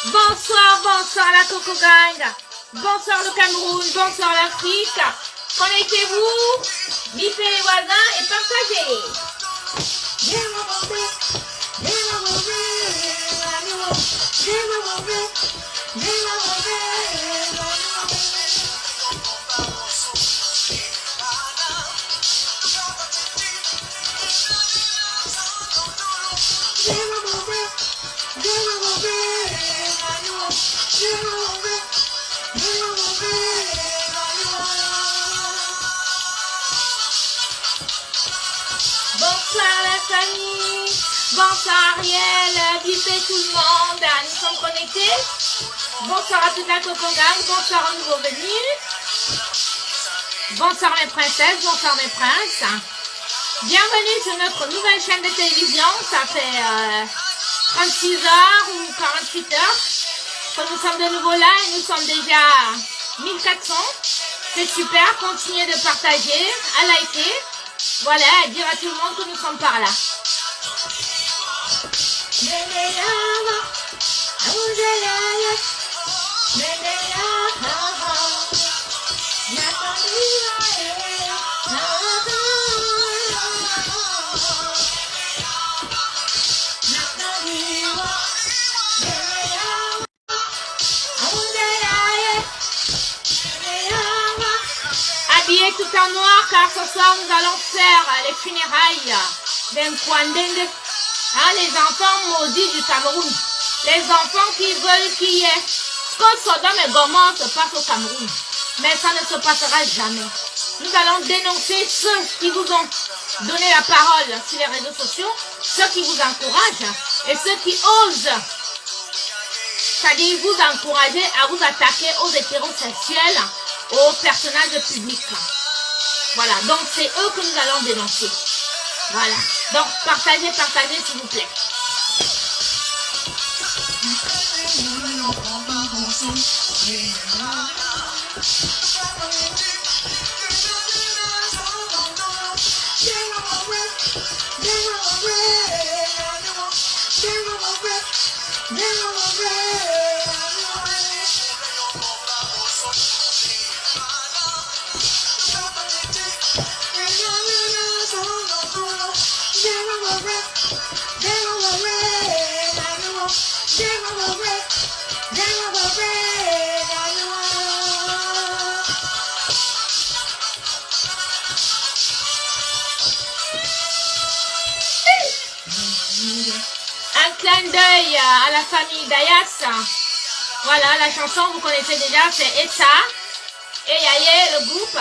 Bonsoir, bonsoir la Coco Gang. Bonsoir le Cameroun, bonsoir l'Afrique. Connectez-vous, bippez les voisins et partagez. Bonsoir la famille, bonsoir Ariel, bippez tout le monde, nous sommes connectés. Bonsoir à toute la Coco Gang, bonsoir aux nouveaux venus. Bonsoir mes princesses, bonsoir mes princes. Bienvenue sur notre nouvelle chaîne de télévision, ça fait 36 heures ou 48 heures que nous sommes de nouveau là et nous sommes déjà 1400. C'est super, continuez de partager, à liker. Voilà, à dire à tout le monde que nous sommes par là. Habillés tout en noir car ce soir nous allons faire les funérailles d'un Kwandende. Hein, les enfants maudits du Cameroun. Les enfants qui veulent qu'il y ait ce que Sodome et Gomorrhe se passe au Cameroun. Mais ça ne se passera jamais. Nous allons dénoncer ceux qui vous ont donné la parole sur les réseaux sociaux, ceux qui vous encouragent et ceux qui osent, c'est-à-dire vous encourager à vous attaquer aux hétérosexuels, aux personnages publics. Voilà, donc c'est eux que nous allons dénoncer. Voilà, donc partagez, partagez s'il vous plaît. Un clin d'œil à la famille Dayas. Voilà, la chanson vous connaissez déjà, c'est Essa et Yaye, le groupe.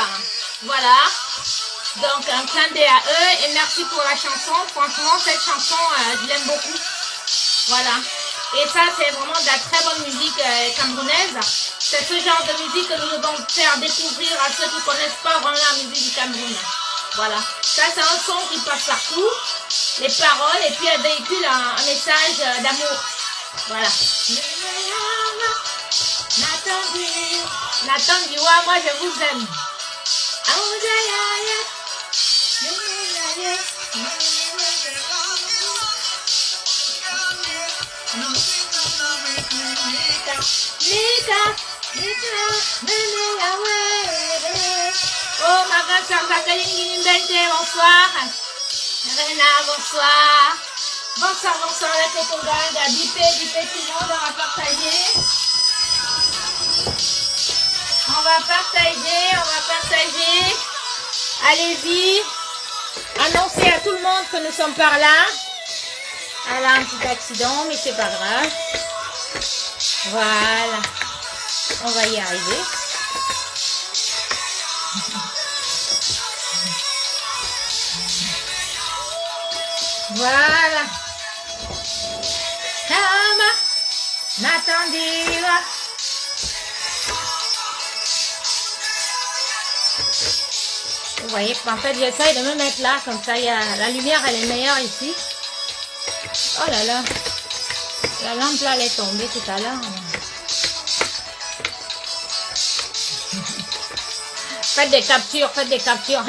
Voilà, donc un clin d'œil à eux et merci pour la chanson. Franchement, cette chanson, je l'aime beaucoup. Voilà, et ça c'est vraiment de la très bonne musique camerounaise. C'est ce genre de musique que nous devons faire découvrir à ceux qui ne connaissent pas vraiment la musique du Cameroun. Voilà, ça c'est un son qui passe partout, les paroles, et puis elle véhicule un message d'amour. Voilà. Nathan Diwa, moi je vous aime. Oh ma grande soeur Jacqueline Bente, bonsoir. Rena, bonsoir. Bonsoir, bonsoir la Coco Gang. Bippé tout le monde, on va partager. On va partager. Allez-y. Annoncez à tout le monde que nous sommes par là. Elle a un petit accident, mais c'est pas grave. Voilà. On va y arriver. Voilà. Nathan Diwa. Vous voyez, en fait, j'essaye de me mettre là, comme ça, la lumière, elle est meilleure ici. Oh là là. La lampe là, elle est tombée tout à l'heure. Faites des captures, faites des captures.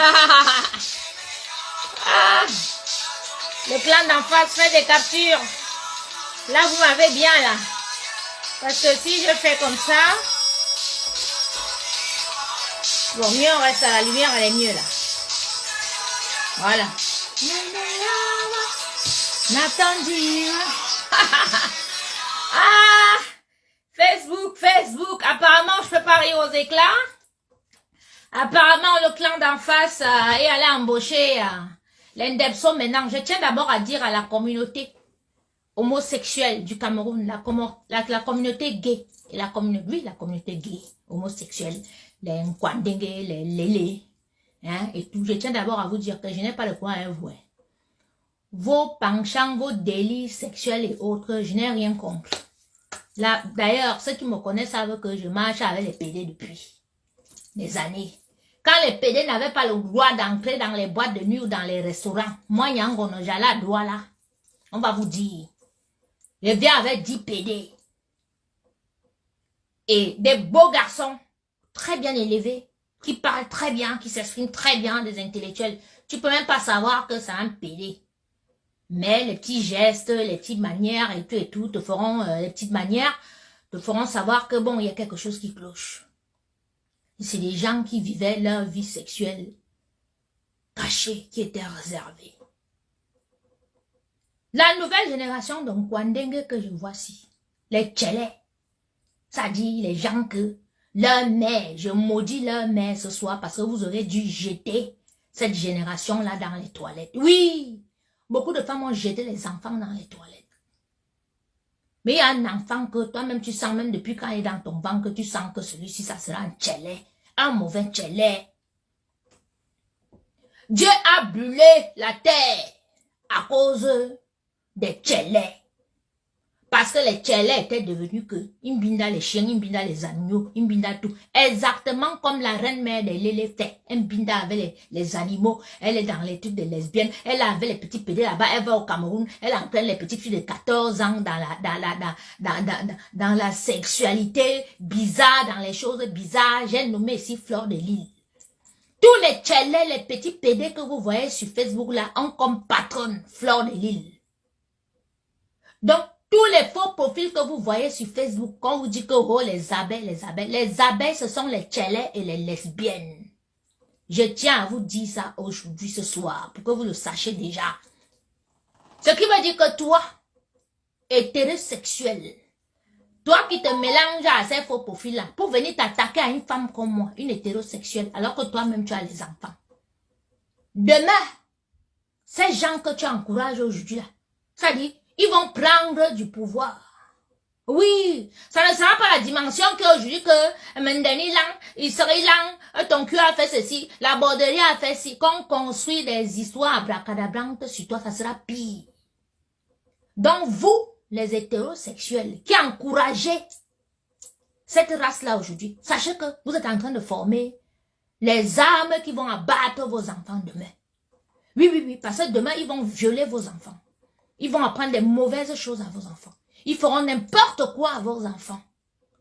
Ah, le clan d'en face fait des captures. Là, vous m'avez bien, là. Parce que si je fais comme ça, bon, mieux on reste à la lumière, elle est mieux, là. Voilà. Ah, Facebook. Apparemment, je peux pas rire aux éclats. Apparemment, le clan d'en face est allé embaucher l'Indepso maintenant. Je tiens d'abord à dire à la communauté homosexuelle du Cameroun, la communauté gay, et la communauté gay, homosexuelle, les Nkwandenge, les Lélé, hein, et tout. Je tiens d'abord à vous dire que je n'ai pas le coin à vous. Hein. Vos penchants, vos délits sexuels et autres, je n'ai rien contre. Là, d'ailleurs, ceux qui me connaissent savent que je marche avec les PD depuis des années. Quand les PD n'avaient pas le droit d'entrer dans les boîtes de nuit ou dans les restaurants, moi, Nyangono, j'allais droit là. On va vous dire. Je viens avec 10 PD. Et des beaux garçons, très bien élevés, qui parlent très bien, qui s'expriment très bien, des intellectuels. Tu peux même pas savoir que c'est un PD. Mais les petits gestes, les petites manières et tout te feront, les petites manières te feront savoir que bon, il y a quelque chose qui cloche. C'est des gens qui vivaient leur vie sexuelle cachée, qui étaient réservés. La nouvelle génération de Nkwandenge que je vois ici, les Tchélés, ça dit les gens que leur mère, je maudis leur mère ce soir parce que vous aurez dû jeter cette génération-là dans les toilettes. Oui, beaucoup de femmes ont jeté les enfants dans les toilettes. Mais il y a un enfant que toi-même tu sens, même depuis quand il est dans ton ventre, que tu sens que celui-ci, ça sera un Tchélé, un mauvais Tchélé. Dieu a brûlé la terre à cause des Tchélés. Parce que les Tchélés étaient devenus que Imbinda les chiens, Imbinda les agneaux, Imbinda tout. Exactement comme la reine mère des Lélé fait. Imbinda avait les animaux, elle est dans les trucs des lesbiennes, elle avait les petits pédés là-bas, elle va au Cameroun, elle entraîne les petites filles de 14 ans dans la sexualité bizarre, dans les choses bizarres. J'ai nommé ici Fleur de Lille. Tous les Tchélés, les petits pédés que vous voyez sur Facebook là, ont comme patronne Fleur de Lille. Donc, tous les faux profils que vous voyez sur Facebook, quand vous dites que oh, les abeilles, ce sont les Tchélés et les lesbiennes. Je tiens à vous dire ça aujourd'hui, ce soir, pour que vous le sachiez déjà. Ce qui veut dire que toi, hétérosexuel, toi qui te mélanges à ces faux profils-là, pour venir t'attaquer à une femme comme moi, une hétérosexuelle, alors que toi-même tu as les enfants. Demain, ces gens que tu encourages aujourd'hui là, ça dit, ils vont prendre du pouvoir. Oui, ça ne sera pas la dimension qu'aujourd'hui que Mendeni Lang, Israël Lang, ton cul a fait ceci, la borderie a fait ceci. Qu'on construit des histoires abracadabrantes sur toi, ça sera pire. Donc vous, les hétérosexuels, qui encouragez cette race-là aujourd'hui, sachez que vous êtes en train de former les armes qui vont abattre vos enfants demain. Oui, parce que demain, ils vont violer vos enfants. Ils vont apprendre des mauvaises choses à vos enfants. Ils feront n'importe quoi à vos enfants.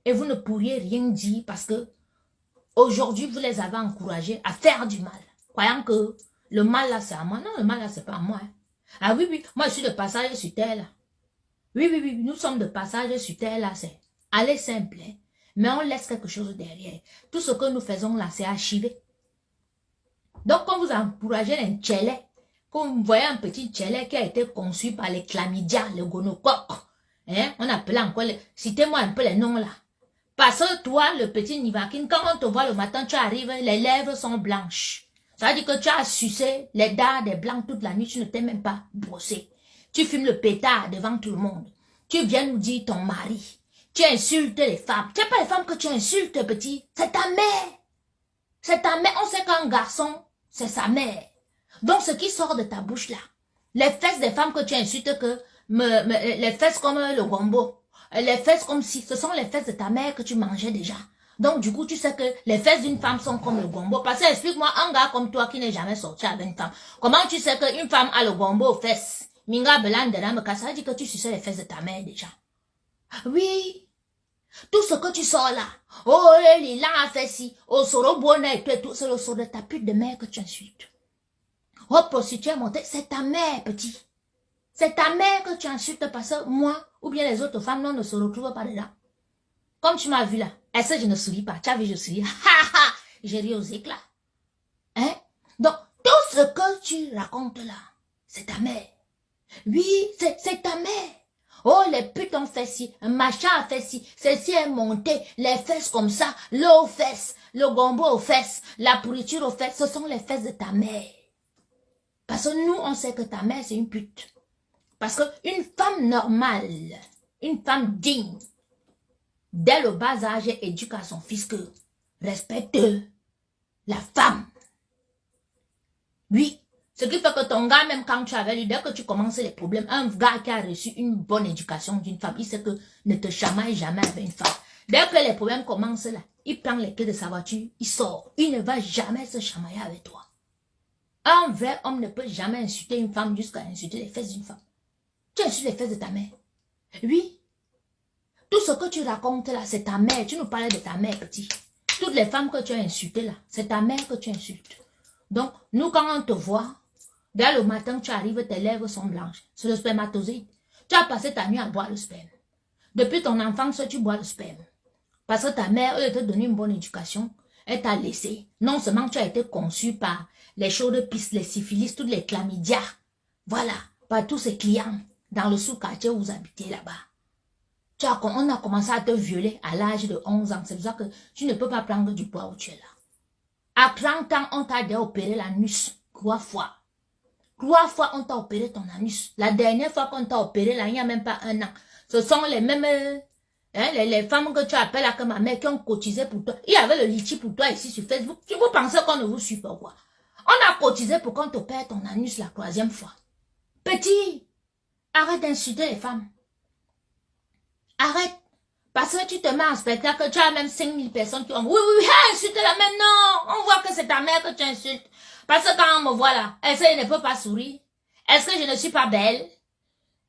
Et vous ne pourriez rien dire parce que aujourd'hui, vous les avez encouragés à faire du mal. Croyant que le mal là, c'est à moi. Non, le mal là, c'est pas à moi. Hein. Ah oui, moi je suis de passage sur terre là. Oui, nous sommes de passage sur terre là, c'est aller simple. Hein. Mais on laisse quelque chose derrière. Tout ce que nous faisons là, c'est archivé. Donc quand vous encouragez un Tchélé, quand vous voyez un petit Tchélé qui a été conçu par les chlamydia, le gonocoque, hein, on appelle encore, citez-moi un peu les noms là. Parce que toi, le petit Nivakin, quand on te voit le matin, tu arrives, les lèvres sont blanches. Ça veut dire que tu as sucé les dards des blancs toute la nuit, tu ne t'es même pas brossé. Tu fumes le pétard devant tout le monde. Tu viens nous dire ton mari. Tu insultes les femmes. Tu n'es pas les femmes que tu insultes, petit. C'est ta mère. C'est ta mère. On sait qu'un garçon, c'est sa mère. Donc, ce qui sort de ta bouche là, les fesses des femmes que tu insultes, les fesses comme le gombo, les fesses comme si, ce sont les fesses de ta mère que tu mangeais déjà. Donc, du coup, tu sais que les fesses d'une femme sont comme le gombo. Parce que, explique-moi, un gars comme toi qui n'est jamais sorti avec une femme, comment tu sais qu'une femme a le gombo aux fesses? Minga Belan de la ça dit que tu suçais les fesses de ta mère déjà. Oui. Tout ce que tu sors là, oh, Lila a fait ci, oh, Sorobona et tout, c'est le sort de ta pute de mère que tu insultes. Oh, prostituée montée, c'est ta mère, petit. C'est ta mère que tu insultes parce que moi, ou bien les autres femmes, ne se retrouvent pas dedans. Comme tu m'as vu là, est-ce que je ne souris pas? Tu as vu, je souris. J'ai ri aux éclats. Hein? Donc, tout ce que tu racontes là, c'est ta mère. Oui, c'est ta mère. Oh, les putes ont fait ci, un machin a fait ci, ceci est monté, les fesses comme ça, l'eau aux fesses, le gombo aux fesses, la pourriture aux fesses, ce sont les fesses de ta mère. Parce que nous, on sait que ta mère, c'est une pute. Parce qu'une femme normale, une femme digne, dès le bas âge, éduque à son fils que respecte la femme. Oui. Ce qui fait que ton gars, même quand tu avais lu, dès que tu commences les problèmes, un gars qui a reçu une bonne éducation d'une femme, il sait que ne te chamaille jamais avec une femme. Dès que les problèmes commencent là, il prend les clés de sa voiture, il sort. Il ne va jamais se chamailler avec toi. Un vrai homme ne peut jamais insulter une femme jusqu'à insulter les fesses d'une femme. Tu insultes les fesses de ta mère. Oui. Tout ce que tu racontes là, c'est ta mère. Tu nous parlais de ta mère, petit. Toutes les femmes que tu as insultées là, c'est ta mère que tu insultes. Donc, nous, quand on te voit, dès le matin, tu arrives, tes lèvres sont blanches. C'est le spermatozoïde. Tu as passé ta nuit à boire le sperme. Depuis ton enfance, tu bois le sperme. Parce que ta mère, elle t'a donné une bonne éducation. Elle t'a laissé. Non seulement tu as été conçu par les chaudes de piste, les syphilis, toutes les chlamydia. Voilà, par tous ces clients dans le sous-quartier où vous habitez là-bas. On a commencé à te violer à l'âge de 11 ans. C'est pour ça que tu ne peux pas prendre du poids où tu es là. À 30 ans, on t'a déjà opéré l'anus 3 fois. 3 fois, on t'a opéré ton anus. La dernière fois qu'on t'a opéré, là, il n'y a même pas un an. Ce sont les mêmes, les femmes que tu appelles là, que ma mère, qui ont cotisé pour toi. Il y avait le litchi pour toi ici sur Facebook. Tu vous pensez qu'on ne vous suit pas quoi? On a cotisé pour qu'on t'opère ton anus la 3e fois. Petit, arrête d'insulter les femmes. Arrête. Parce que tu te mets en spectacle, tu as même 5000 personnes qui ont oui, insulte-la maintenant. On voit que c'est ta mère que tu insultes. Parce que quand on me voit là, est-ce que je ne peux pas sourire? Est-ce que je ne suis pas belle?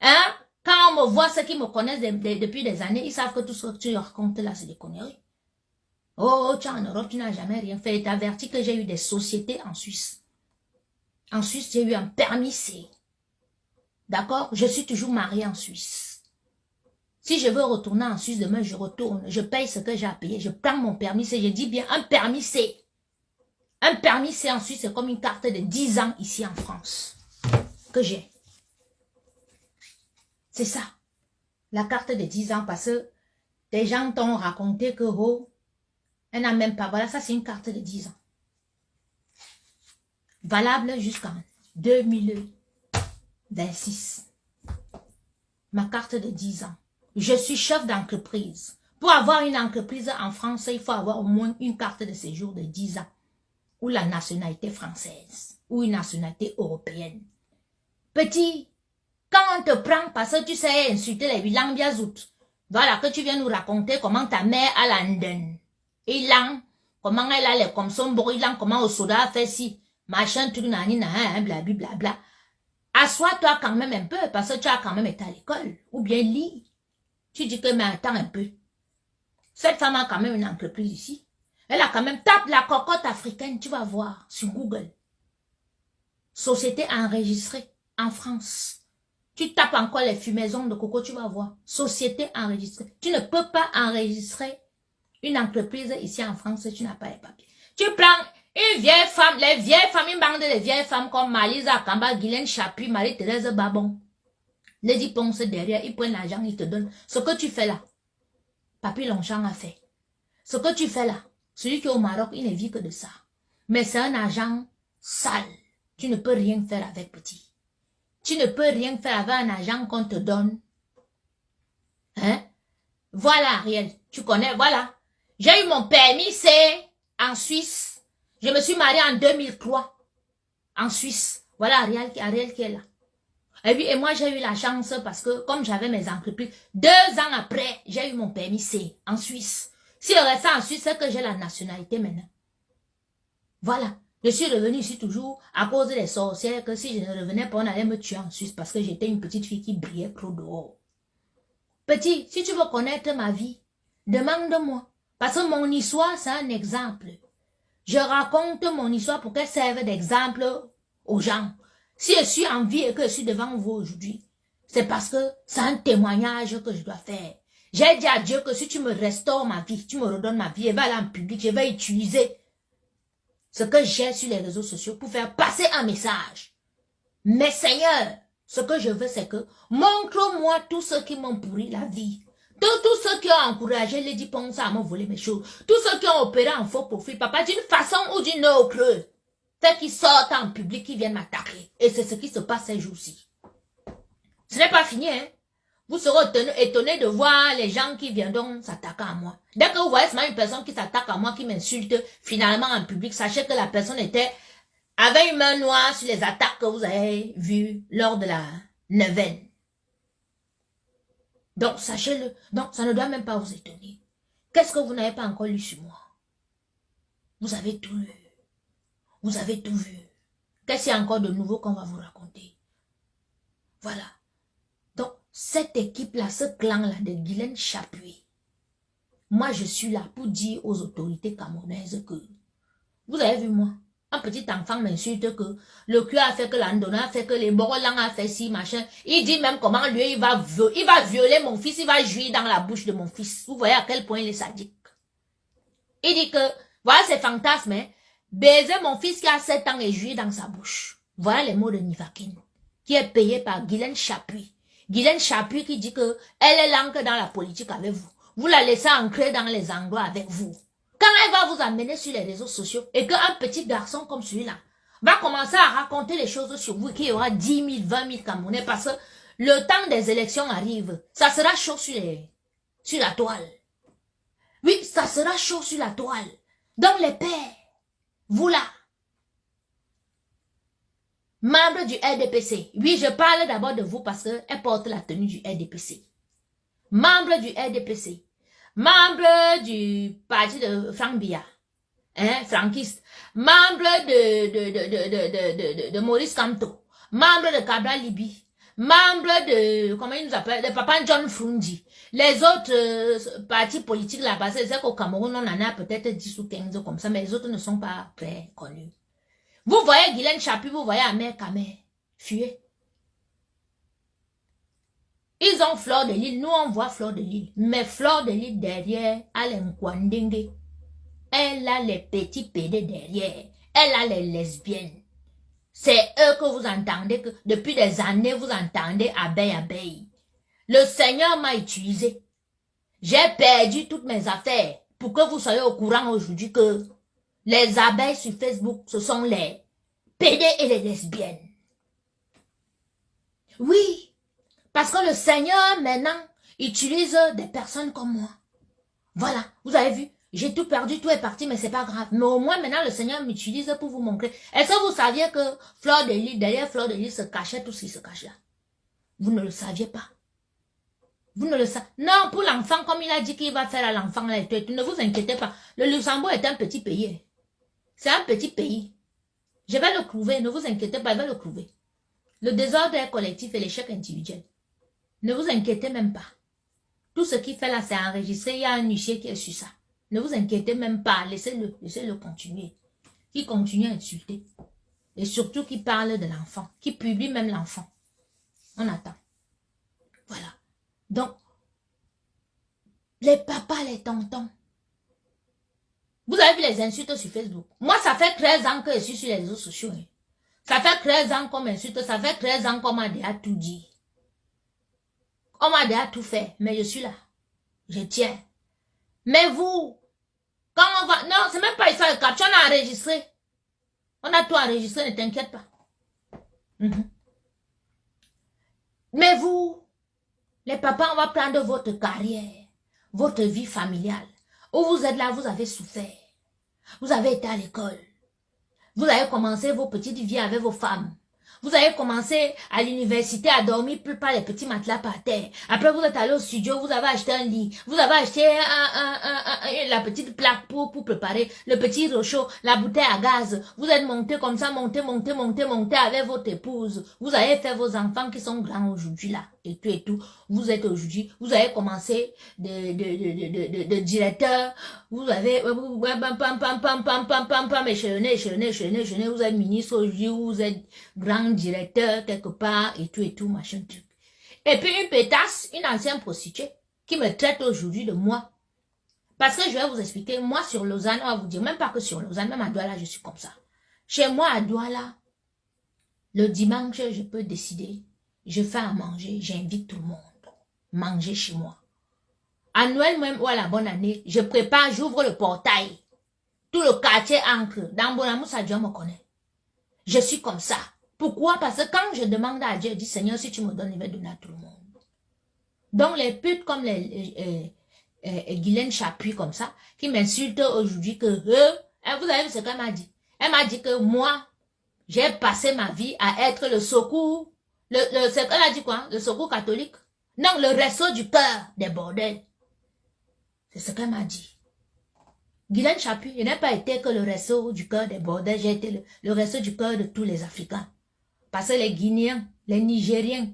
Hein? Quand on me voit, ceux qui me connaissent depuis des années, ils savent que tout ce que tu racontes là, c'est des conneries. Oh, tu es en Europe, tu n'as jamais rien fait. Et t'avertis que j'ai eu des sociétés en Suisse. En Suisse, j'ai eu un permis C. D'accord? Je suis toujours mariée en Suisse. Si je veux retourner en Suisse demain, je retourne. Je paye ce que j'ai à payer. Je prends mon permis C. Je dis bien un permis C. Un permis C en Suisse, c'est comme une carte de 10 ans ici en France. Que j'ai. C'est ça. La carte de 10 ans parce que des gens t'ont raconté que oh, elle n'a même pas. Voilà, ça c'est une carte de 10 ans. Valable jusqu'en 2026. Ma carte de 10 ans. Je suis chef d'entreprise. Pour avoir une entreprise en France, il faut avoir au moins une carte de séjour de 10 ans. Ou la nationalité française. Ou une nationalité européenne. Petit, quand on te prend parce que tu sais insulter les Wilang Biazout, voilà que tu viens nous raconter comment ta mère a London. Ilang, comment elle a les comme son Ilang, comment Osoda a fait si, machin, truc, nani, blabli, blabla. Assois-toi quand même un peu parce que tu as quand même été à l'école. Ou bien lis. Tu dis que mais attends un peu. Cette femme a quand même une entreprise ici. Elle a quand même, tape la cocotte africaine, tu vas voir sur Google. Société enregistrée en France. Tu tapes encore les fumaisons de coco, tu vas voir. Société enregistrée. Tu ne peux pas enregistrer une entreprise ici en France si tu n'as pas les papiers. Tu prends une vieille femme, les vieilles femmes, une bande de vieilles femmes comme Malisa Kamba, Guylaine Chapuis, Marie-Thérèse Babon. Les y Ponce derrière, ils prennent l'argent, ils te donnent. Ce que tu fais là, Papy Longchamp a fait. Ce que tu fais là, celui qui est au Maroc, il ne vit que de ça. Mais c'est un argent sale. Tu ne peux rien faire avec, petit. Tu ne peux rien faire avec un argent qu'on te donne. Hein? Voilà, Ariel. Tu connais, voilà. J'ai eu mon permis C en Suisse. Je me suis mariée en 2003. En Suisse. Voilà Ariel qui est là. Et moi, j'ai eu la chance parce que, comme j'avais mes entreprises, 2 ans après, j'ai eu mon permis C en Suisse. Si je reste en Suisse, c'est que j'ai la nationalité maintenant. Voilà. Je suis revenue ici toujours à cause des sorcières, que si je ne revenais pas, on allait me tuer en Suisse parce que j'étais une petite fille qui brillait trop dehors. Petit, si tu veux connaître ma vie, Demande-moi. Parce que mon histoire, c'est un exemple. Je raconte mon histoire pour qu'elle serve d'exemple aux gens. Si je suis en vie et que je suis devant vous aujourd'hui, c'est parce que c'est un témoignage que je dois faire. J'ai dit à Dieu que si tu me restaures ma vie, tu me redonnes ma vie, je vais aller en public, je vais utiliser ce que j'ai sur les réseaux sociaux pour faire passer un message. Mais Seigneur, ce que je veux, c'est que montre-moi tous ceux qui m'ont pourri la vie. Tous ceux qui ont encouragé Lady Ponsa à me voler mes choses. Tous ceux qui ont opéré en faux profil, papa, d'une façon ou d'une autre. Fait qu'ils sortent en public, qui viennent m'attaquer. Et c'est ce qui se passe ces jours-ci. Ce n'est pas fini, hein. Vous serez étonné de voir les gens qui viendront s'attaquer à moi. Dès que vous voyez seulement une personne qui s'attaque à moi, qui m'insulte finalement en public, sachez que la personne avait une main noire sur les attaques que vous avez vues lors de la neuvaine. Donc, sachez-le. Donc, ça ne doit même pas vous étonner. Qu'est-ce que vous n'avez pas encore lu sur moi? Vous avez tout lu. Vous avez tout vu. Qu'est-ce qu'il y a encore de nouveau qu'on va vous raconter? Voilà. Donc, cette équipe-là, ce clan-là de Guylaine Chapuis, moi, je suis là pour dire aux autorités camerounaises que, vous avez vu moi, un petit enfant m'insulte que le cul a fait que l'andonna a fait que les borolans a fait si, machin. Il dit même comment lui, il va violer mon fils, il va jouir dans la bouche de mon fils. Vous voyez à quel point il est sadique. Il dit que, voilà ses fantasmes, hein, baiser mon fils qui a 7 ans et jouir dans sa bouche. Voilà les mots de Nivakin, qui est payé par Guylaine Chapuis. Guylaine Chapuis qui dit que elle est l'ancre dans la politique avec vous. Vous la laissez ancrer dans les endroits avec vous. Quand elle va vous amener sur les réseaux sociaux et qu'un petit garçon comme celui-là va commencer à raconter les choses sur vous, qu'il y aura 10 000, 20 000 Camerounais parce que le temps des élections arrive, ça sera chaud sur la toile. Oui, ça sera chaud sur la toile. Donc les pères, vous là, membre du RDPC. Oui, je parle d'abord de vous parce qu'elle porte la tenue du RDPC. Membre du RDPC. Membre du parti de Franck Biya. Hein, franquiste. Membre de Maurice Kamto. Membre de Cabral Libi. Membre de, comment il nous appelle, de Papa John Frundi. Les autres partis politiques là, parce que c'est qu'au Cameroun, on en a peut-être 10 ou 15 comme ça, mais les autres ne sont pas très connus. Vous voyez Guylaine Chapuis, vous voyez Amer Kamer. Fuyez. Ils ont Fleur de Lille, nous on voit Fleur de Lille. Mais Fleur de Lille derrière, elle est Nkwandenge. Elle a les petits pédés derrière. Elle a les lesbiennes. C'est eux que vous entendez, que depuis des années vous entendez abeille. Le Seigneur m'a utilisé. J'ai perdu toutes mes affaires pour que vous soyez au courant aujourd'hui que les abeilles sur Facebook, ce sont les pédés et les lesbiennes. Oui. Parce que le Seigneur, maintenant, utilise des personnes comme moi. Voilà, vous avez vu, j'ai tout perdu, tout est parti, mais c'est pas grave. Mais au moins, maintenant, le Seigneur m'utilise pour vous montrer. Est-ce que vous saviez que Fleur de Lille, derrière Fleur de Lille se cachait tout ce qui se cache là? Vous ne le saviez pas. Vous ne le savez. Non, pour l'enfant, comme il a dit qu'il va faire à l'enfant, là, ne vous inquiétez pas. Le Luxembourg est un petit pays. C'est un petit pays. Je vais le trouver, ne vous inquiétez pas, je vais le trouver. Le désordre est collectif et l'échec individuel. Ne vous inquiétez même pas. Tout ce qu'il fait là, c'est enregistré. Il y a un huissier qui est sur ça. Ne vous inquiétez même pas. Laissez-le continuer. Qui continue à insulter. Et surtout qui parle de l'enfant. Qui publie même l'enfant. On attend. Voilà. Donc, les papas, les tontons. Vous avez vu les insultes sur Facebook. Moi, ça fait 13 ans que je suis sur les réseaux sociaux. Hein. Ça fait 13 ans qu'on m'insulte. Ça fait 13 ans qu'on m'a déjà tout dit. On m'a déjà tout fait, mais je suis là. Je tiens. Mais vous, quand on va... Non, c'est même pas histoire de capture, on a enregistré. On a tout enregistré, ne t'inquiète pas. Mais vous, les papas, on va prendre votre carrière, votre vie familiale. Où vous êtes là, vous avez souffert. Vous avez été à l'école. Vous avez commencé vos petites vies avec vos femmes. Vous avez commencé à l'université à dormir plus par les petits matelas par terre. Après, vous êtes allé au studio, vous avez acheté un lit. Vous avez acheté la petite plaque pour préparer le petit rochaud, la bouteille à gaz. Vous êtes monté comme ça, monté avec votre épouse. Vous avez fait vos enfants qui sont grands aujourd'hui là. Et tout. Vous êtes aujourd'hui, vous avez commencé de directeur. Vous avez échelonné, vous êtes ministre aujourd'hui, vous êtes grand directeur quelque part et tout, machin truc. Et puis une pétasse, une ancienne prostituée, qui me traite aujourd'hui de moi. Parce que je vais vous expliquer, moi sur Lausanne, on va vous dire, même pas que sur Lausanne, même à Douala, je suis comme ça. Chez moi à Douala, le dimanche, je peux décider, je fais à manger, j'invite tout le monde, manger chez moi. À Noël même ou à la bonne année, je prépare, j'ouvre le portail. Tout le quartier entre. Dans Bonamoussa, Dieu me connaît. Je suis comme ça. Pourquoi? Parce que quand je demande à Dieu, je dis, Seigneur, si tu me donnes, il va donner à tout le monde. Donc les putes comme les Guylaine Chapuis comme ça, qui m'insultent aujourd'hui que vous avez vu ce qu'elle m'a dit? Elle m'a dit que moi, j'ai passé ma vie à être le secours, elle a dit quoi? Le secours catholique? Non, le réseau du cœur des bordels. C'est ce qu'elle m'a dit. Guylaine Chapuis, je n'ai pas été que le réseau du cœur des bordels, j'ai été le réseau du cœur de tous les Africains. Parce que les Guinéens, les Nigériens,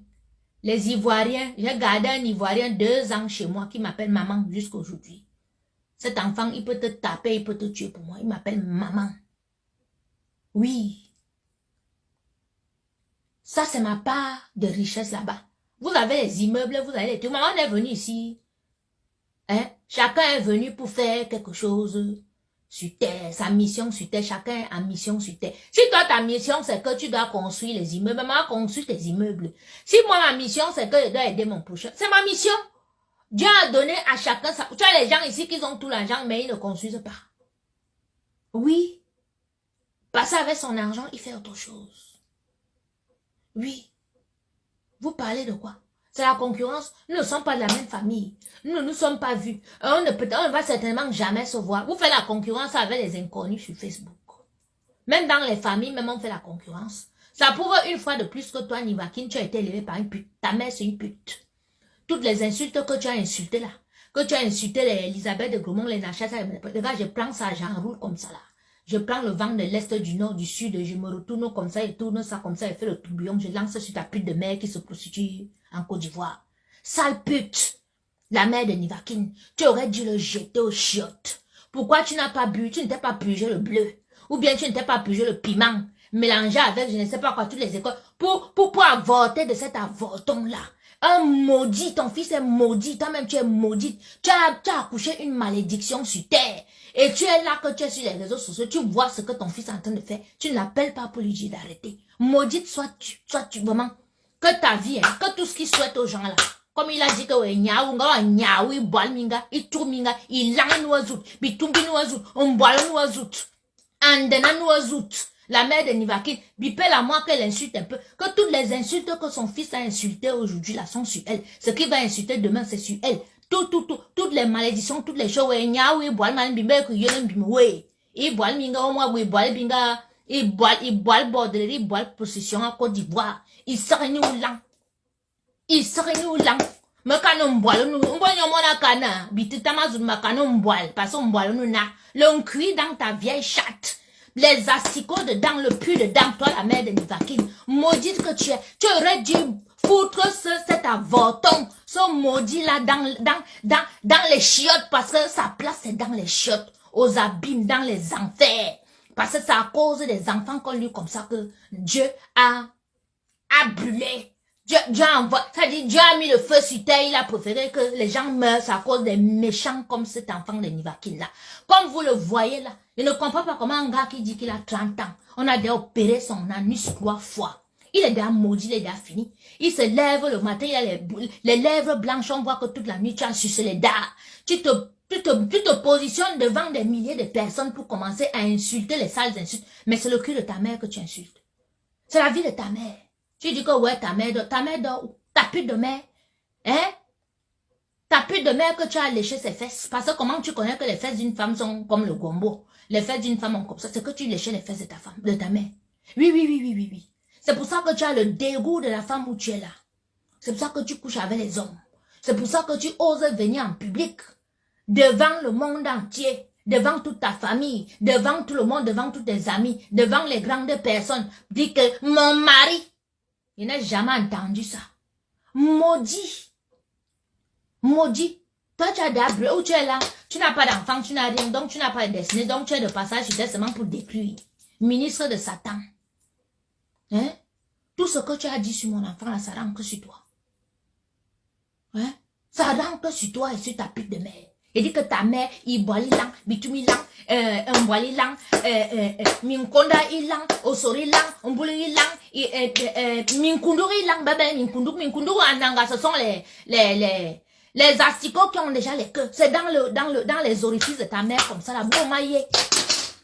les Ivoiriens, j'ai gardé un Ivoirien 2 ans chez moi qui m'appelle maman jusqu'à aujourd'hui. Cet enfant, il peut te taper, il peut te tuer pour moi. Il m'appelle maman. Oui. Ça, c'est ma part de richesse là-bas. Vous avez les immeubles, vous avez les trucs. Maman est venue ici. Hein? Chacun est venu pour faire quelque chose sur terre. Sa mission sur terre. Chacun a mission sur terre. Si toi, ta mission, c'est que tu dois construire les immeubles, maman construit tes immeubles. Si moi, ma mission, c'est que je dois aider mon prochain, c'est ma mission. Dieu a donné à chacun ça. Tu as les gens ici qui ont tout l'argent, mais ils ne construisent pas. Oui. Parce qu'avec son argent, il fait autre chose. Oui. Vous parlez de quoi? C'est la concurrence. Nous ne sommes pas de la même famille. Nous ne nous sommes pas vus. On ne va certainement jamais se voir. Vous faites la concurrence avec les inconnus sur Facebook. Même dans les familles, même on fait la concurrence. Ça prouve une fois de plus que toi, Nivakin, tu as été élevé par une pute. Ta mère, c'est une pute. Toutes les insultes que tu as insultées là, que tu as insulté les Elisabeth de Gromont, les Nachas, les gars, je prends ça, j'enroule comme ça là. Je prends le vent de l'est, du nord, du sud, je me retourne comme ça, et tourne ça comme ça, et fais le tourbillon, je lance sur ta pute de mère qui se prostitue en Côte d'Ivoire. Sale pute, la mère de Nivakin, tu aurais dû le jeter aux chiottes. Pourquoi tu n'as pas bu, tu ne t'es pas purgé le bleu, ou bien tu ne t'es pas purgé le piment, mélangé avec je ne sais pas quoi, toutes les écoles, pour avorter de cet avorton-là. Un maudit, ton fils est maudit, toi-même tu es maudite. Tu as accouché une malédiction sur terre. Et tu es là que tu es sur les réseaux sociaux, tu vois ce que ton fils est en train de faire. Tu ne l'appelles pas pour lui dire d'arrêter. Maudite sois-tu vraiment. Que ta vie, hein, que tout ce qu'il souhaite aux gens là. Comme il a dit que la mère de Nivakin, bipelle à moi qu'elle insulte un peu. Que toutes les insultes que son fils a insultées aujourd'hui là sont sur elle. Ce qu'il va insulter demain, c'est sur elle. Toutes les malédictions, toutes les choses. Il boit le borderie, il boit la possession en Côte d'Ivoire. Il serait nous là. Il serait nous là. Mais quand on boit, on boit mon cana. Bititamazu makano boit. Parce qu'on boit nous na. L'on cuit dans ta vieille chatte. Les asticots dedans, le pu dedans, toi la mère de Nivakin, maudite que tu es, tu aurais dû foutre cet avorton, ce maudit là dans les chiottes, parce que sa place c'est dans les chiottes, aux abîmes, dans les enfers, parce que c'est à cause des enfants qu'on lui comme ça que Dieu a brûlé. Dieu a envoyé, c'est-à-dire Dieu a mis le feu sur terre, il a préféré que les gens meurent à cause des méchants comme cet enfant de Nivakin là. Comme vous le voyez là, je ne comprends pas comment un gars qui dit qu'il a 30 ans, on a déjà opéré son anus 3 fois. Il est déjà maudit, il est déjà fini. Il se lève le matin, il a les lèvres blanches, on voit que toute la nuit tu as sucé les dards. Tu te positionnes devant des milliers de personnes pour commencer à insulter les sales insultes. Mais c'est le cul de ta mère que tu insultes. C'est la vie de ta mère. Tu dis que ouais, ta mère dort où? Ta pute de mère, hein? Ta pute de mère que tu as léché ses fesses. Parce que comment tu connais que les fesses d'une femme sont comme le gombo? Les fesses d'une femme sont comme ça. C'est que tu léchais les fesses de ta femme, de ta mère. Oui. C'est pour ça que tu as le dégoût de la femme où tu es là. C'est pour ça que tu couches avec les hommes. C'est pour ça que tu oses venir en public, devant le monde entier, devant toute ta famille, devant tout le monde, devant tous tes amis, devant les grandes personnes, dire que mon mari, il n'a jamais entendu ça. Maudit. Maudit. Toi, tu as d'abord, où tu es là, tu n'as pas d'enfant, tu n'as rien, donc tu n'as pas de destinée, donc tu es de passage sur terre seulement pour détruire. Ministre de Satan. Hein? Tout ce que tu as dit sur mon enfant, là, ça rentre que sur toi. Hein? Ça rentre que sur toi et sur ta pute de mère. Il dit que ta mère, il boit lang, bitumi lang, un boit lang, minkonda ilang, osori lang, umbuli lang, minkunduri lang, bébé, minkunduru ananga, ce sont les asticots qui ont déjà les queues. C'est dans les orifices de ta mère, comme ça, la bomaye.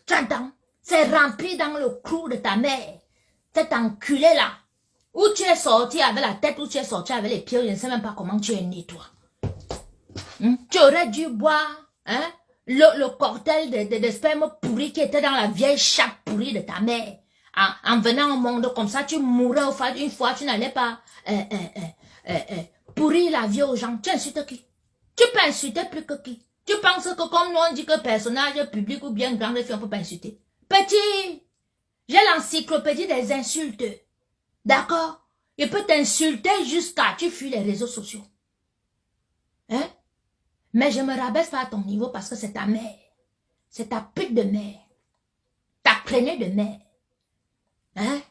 Tu entends? C'est rempli dans le clou de ta mère. Cet enculé là. Où tu es sorti avec la tête, où tu es sorti avec les pieds, je ne sais même pas comment tu es né, toi. Tu aurais dû boire le cocktail de sperme pourri qui était dans la vieille chatte pourrie de ta mère. En venant au monde comme ça, tu mourrais une fois, tu n'allais pas pourrir la vie aux gens. Tu insultes qui? Tu peux insulter plus que qui? Tu penses que comme nous on dit que personnage public ou bien grande fille, on peut pas insulter? Petit, j'ai l'encyclopédie des insultes. D'accord? Il peut t'insulter jusqu'à tu fuis les réseaux sociaux. Hein? Mais je me rabaisse pas à ton niveau parce que c'est ta mère. C'est ta pute de mère. Ta traînée de mère. Hein?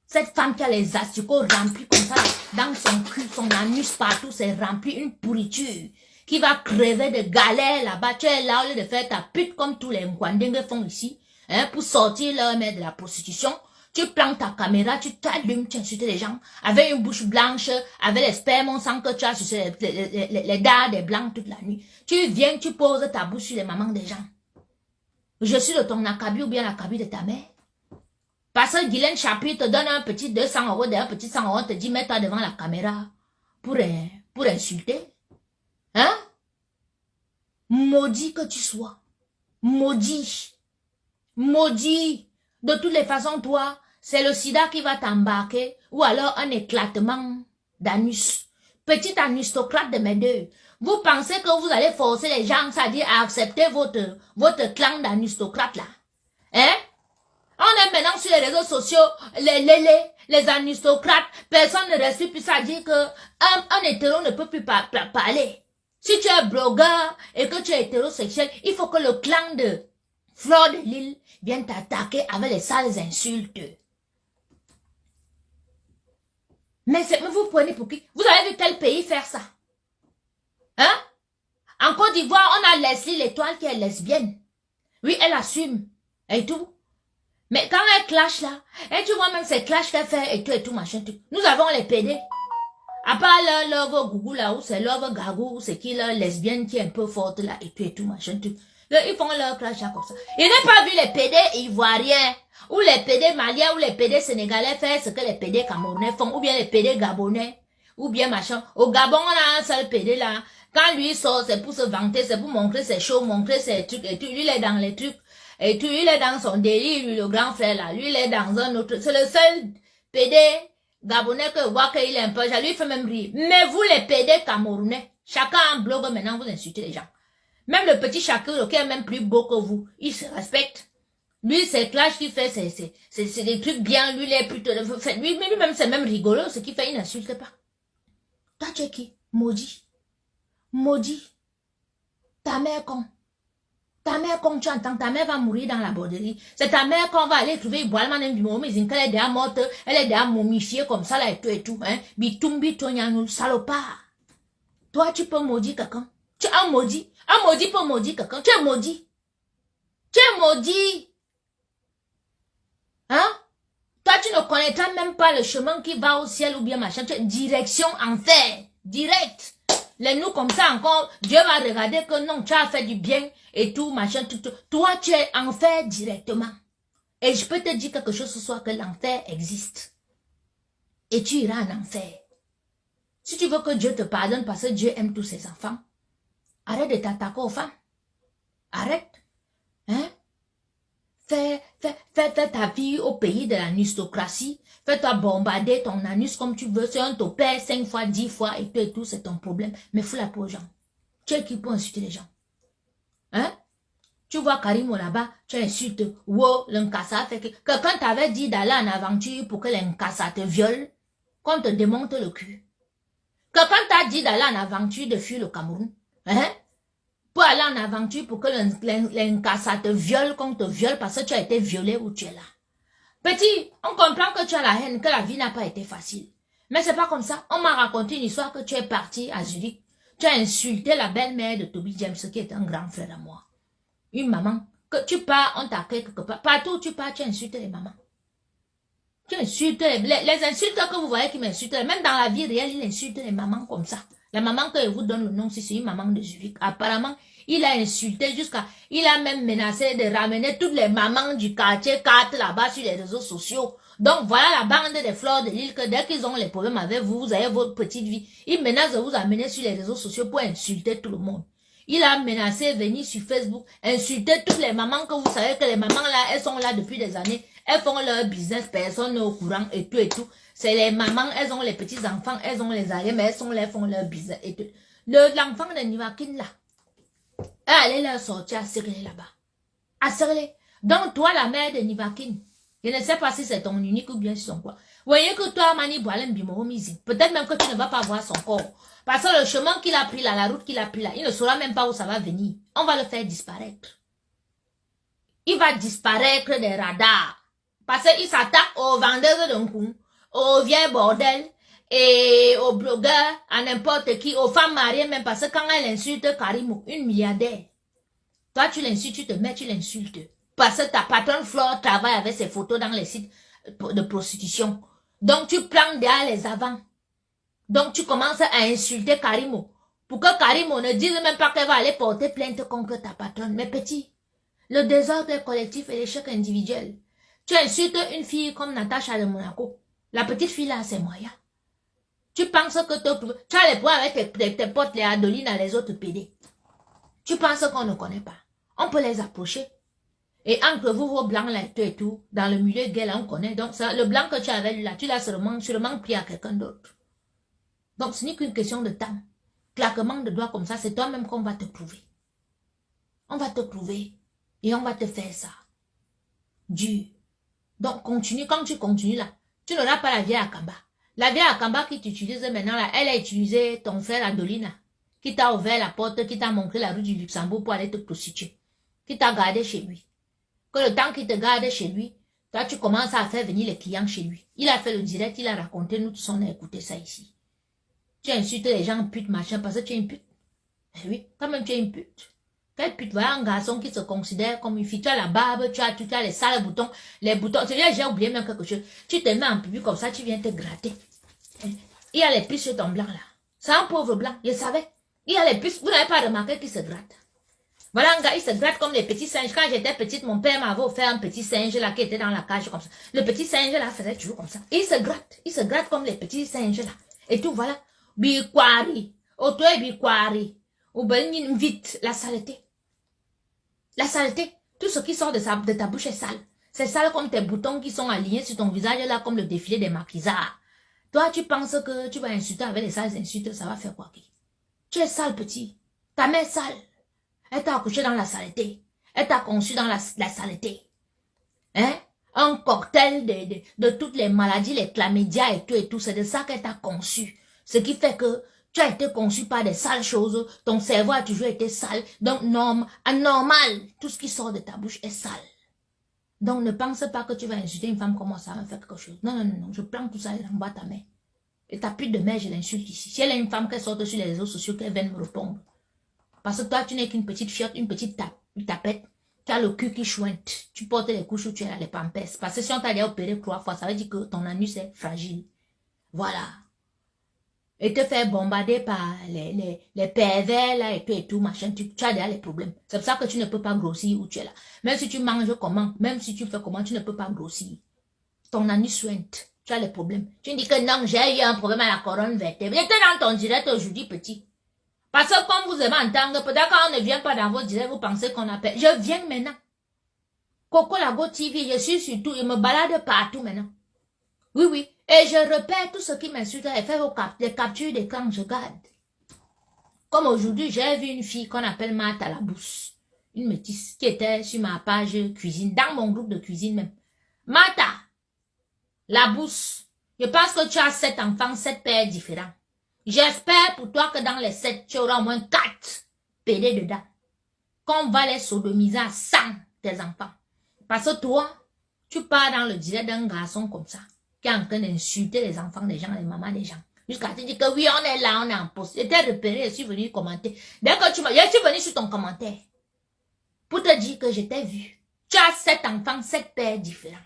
Cette femme qui a les asticots remplis comme ça, dans son cul, son anus partout, c'est rempli une pourriture. Qui va crever de galère là-bas. Tu es là au lieu de faire ta pute comme tous les Mwandingues font ici. Hein, pour sortir leur mère de la prostitution. Tu plantes ta caméra, tu t'allumes, tu insultes les gens, avec une bouche blanche, avec les spermes, on sent que tu as sur les dards des blancs toute la nuit. Tu viens, tu poses ta bouche sur les mamans des gens. Je suis de ton acabit ou bien l'acabit de ta mère. Parce que Guylaine Chapuis te donne un petit 200 €, un petit 100 €, te dit mets-toi devant la caméra pour insulter. Hein? Maudit que tu sois. Maudit. Maudit. De toutes les façons, toi, c'est le sida qui va t'embarquer ou alors un éclatement d'anus. Petit anustocrate de mes deux. Vous pensez que vous allez forcer les gens, c'est-à-dire à accepter votre clan d'anustocrates là? Hein? On est maintenant sur les réseaux sociaux, les anustocrates, personne ne respire plus, ça dit que un hétéro ne peut plus parler. Si tu es blogueur et que tu es hétérosexuel, il faut que le clan de Fleur de Lille viennent t'attaquer avec les sales insultes. Mais vous prenez pour qui? Vous avez vu quel pays faire ça? Hein? En Côte d'Ivoire, on a Leslie l'étoile qui est lesbienne. Oui, elle assume. Et tout. Mais quand elle clash là, et tu vois même ces clashs qu'elle fait et tout machin, tout. Nous avons les PD. À part leur love gougou là, ou c'est love gagou, ou c'est qui leur lesbienne qui est un peu forte là, et tout machin, tout. Ils font leur clash là comme ça. Il n'a pas vu les PD ivoiriens, ou les PD maliens, ou les PD sénégalais faire ce que les PD camerounais font, ou bien les PD gabonais, ou bien machin. Au Gabon, on a un seul PD là. Quand lui sort, c'est pour se vanter, c'est pour montrer ses shows, montrer ses trucs, et tout. Lui, il est dans les trucs. Et tout, il est dans son délire, lui, le grand frère là. Lui, il est dans un autre. C'est le seul PD gabonais que voit qu'il est un peu. Lui, il fait même rire. Mais vous, les PD camerounais, chacun en blog, maintenant, vous insultez les gens. Même le petit Shakiro, qui est même plus beau que vous, il se respecte. Lui, c'est clash qu'il fait, c'est des trucs bien. Lui, il est plutôt. Lui-même, c'est même rigolo. Ce qu'il fait, il n'insulte pas. Toi, tu es qui? Maudit. Maudit. Ta mère con. Ta mère, comme tu entends, ta mère va mourir dans la borderie. C'est ta mère qu'on va aller trouver, boire du moment, mais elle est déjà morte, elle est déjà momifiée comme ça, là, et tout, hein. Bitumbi, ton salopard. Toi, tu peux maudire quelqu'un. Tu es un maudit. Un maudit peut maudire quelqu'un. Tu es maudit. Tu es maudit. Hein? Toi, tu ne connaîtras même pas le chemin qui va au ciel ou bien machin. Tu es direction enfer. Direct. Les nous comme ça encore, Dieu va regarder que non, tu as fait du bien et tout, machin, tout. Toi, tu es enfer directement. Et je peux te dire quelque chose ce soir, que l'enfer existe. Et tu iras en enfer. Si tu veux que Dieu te pardonne parce que Dieu aime tous ses enfants, arrête de t'attaquer aux femmes. Arrête. Hein? Fais ta vie au pays de la nistocratie. Fais-toi bombarder ton anus comme tu veux. Si on te perd 5 fois, 10 fois et tout, c'est ton problème. Mais fous la peau aux gens. Tu es qui pour insulter les gens? Hein? Tu vois Karimo là-bas, tu insultes. Wow, l'Nkassa fait que quelqu'un t'avait dit d'aller en aventure pour que l'Nkassa te viole, qu'on te démonte le cul. Quelqu'un t'a dit d'aller en aventure de fuir le Cameroun. Hein? Pour aller en aventure pour que l'Nkassa te viole, qu'on te viole parce que tu as été violé ou tu es là. Petit, on comprend que tu as la haine, que la vie n'a pas été facile. Mais c'est pas comme ça. On m'a raconté une histoire que tu es parti à Zurich. Tu as insulté la belle-mère de Toby James, qui est un grand frère à moi. Une maman. Que tu pars, on t'accueille quelque part. Partout où tu pars, tu insultes les mamans. Tu insultes les insultes que vous voyez qui m'insultent. Même dans la vie réelle, il insulte les mamans comme ça. La maman que je vous donne le nom, c'est une maman de Zurich. Apparemment, il a insulté jusqu'à... Il a même menacé de ramener toutes les mamans du quartier 4 là-bas sur les réseaux sociaux. Donc voilà la bande des fleurs de l'île que dès qu'ils ont les problèmes avec vous, vous avez votre petite vie. Il menace de vous amener sur les réseaux sociaux pour insulter tout le monde. Il a menacé de venir sur Facebook, insulter toutes les mamans que vous savez que les mamans là, elles sont là depuis des années. Elles font leur business, personne n'est au courant et tout et tout. C'est les mamans, elles ont les petits enfants, elles ont les alliés, mais elles sont là, elles font leur business et tout. L'enfant de Nivakin là, elle allait leur sortir à Serré là-bas. À Serré. Donc toi, la mère de Nivakin, je ne sais pas si c'est ton unique ou bien si son quoi. Voyez que toi, Mani Boalem Bimoromisi, peut-être même que tu ne vas pas voir son corps. Parce que le chemin qu'il a pris là, la route qu'il a pris là, il ne saura même pas où ça va venir. On va le faire disparaître. Il va disparaître des radars. Parce qu'il s'attaque aux vendeurs de coup, aux vieux bordels, et aux blogueurs, à n'importe qui, aux femmes mariées même, parce que quand elle insulte Karimo, une milliardaire, toi tu l'insultes, tu te mets, tu l'insultes. Parce que ta patronne Flore travaille avec ses photos dans les sites de prostitution. Donc tu prends derrière les avants. Donc tu commences à insulter Karimo. Pour que Karimo ne dise même pas qu'elle va aller porter plainte contre ta patronne. Mais petit, le désordre est collectif et l'échec individuel. Tu insultes une fille comme Natacha de Monaco. La petite fille là, c'est moyen. Tu penses que tu as les points avec tes potes, les Adeline, les autres PD. Tu penses qu'on ne connaît pas. On peut les approcher. Et entre vous, vos blancs là et tout, dans le milieu gay là, on connaît. Donc ça, le blanc que tu avais là, tu l'as sûrement pris à quelqu'un d'autre. Donc ce n'est qu'une question de temps. Claquement de doigts comme ça, c'est toi-même qu'on va te prouver. On va te prouver. Et on va te faire ça. Dur. Donc continue, quand tu continues là, tu n'auras pas la vieille Akamba. La vieille Akamba qui t'utilise maintenant là, elle a utilisé ton frère Adolina, qui t'a ouvert la porte, qui t'a montré la rue du Luxembourg pour aller te prostituer, qui t'a gardé chez lui. Que le temps qu'il te garde chez lui, toi tu commences à faire venir les clients chez lui. Il a fait le direct, il a raconté, nous tous on a écouté ça ici. Tu insultes les gens pute machin parce que tu es une pute. Eh oui, quand même tu es une pute. Quelle pute, voilà un garçon qui se considère comme une fille. Tu as la barbe, tu as les sales boutons, les boutons. J'ai oublié même quelque chose. Tu te mets en public comme ça, tu viens te gratter. Il y a les puces sur ton blanc là. C'est un pauvre blanc, je savais. Il y a les puces, vous n'avez pas remarqué qu'il se gratte. Voilà un gars, il se gratte comme les petits singes. Quand j'étais petite, mon père m'avait offert un petit singe là qui était dans la cage comme ça. Le petit singe là faisait toujours comme ça. Il se gratte comme les petits singes là. Et tout, voilà. Bikwari. Otoe bikwari. Ou ben vite, la saleté. La saleté. Tout ce qui sort de ta bouche est sale. C'est sale comme tes boutons qui sont alignés sur ton visage là comme le défilé des maquisards. Toi, tu penses que tu vas insulter avec les sales insultes, ça va faire quoi? Tu es sale, petit. Ta mère est sale. Elle t'a accouché dans la saleté. Elle t'a conçu dans la saleté. Hein? Un cocktail de toutes les maladies, les chlamydia et tout. C'est de ça qu'elle t'a conçu. Ce qui fait que tu as été conçu par des sales choses. Ton cerveau a toujours été sale. Donc, anormal. Tout ce qui sort de ta bouche est sale. Donc, ne pense pas que tu vas insulter une femme comme ça va faire quelque chose. Non, non, non, non. Je prends tout ça et j'envoie ta mère. Et ta pute de mère, je l'insulte ici. Si elle est une femme qui sort sur les réseaux sociaux, qu'elle vienne me répondre. Parce que toi, tu n'es qu'une petite fiotte, une petite tapette. Tu as le cul qui chouinte. Tu portes les couches où tu as les pampers. Parce que si on t'a déjà opéré 3 fois, ça veut dire que ton anus est fragile. Voilà. Et te faire bombarder par les pervers là et tout, machin. Tu as déjà les problèmes. C'est pour ça que tu ne peux pas grossir où tu es là. Même si tu manges comment, même si tu fais comment, tu ne peux pas grossir. Ton anus suinte. Tu as les problèmes. Tu dis que non, j'ai eu un problème à la colonne vertébrale. J'étais dans ton direct aujourd'hui, petit. Parce que comme vous aimez entendre, peut-être quand on ne vient pas dans vos directs, vous pensez qu'on appelle. Je viens maintenant. Coco Lago TV, je suis sur tout, je me balade partout maintenant. Oui, oui. Et je repère tout ce qui m'insulte et fait des captures d'écran, je garde. Comme aujourd'hui, j'ai vu une fille qu'on appelle Martha Labousse. Une métisse qui était sur ma page cuisine, dans mon groupe de cuisine même. Martha Labousse, je pense que tu as 7 enfants, 7 pères différents. J'espère pour toi que dans les 7, tu auras au moins 4 PD dedans. Qu'on va les sodomiser à 100, tes enfants. Parce que toi, tu pars dans le direct d'un garçon comme ça, qui est en train d'insulter les enfants des gens, les mamans des gens. Jusqu'à te dire que oui, on est là, on est en poste. J'étais repéré, je suis venu commenter. Dès que je suis venu sur ton commentaire, pour te dire que je t'ai vu. Tu as 7 enfants, 7 pères différents.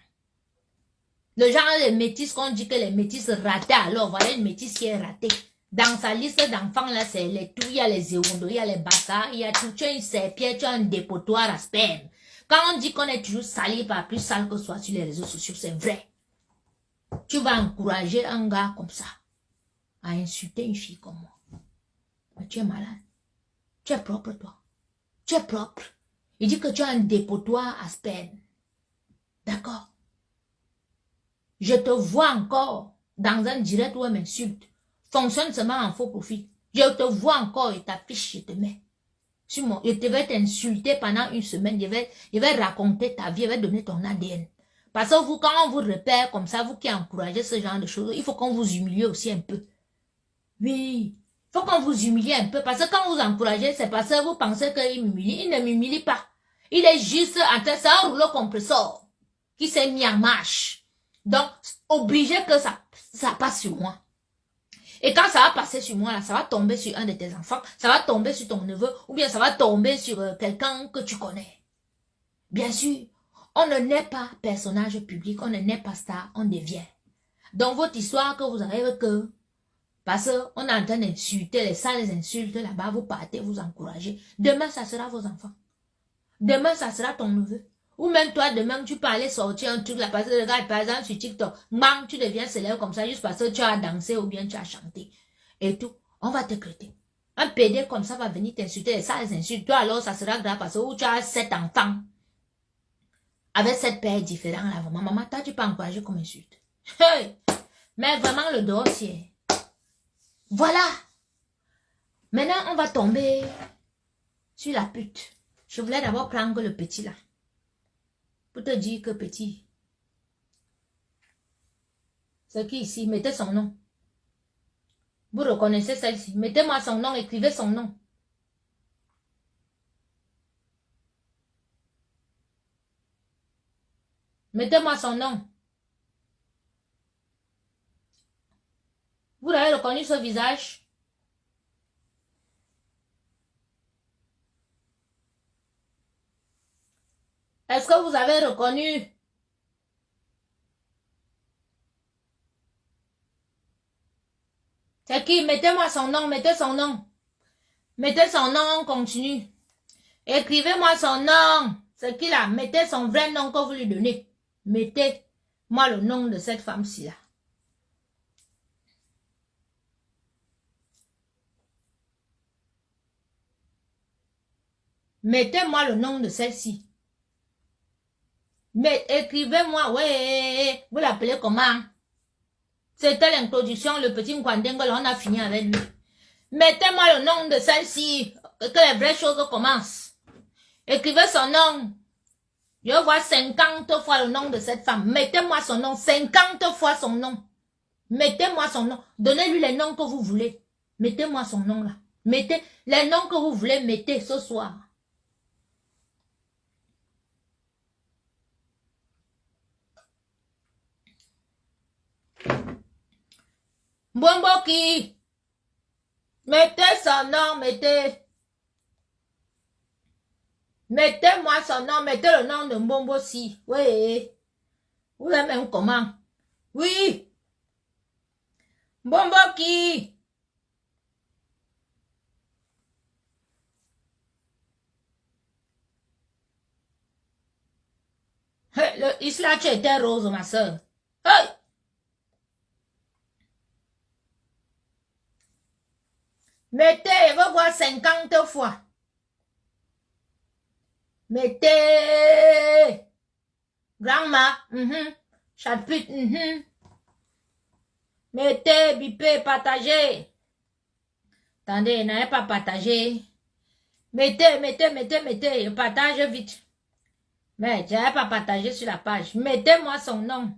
Le genre, les métis, qu'on dit que les métis ratés, alors voilà une métisse qui est ratée. Dans sa liste d'enfants, là, c'est les tout, il y a les érondos, il y a les bassards, il y a tout, tu as une serpillère, tu as un dépotoir à sperme. Quand on dit qu'on est toujours sali par plus sale que soit sur les réseaux sociaux, c'est vrai. Tu vas encourager un gars comme ça à insulter une fille comme moi. Mais tu es malade. Tu es propre, toi. Tu es propre. Il dit que tu as un dépotoir à sperme. D'accord? Je te vois encore dans un direct où elle m'insulte. Fonctionne seulement en faux profil. Je te vois encore et ta fiche, je te mets. Sur moi, je te vais t'insulter pendant une semaine. Je vais raconter ta vie, je vais donner ton ADN. Parce que vous, quand on vous repère comme ça, vous qui encouragez ce genre de choses, il faut qu'on vous humilie aussi un peu. Oui, il faut qu'on vous humilie un peu. Parce que quand vous encouragez, c'est parce que vous pensez qu'il m'humilie. Il ne m'humilie pas. Il est juste en train de faire un rouleau compresseur qui s'est mis en marche. Donc, obligé que ça passe sur moi. Et quand ça va passer sur moi, là, ça va tomber sur un de tes enfants, ça va tomber sur ton neveu, ou bien ça va tomber sur quelqu'un que tu connais. Bien sûr, on ne naît pas personnage public, on ne naît pas star, on devient. Donc, votre histoire que vous arrivez que, parce qu'on est en train d'insulter, les sales insultes là-bas, vous partez, vous encouragez. Demain, ça sera vos enfants. Demain, ça sera ton neveu. Ou même toi, demain, tu peux aller sortir un truc là, parce que regarde, par exemple, sur TikTok, bang, tu deviens célèbre comme ça, juste parce que tu as dansé ou bien tu as chanté. Et tout, on va te créter. Un PD comme ça va venir t'insulter, et ça les insulte. Toi, alors, ça sera grave parce que tu as 7 enfants. Avec 7 pères différents là, maman, toi, tu peux encourager comme insulte. Hey! Mais vraiment, le dossier. Voilà. Maintenant, on va tomber sur la pute. Je voulais d'abord prendre le petit là. Pour te dire que petit, c'est qui ici? Mettez son nom. Vous reconnaissez celle-ci. Mettez-moi son nom, écrivez son nom. Mettez-moi son nom. Vous avez reconnu ce visage? Est-ce que vous avez reconnu? C'est qui? Mettez-moi son nom, mettez son nom. Mettez son nom, on continue. Écrivez-moi son nom. C'est qui là? Mettez son vrai nom que vous lui donnez. Mettez-moi le nom de cette femme-ci là. Mettez-moi le nom de celle-ci. Mais écrivez-moi, ouais, vous l'appelez comment? C'était l'introduction, le petit Nkwandengol, on a fini avec lui. Mettez-moi le nom de celle-ci, que les vraies choses commencent. Écrivez son nom. Je vois 50 fois le nom de cette femme. Mettez-moi son nom, 50 fois son nom. Mettez-moi son nom. Donnez-lui les noms que vous voulez. Mettez-moi son nom là. Mettez les noms que vous voulez, mettez ce soir. Mbomboki. Mettez son nom, mettez. Mettez-moi son nom, mettez le nom de Mbomboki. Oui. Vous l'aimez comment? Oui. Mbomboki. Hey, le Isla, tu étais rose, ma soeur. Hey. Mettez, je veux voir 50 fois. Mettez. Grandma. Chapitre. Mettez, bipez, partagez. Attendez, n'allez pas partager. Mettez, je partage vite. Mais je n'allais pas partager sur la page. Mettez-moi son nom.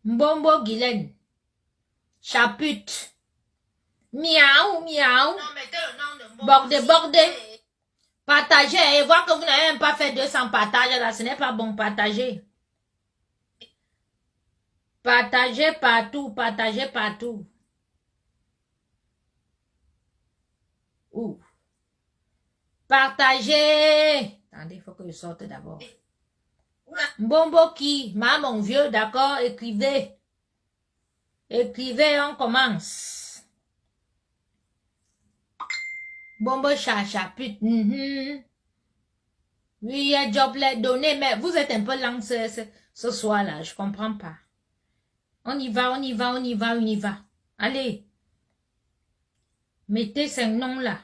Mbombo Guylaine. Chaput. Miaou, miaou. Non, mettez le nom de Mbombo. Bordez. Partagez. Et voir que vous n'avez même pas fait 200 partages là. Ce n'est pas bon. Partagez. Partagez partout. Partagez partout. Ouh. Partagez. Attendez, il faut que je sorte d'abord. Mbombo qui? Mon vieux, d'accord, écrivez. Écrivez, on commence. Mbombo chacha, pute. Oui, il y a job les données, mais vous êtes un peu lent ce soir-là, je comprends pas. On y va. Allez. Mettez ces noms-là.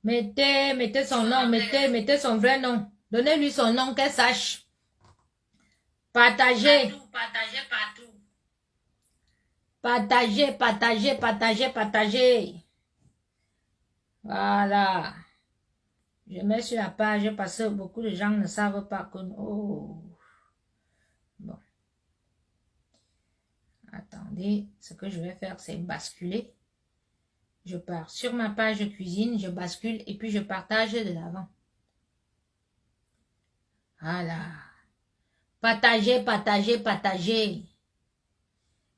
Mettez son nom, mettez son vrai nom. Donnez-lui son nom, qu'elle sache. Partagez. Partagez partout. Partagez. Voilà. Je mets sur la page parce que beaucoup de gens ne savent pas que... Oh. Bon. Attendez, ce que je vais faire, c'est basculer. Je pars sur ma page cuisine, je bascule et puis je partage de l'avant. Voilà. Partagez.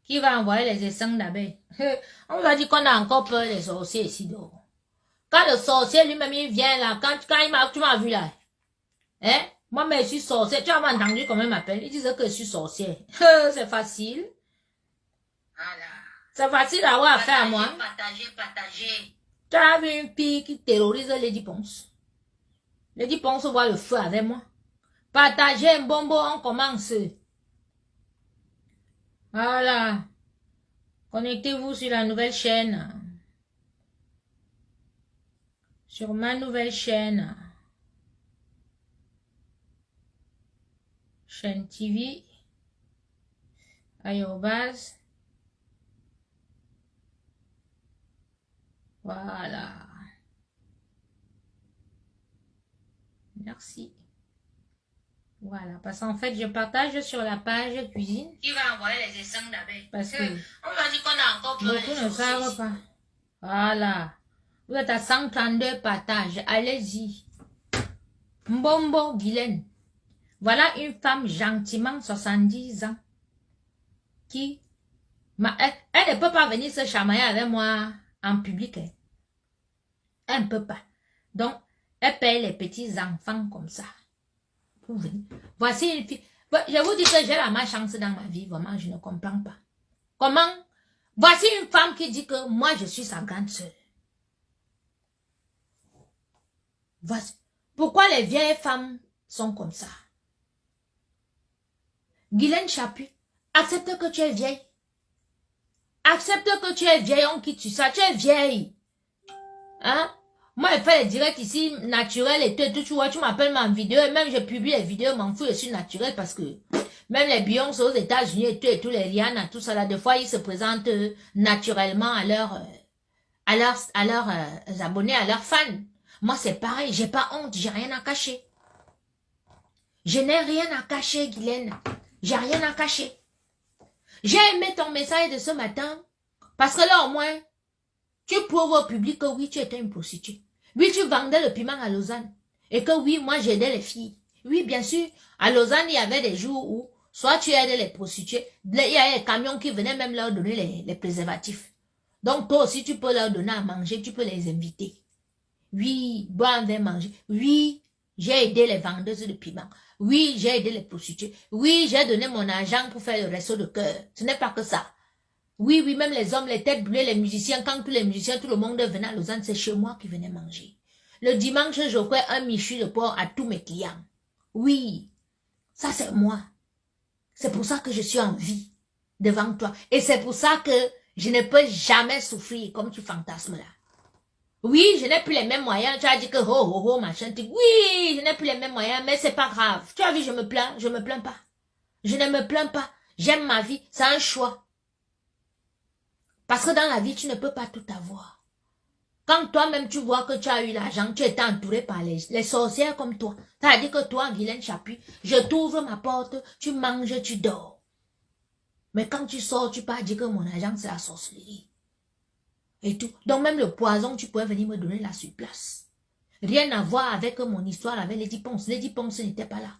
Qui va envoyer les essaims d'abeilles? On va dire qu'on a encore peur des sorciers ici dehors. Quand le sorcier lui-même il vient là, quand tu m'as vu là, hein? Moi, mais je suis sorcier. Tu as entendu comment il m'appelle? Il disait que je suis sorcier. C'est facile. Voilà. C'est facile d'avoir affaire à moi. Partagez. Tu as vu une fille qui terrorise Lady Ponce. Lady Ponce voit le feu avec moi. Partagez, Mbombo, on commence. Voilà. Connectez-vous sur la nouvelle chaîne. Sur ma nouvelle chaîne. Chaîne TV. Ayobaz. Voilà. Merci. Voilà, parce qu'en fait, je partage sur la page cuisine. Qui va envoyer les essaims d'abeilles? Parce que on va dire qu'on a encore peur beaucoup ne savent pas. Voilà. Vous êtes à 132 partages. Allez-y. Mbombo Guylaine. Voilà une femme gentiment 70 ans qui... Elle ne peut pas venir se chamailler avec moi en public. Elle ne peut pas. Donc, elle paye les petits enfants comme ça. Pour venir. Voici une fille. Je vous dis que j'ai la malchance dans ma vie. Vraiment, je ne comprends pas. Comment? Voici une femme qui dit que moi, je suis sa grande sœur. Voici. Pourquoi les vieilles femmes sont comme ça? Guylaine Chaput, accepte que tu es vieille. Accepte que tu es vieille, on quitte ça. Tu es vieille. Hein? Moi, je fais les directs ici, naturel et tout, tu vois, tu m'appelles en vidéo, et même je publie les vidéos, m'en fous, je suis naturel parce que même les Beyoncé aux États-Unis et tous les Rihanna, tout ça là, des fois, ils se présentent naturellement à leurs abonnés, à leurs fans. Moi, c'est pareil, j'ai pas honte, j'ai rien à cacher. Je n'ai rien à cacher, Guylaine. J'ai rien à cacher. J'ai aimé ton message de ce matin, parce que là, au moins, tu prouves au public que oui, tu étais une prostituée. Oui, tu vendais le piment à Lausanne. Et que oui, moi, j'aidais les filles. Oui, bien sûr, à Lausanne, il y avait des jours où, soit tu aidais les prostituées, il y a des camions qui venaient même leur donner les préservatifs. Donc, toi aussi, tu peux leur donner à manger, tu peux les inviter. Oui, boire un manger. Oui, j'ai aidé les vendeuses de piment. Oui, j'ai aidé les prostituées. Oui, j'ai donné mon argent pour faire le resto de cœur. Ce n'est pas que ça. Oui, même les hommes, les têtes brûlées, les musiciens, quand tous les musiciens, tout le monde venait à Lausanne, c'est chez moi qui venait manger. Le dimanche, j'offrais un michu de porc à tous mes clients. Oui, ça c'est moi. C'est pour ça que je suis en vie devant toi. Et c'est pour ça que je ne peux jamais souffrir comme tu fantasmes là. Oui, je n'ai plus les mêmes moyens. Tu as dit que machin. Oui, je n'ai plus les mêmes moyens, mais c'est pas grave. Tu as vu, je me plains pas. Je ne me plains pas. J'aime ma vie, c'est un choix. Parce que dans la vie, tu ne peux pas tout avoir. Quand toi-même tu vois que tu as eu l'argent, tu étais entouré par les sorcières comme toi. Tu as dit que toi, Guylaine Chapuis, je t'ouvre ma porte, tu manges, tu dors. Mais quand tu sors, tu peux dire que mon argent, c'est la sorcellerie. Et tout. Donc même le poison, tu pourrais venir me donner là sur place. Rien à voir avec mon histoire avec Lady Ponce. Lady Ponce n'était pas là.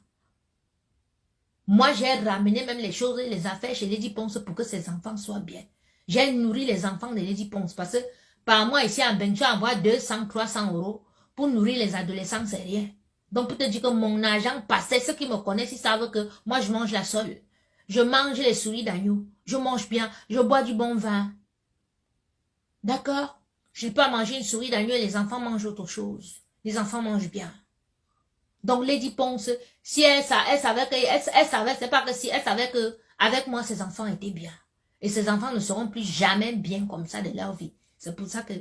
Moi, j'ai ramené même les choses et les affaires chez Lady Ponce pour que ses enfants soient bien. J'ai nourri les enfants de Lady Ponce parce que par mois ici en Bencho, avoir 200, 300 euros pour nourrir les adolescents, c'est rien. Donc pour te dire que mon argent passait, ceux qui me connaissent, ils savent que moi je mange la sole. Je mange les souris d'agneau. Je mange bien, je bois du bon vin. D'accord? Je ne peux pas manger une souris d'agneau et les enfants mangent autre chose. Les enfants mangent bien. Donc Lady Ponce, si elle savait que, elle savait, c'est pas que si elle savait que avec moi ses enfants étaient bien. Et ses enfants ne seront plus jamais bien comme ça de leur vie. C'est pour ça que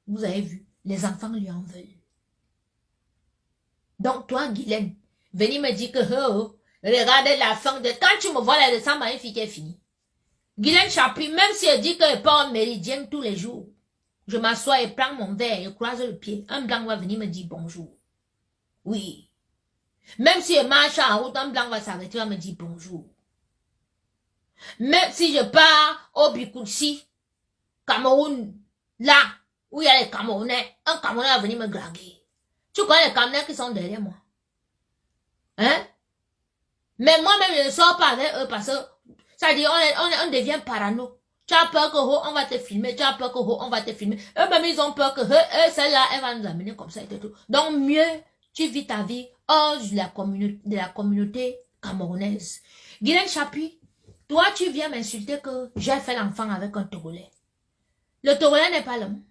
vous avez vu, les enfants lui en veulent. Donc toi, Guylaine, venez me dire que regardez la fin de quand tu me vois la descendre à une fille qui est finie. Guylaine Chapuis, même si elle dit qu'elle part en méridien tous les jours, je m'assois et prends mon verre et croise le pied. Un blanc va venir me dire bonjour. Oui. Même si je marche en route, un blanc va s'arrêter, va me dire bonjour. Même si je pars au Bikoutsi, Cameroun, là, où il y a les Camerounais, un Camerounais va venir me draguer. Tu connais les Camerounais qui sont derrière moi? Hein? Mais moi-même, je ne sors pas avec eux parce que, ça dit, on devient parano. Tu as peur que, on va te filmer, tu as peur que, on va te filmer. Eux-mêmes, ils ont peur que, celle-là, elle va nous amener comme ça et tout. Donc, mieux, tu vis ta vie hors de la communauté camerounaise. Guylaine Chapuis, toi, tu viens m'insulter que j'ai fait l'enfant avec un Togolais. Le Togolais n'est pas l'homme.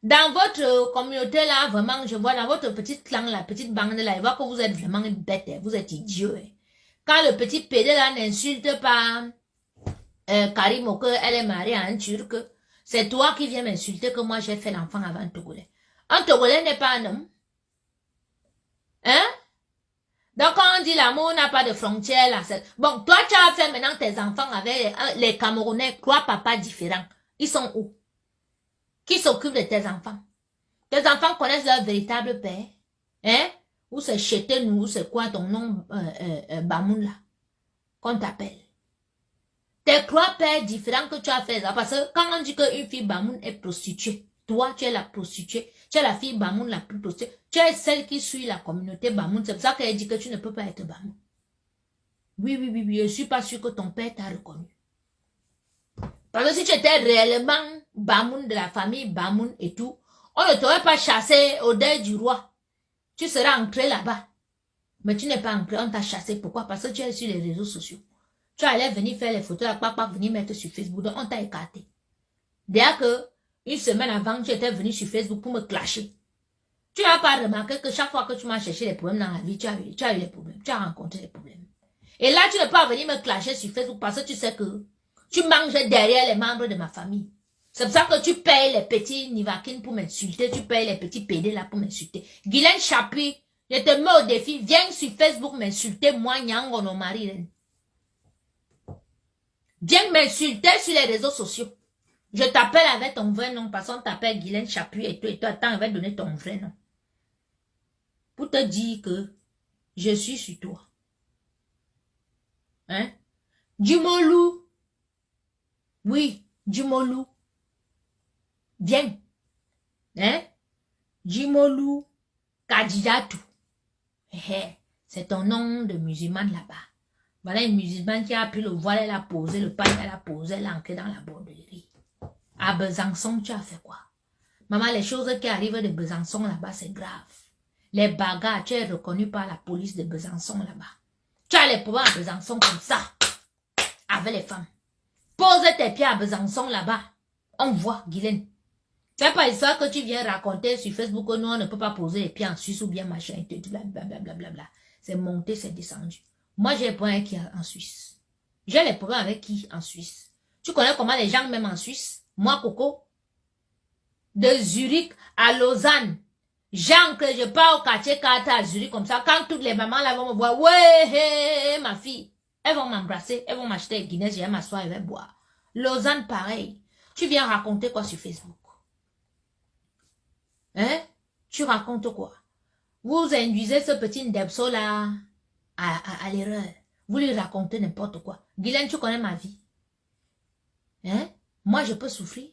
Dans votre communauté là, vraiment, je vois dans votre petite clan, la petite bande là, je vois que vous êtes vraiment bête, vous êtes idiot. Quand le petit pédé là n'insulte pas Karimo qu'elle est mariée à un Turc, c'est toi qui viens m'insulter que moi j'ai fait l'enfant avec un Togolais. Un Togolais n'est pas un homme. Hein? Donc quand on dit l'amour n'a pas de frontières là, bon, toi tu as fait maintenant tes enfants avec les Camerounais, trois papas différents. Ils sont où? Qui s'occupe de tes enfants? Tes enfants connaissent leur véritable père? Hein? Ou c'est Chetenou, ou c'est quoi ton nom, Bamoun là? Qu'on t'appelle. Tes trois pères différents que tu as fait là, parce que quand on dit qu'une fille Bamoun est prostituée, toi tu es la prostituée, tu es la fille Bamoun la plus prostituée, tu es celle qui suit la communauté Bamoun, c'est pour ça qu'elle dit que tu ne peux pas être Bamoun. Oui, je suis pas sûr que ton père t'a reconnu. Parce que si tu étais réellement Bamoun de la famille Bamoun et tout, on ne t'aurait pas chassé au deuil du roi. Tu seras entré là-bas. Mais tu n'es pas entré, on t'a chassé. Pourquoi? Parce que tu es sur les réseaux sociaux. Tu allais venir faire les photos, venir mettre sur Facebook, donc on t'a écarté. D'ailleurs que, une semaine avant, tu étais venu sur Facebook pour me clasher. Tu n'as pas remarqué que chaque fois que tu m'as cherché les problèmes dans la vie, tu as eu les problèmes, tu as rencontré les problèmes. Et là, tu ne peux pas venir me clasher sur Facebook parce que tu sais que tu manges derrière les membres de ma famille. C'est pour ça que tu payes les petits nivakines pour m'insulter, tu payes les petits PD là pour m'insulter. Guylaine Chapuis, je te mets au défi, viens sur Facebook m'insulter, moi, Nyango, no mari. Viens m'insulter sur les réseaux sociaux. Je t'appelle avec ton vrai nom, parce qu'on t'appelle Guylaine Chapuis et toi, attends, on va donner ton vrai nom. Pour te dire que je suis sur toi. Hein? Jumolou. Oui, Jumolou. Viens. Hein? Jimolou Kadidatu. C'est ton nom de musulmane là-bas. Voilà une musulmane qui a pris le voile, elle a posé le pain, elle a posé, elle a ancré dans la borderie. À Besançon, tu as fait quoi? Maman, les choses qui arrivent de Besançon là-bas, c'est grave. Les bagarres, tu es reconnu par la police de Besançon là-bas. Tu as les problèmes à Besançon comme ça, avec les femmes. Pose tes pieds à Besançon là-bas. On voit, Guylaine. C'est pas histoire que tu viens raconter sur Facebook que nous, on ne peut pas poser les pieds en Suisse ou bien machin, blablabla. C'est monté, c'est descendu. Moi, j'ai les problèmes avec qui en Suisse. J'ai les problèmes avec qui en Suisse? Tu connais comment les gens m'aiment en Suisse? Moi, Coco? de Zurich à Lausanne. Jean, que je pars au quartier Carter à Zurich comme ça, quand toutes les mamans là vont me voir, ouais, hey, ma fille, elles vont m'embrasser, elles vont m'acheter un Guinness, je vais m'asseoir et je vais boire. Lausanne, pareil. Tu viens raconter quoi sur Facebook? Hein? Tu racontes quoi? Vous induisez ce petit Ndebso là à l'erreur. Vous lui racontez n'importe quoi. Guylaine, tu connais ma vie. Hein? Moi, je peux souffrir.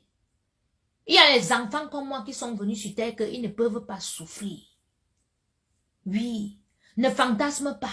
Il y a les enfants comme moi qui sont venus sur terre qu'ils ne peuvent pas souffrir. Oui, ne fantasme pas.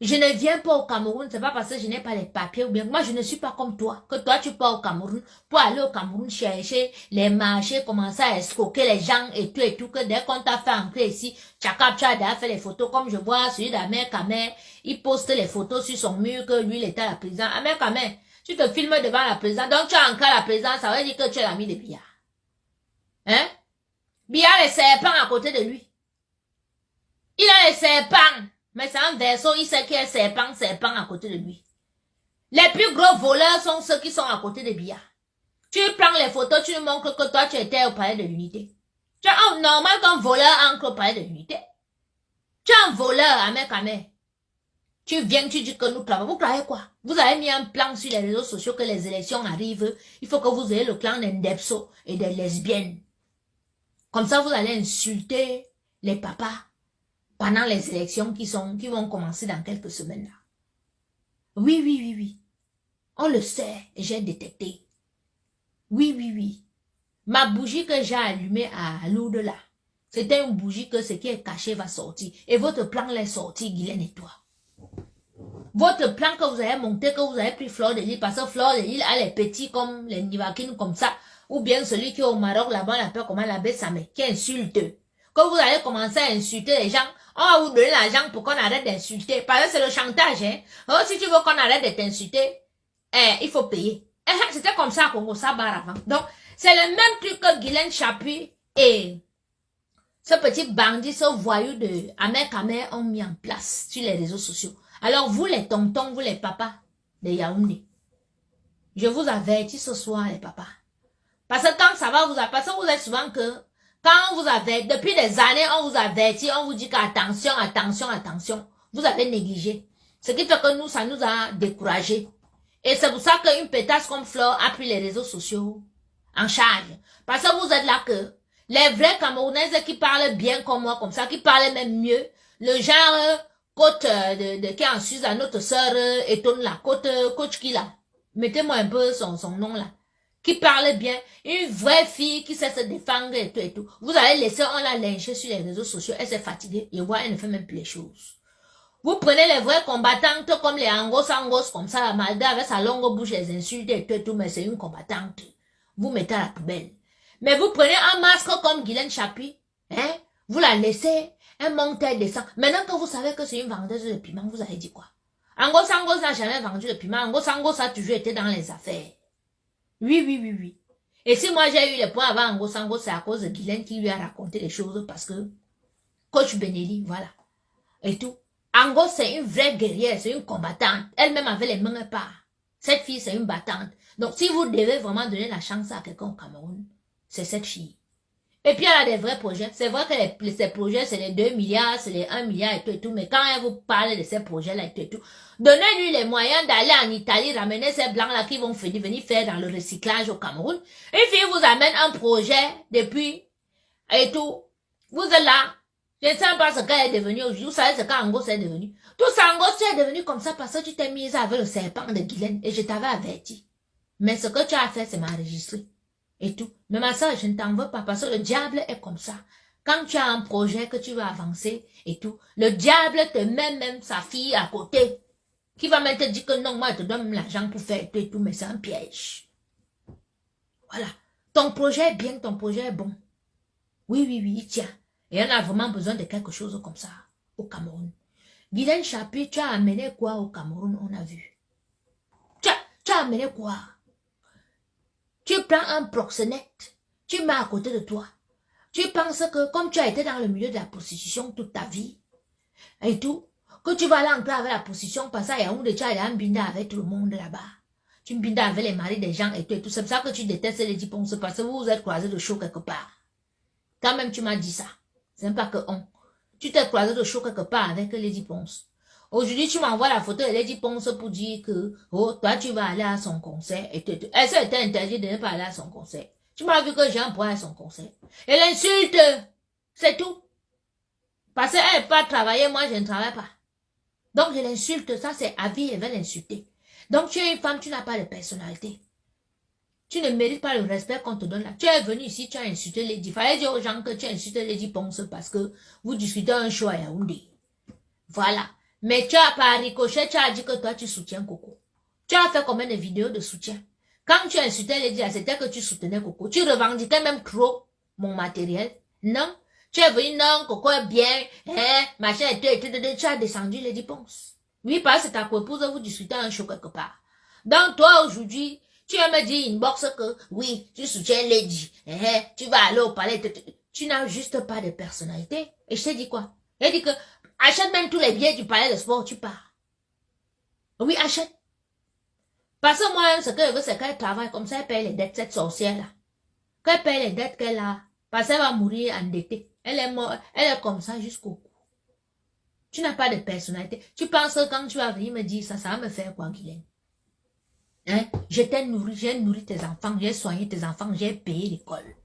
Je ne viens pas au Cameroun, c'est pas parce que je n'ai pas les papiers ou bien moi je ne suis pas comme toi, que toi tu pars au Cameroun pour aller au Cameroun chercher les marchés, commencer à escroquer les gens et tout, que dès qu'on t'a fait entrer ici, tu as fait les photos comme je vois celui d'Amer Kamer, il poste les photos sur son mur que lui il était à la présidence. Amer Kamer, tu te filmes devant la présidence, donc tu as encore la présidence, ça veut dire que tu es l'ami de Biya. Hein? Biya les serpents à côté de lui. Il a les serpents. Mais c'est un verso, il sait qu'il y a serpent à côté de lui. Les plus gros voleurs sont ceux qui sont à côté de Biya. Tu prends les photos, tu lui montres que toi tu étais au palais de l'unité. Tu es normal qu'un voleur entre au palais de l'unité. Tu es un voleur, Amer Kamer. Tu viens, tu dis que nous travaillons. Vous travaillez quoi? Vous avez mis un plan sur les réseaux sociaux que les élections arrivent. Il faut que vous ayez le clan des Ndebso et des lesbiennes. Comme ça, vous allez insulter les papas pendant les élections qui vont commencer dans quelques semaines là. Oui. On le sait, j'ai détecté. Oui. Ma bougie que j'ai allumée à Lourdes là, c'était une bougie que ce qui est caché va sortir. Et votre plan l'est sorti, Guylaine et toi. Votre plan que vous avez monté, que vous avez pris Fleur de Lys, parce que Fleur de Lys a les petits comme les Nivakines comme ça, ou bien celui qui est au Maroc là-bas, on l'appelle comment l'abbé Samé, qui insulte. Quand vous allez commencer à insulter les gens, on va vous donner l'argent pour qu'on arrête d'insulter. Parce que c'est le chantage, hein. Oh, si tu veux qu'on arrête de t'insulter, il faut payer. C'était comme ça qu'on ça barre avant. Donc, c'est le même truc que Guylaine Chapuis et ce petit bandit, ce voyou de Amer Kamer ont mis en place sur les réseaux sociaux. Alors, vous les tontons, vous les papas de Yaoundé, je vous avertis ce soir, les papas. Parce que quand ça va vous parce que vous êtes souvent que quand vous avez, depuis des années, on vous avertit, on vous dit qu'attention, vous avez négligé. Ce qui fait que nous, ça nous a découragés. Et c'est pour ça qu'une pétasse comme Flore a pris les réseaux sociaux en charge. Parce que vous êtes là que les vrais Camerounaises qui parlent bien comme moi, comme ça, qui parlent même mieux, le genre côte qui est en Suisse à notre sœur étonne la coach qui là. Mettez-moi un peu son nom là. Qui parle bien, une vraie fille qui sait se défendre et tout. Vous allez laisser, on la lyncher sur les réseaux sociaux, elle s'est fatiguée, et voilà, elle ne fait même plus les choses. Vous prenez les vraies combattantes comme les Angos, comme ça, la Malda avec sa longue bouche, les insultes et tout, mais c'est une combattante. Vous mettez à la poubelle. Mais vous prenez un masque comme Guylaine Chapuis, hein, vous la laissez, elle monte, elle descend. Maintenant que vous savez que c'est une vendeuse de piment, vous avez dit quoi? Angos n'a jamais vendu de piment, Angos a toujours été dans les affaires. Oui. Et si moi j'ai eu les points avant Angos, c'est à cause de Guylaine qui lui a raconté les choses parce que coach Benelli, voilà. Et tout. Angos, c'est une vraie guerrière, c'est une combattante. Elle-même avait les mains pas. Cette fille, c'est une battante. Donc, si vous devez vraiment donner la chance à quelqu'un au Cameroun, c'est cette fille. Et puis, elle a des vrais projets. C'est vrai que ces projets, c'est les 2 milliards, c'est les 1 milliard et tout, mais quand elle vous parle de ces projets-là et tout, donnez-lui les moyens d'aller en Italie, ramener ces blancs-là qui vont venir faire dans le recyclage au Cameroun. Une fille vous amène un projet depuis et tout. Vous êtes là. Je ne sais pas ce qu'elle est devenue aujourd'hui. Vous savez ce qu'Angos est devenu. Tout ça, Angos, tu es devenu comme ça parce que tu t'es mise avec le serpent de Guylaine et je t'avais averti. Mais ce que tu as fait, c'est m'enregistrer. Et tout. Mais ma soeur, je ne t'en veux pas parce que le diable est comme ça. Quand tu as un projet que tu veux avancer et tout, le diable te met même sa fille à côté. Qui va même te dire que non, moi je te donne l'argent pour faire et tout, mais c'est un piège. Voilà. Ton projet est bien, ton projet est bon. Oui, il tient. Et on a vraiment besoin de quelque chose comme ça au Cameroun. Guylaine Chapuis, tu as amené quoi au Cameroun, on a vu. Tu as amené quoi? Tu prends un proxénète, tu mets à côté de toi. Tu penses que comme tu as été dans le milieu de la prostitution toute ta vie, et tout, que tu vas aller entrer avec la prostitution, parce que Yaoundé, tu as un binda avec tout le monde là-bas. Tu me bindes avec les maris des gens et tout. C'est pour ça que tu détestes les Ponce parce que vous vous êtes croisés de chaud quelque part. Quand même, tu m'as dit ça. C'est même pas que on. Tu t'es croisé de chaud quelque part avec Lady Ponce. Aujourd'hui, tu m'envoies la photo de Lady Ponce pour dire que, oh, toi, tu vas aller à son concert. Et elle s'est interdit de ne pas aller à son concert. Tu m'as vu que j'ai un point à son concert. Elle insulte. C'est tout. Parce qu'elle n'est pas travailler, moi, je ne travaille pas. Donc, je l'insulte. Ça, c'est à vie, elle va l'insulter. Donc, tu es une femme, tu n'as pas de personnalité. Tu ne mérites pas le respect qu'on te donne là. Tu es venu ici, tu as insulté Lady. Il fallait dire aux gens que tu as insulté Lady Ponce parce que vous discutez un show à Yaoundé. Voilà. Mais tu as par ricochet, tu as dit que toi, tu soutiens Coco. Tu as fait combien de vidéos de soutien? Quand tu insultais Lady, c'était que tu soutenais Coco. Tu revendiquais même trop mon matériel. Non. Tu es venu, non, Coco est bien, machin, tu as descendu Lady Ponce. Oui, parce que ta épouse, vous discutez un show quelque part. Donc, toi, aujourd'hui, tu vas me dire inbox que, oui, tu soutiens Lady, tu vas aller au palais, tu n'as juste pas de personnalité. Et je t'ai dit quoi? Elle dit que, achète même tous les billets du palais de sport, tu pars. Oui, achète. Parce que moi, ce que je veux, c'est qu'elle travaille comme ça, elle paye les dettes, cette sorcière-là. Qu'elle paye les dettes qu'elle a, parce qu'elle va mourir endettée. Elle est comme ça jusqu'au cou. Tu n'as pas de personnalité. Tu penses que quand tu vas venir me dire ça, ça va me faire quoi, Guylaine? Hein? Je t'ai nourri, j'ai nourri tes enfants, j'ai soigné tes enfants, j'ai payé l'école.